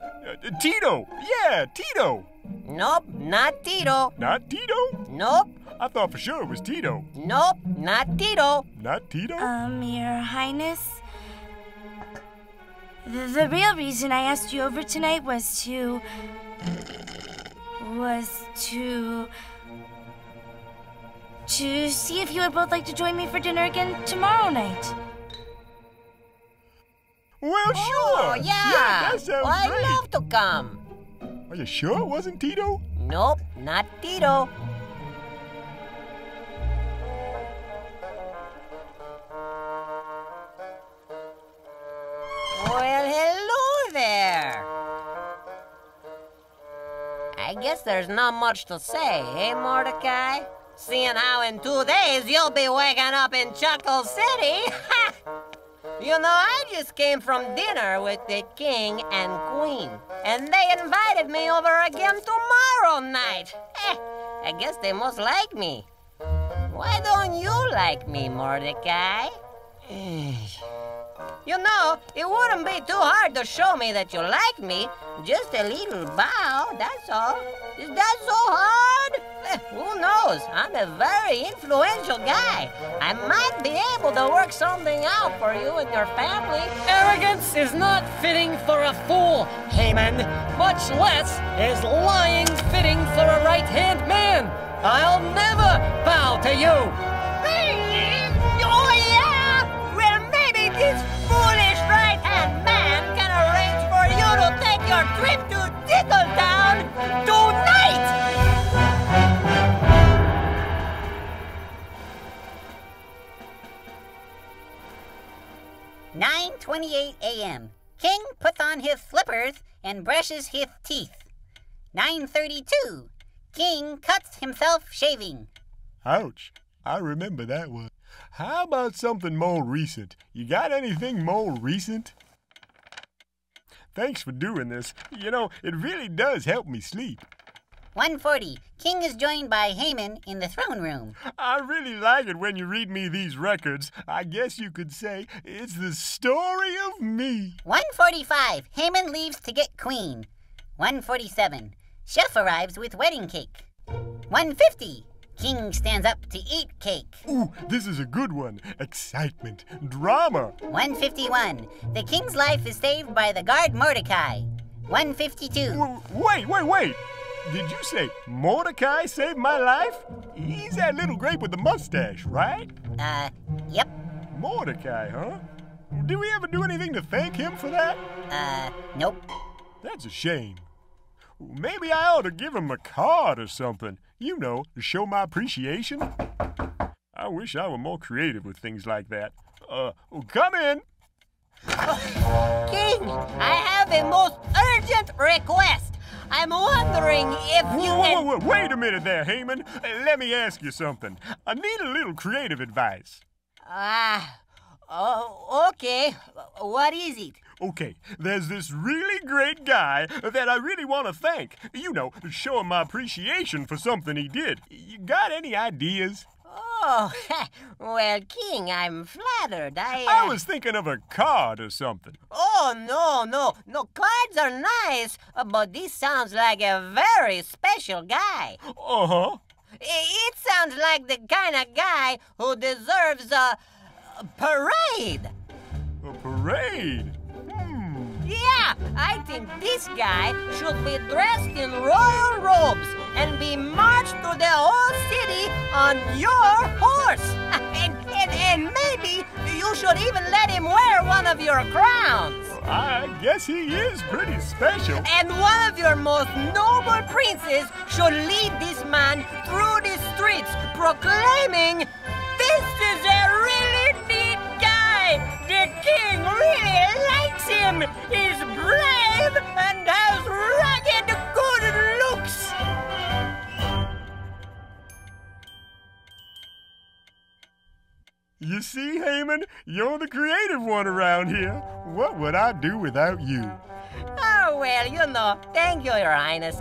Tito? Yeah, Tito. Nope, not Tito. Not Tito? Nope. I thought for sure it was Tito. Nope, not Tito. Not Tito? Your Highness, the real reason I asked you over tonight was to see if you would both like to join me for dinner again tomorrow night. Well, sure. Oh, yeah. That sounds great. I'd love to come. Are you sure it wasn't Tito? Nope, not Tito. Well, hello there. I guess there's not much to say, eh, Mordecai? Seeing how in 2 days you'll be waking up in Chuckle City. You know, I just came from dinner with the king and queen, and they invited me over again tomorrow night. I guess they must like me. Why don't you like me, Mordecai? You know, it wouldn't be too hard to show me that you like me. Just a little bow, that's all. Is that so hard? Who knows? I'm a very influential guy. I might be able to work something out for you and your family. Arrogance is not fitting for a fool, Haman. Much less is lying fitting for a right-hand man. I'll never bow to you. Oh, yeah? Well, maybe this foolish right-hand man can arrange for you to take your trip to Tickletown tonight! 9:28 a.m. King puts on his slippers and brushes his teeth. 9:32. King cuts himself shaving. Ouch. I remember that one. How about something more recent? You got anything more recent? Thanks for doing this. You know, it really does help me sleep. 1:40. King is joined by Haman in the throne room. I really like it when you read me these records. I guess you could say it's the story of me. 1:45. Haman leaves to get queen. 1:47. Chef arrives with wedding cake. 1:50. King stands up to eat cake. Ooh, this is a good one. Excitement. Drama. 1:51. The king's life is saved by the guard Mordecai. 1:52. Wait. Did you say Mordecai saved my life? He's that little grape with the mustache, right? Yep. Mordecai, huh? Did we ever do anything to thank him for that? Nope. That's a shame. Maybe I ought to give him a card or something. You know, to show my appreciation. I wish I were more creative with things like that. Come in. King, I have a most urgent request. I'm wondering if you can... Wait a minute there, Haman. Let me ask you something. I need a little creative advice. Okay. What is it? Okay, there's this really great guy that I really want to thank. You know, show him my appreciation for something he did. You got any ideas? Oh, well, King, I'm flattered. I was thinking of a card or something. Oh, no, cards are nice, but this sounds like a very special guy. Uh-huh. It sounds like the kind of guy who deserves a parade. A parade? Yeah, I think this guy should be dressed in royal robes and be marched through the whole city on your horse. And maybe you should even let him wear one of your crowns. I guess he is pretty special. And one of your most noble princes should lead this man through the streets proclaiming, "This is a really neat guy. The king really likes him. He's brave and has rugged good looks." You see, Haman, you're the creative one around here. What would I do without you? Oh, well, you know, thank you, Your Highness.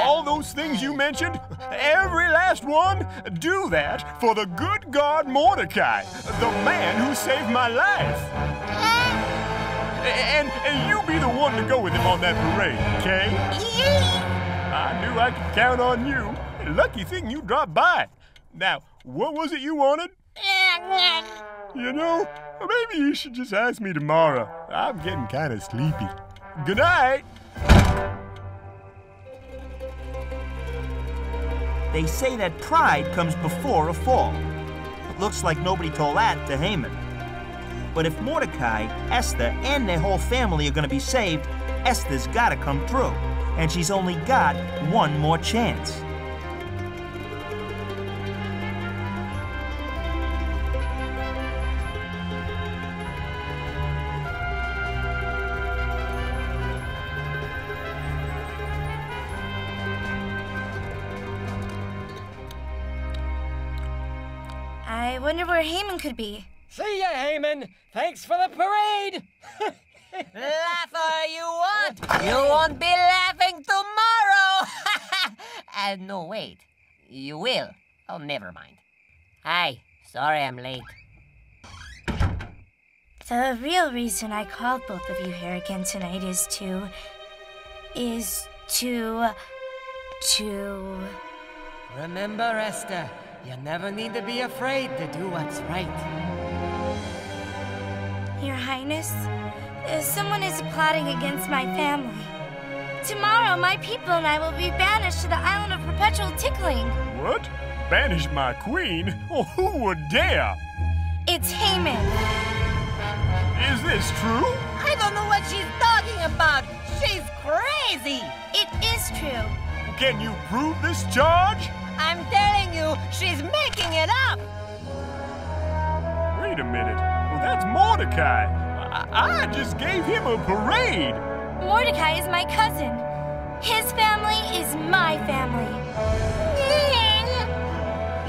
All those things you mentioned, every last one, do that for the good God Mordecai, the man who saved my life. And you be the one to go with him on that parade, okay? I knew I could count on you. Lucky thing you dropped by. Now, what was it you wanted? You know, maybe you should just ask me tomorrow. I'm getting kind of sleepy. Good night. They say that pride comes before a fall. Looks like nobody told that to Haman. But if Mordecai, Esther, and their whole family are going to be saved, Esther's got to come through. And she's only got one more chance. I wonder where Haman could be. See ya, Haman. Thanks for the parade. Laugh all you want. You won't be laughing tomorrow. No, wait. You will. Oh, never mind. Hi. Sorry I'm late. The real reason I called both of you here again tonight is to... Remember, Esther, you never need to be afraid to do what's right. Your Highness, someone is plotting against my family. Tomorrow, my people and I will be banished to the island of perpetual tickling. What? Banish my queen? Oh, who would dare? It's Haman. Is this true? I don't know what she's talking about. She's crazy. It is true. Can you prove this charge? I'm telling you, she's making it up. Wait a minute. Well, that's Mordecai. I just gave him a parade. Mordecai is my cousin. His family is my family.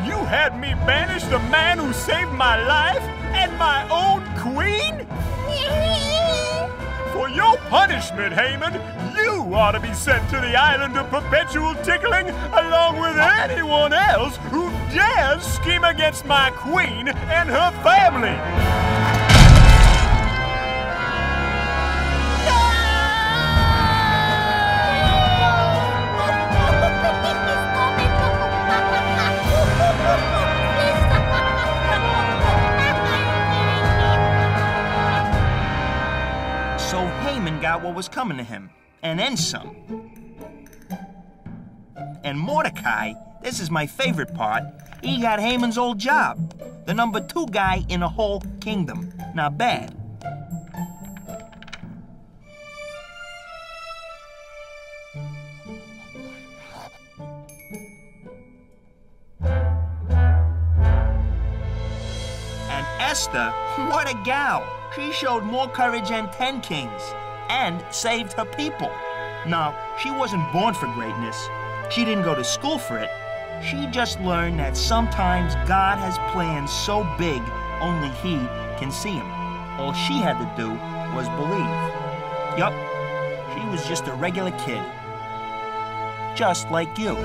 You had me banish the man who saved my life and my own queen? For your punishment, Haman, you ought to be sent to the island of perpetual tickling along with anyone else who dares scheme against my queen and her family. So Haman got what was coming to him, and then some. And Mordecai, this is my favorite part, he got Haman's old job. The #2 guy in the whole kingdom. Not bad. And Esther, what a gal! She showed more courage than 10 kings and saved her people. Now, she wasn't born for greatness. She didn't go to school for it. She just learned that sometimes God has plans so big only He can see them. All she had to do was believe. Yup, she was just a regular kid. Just like you.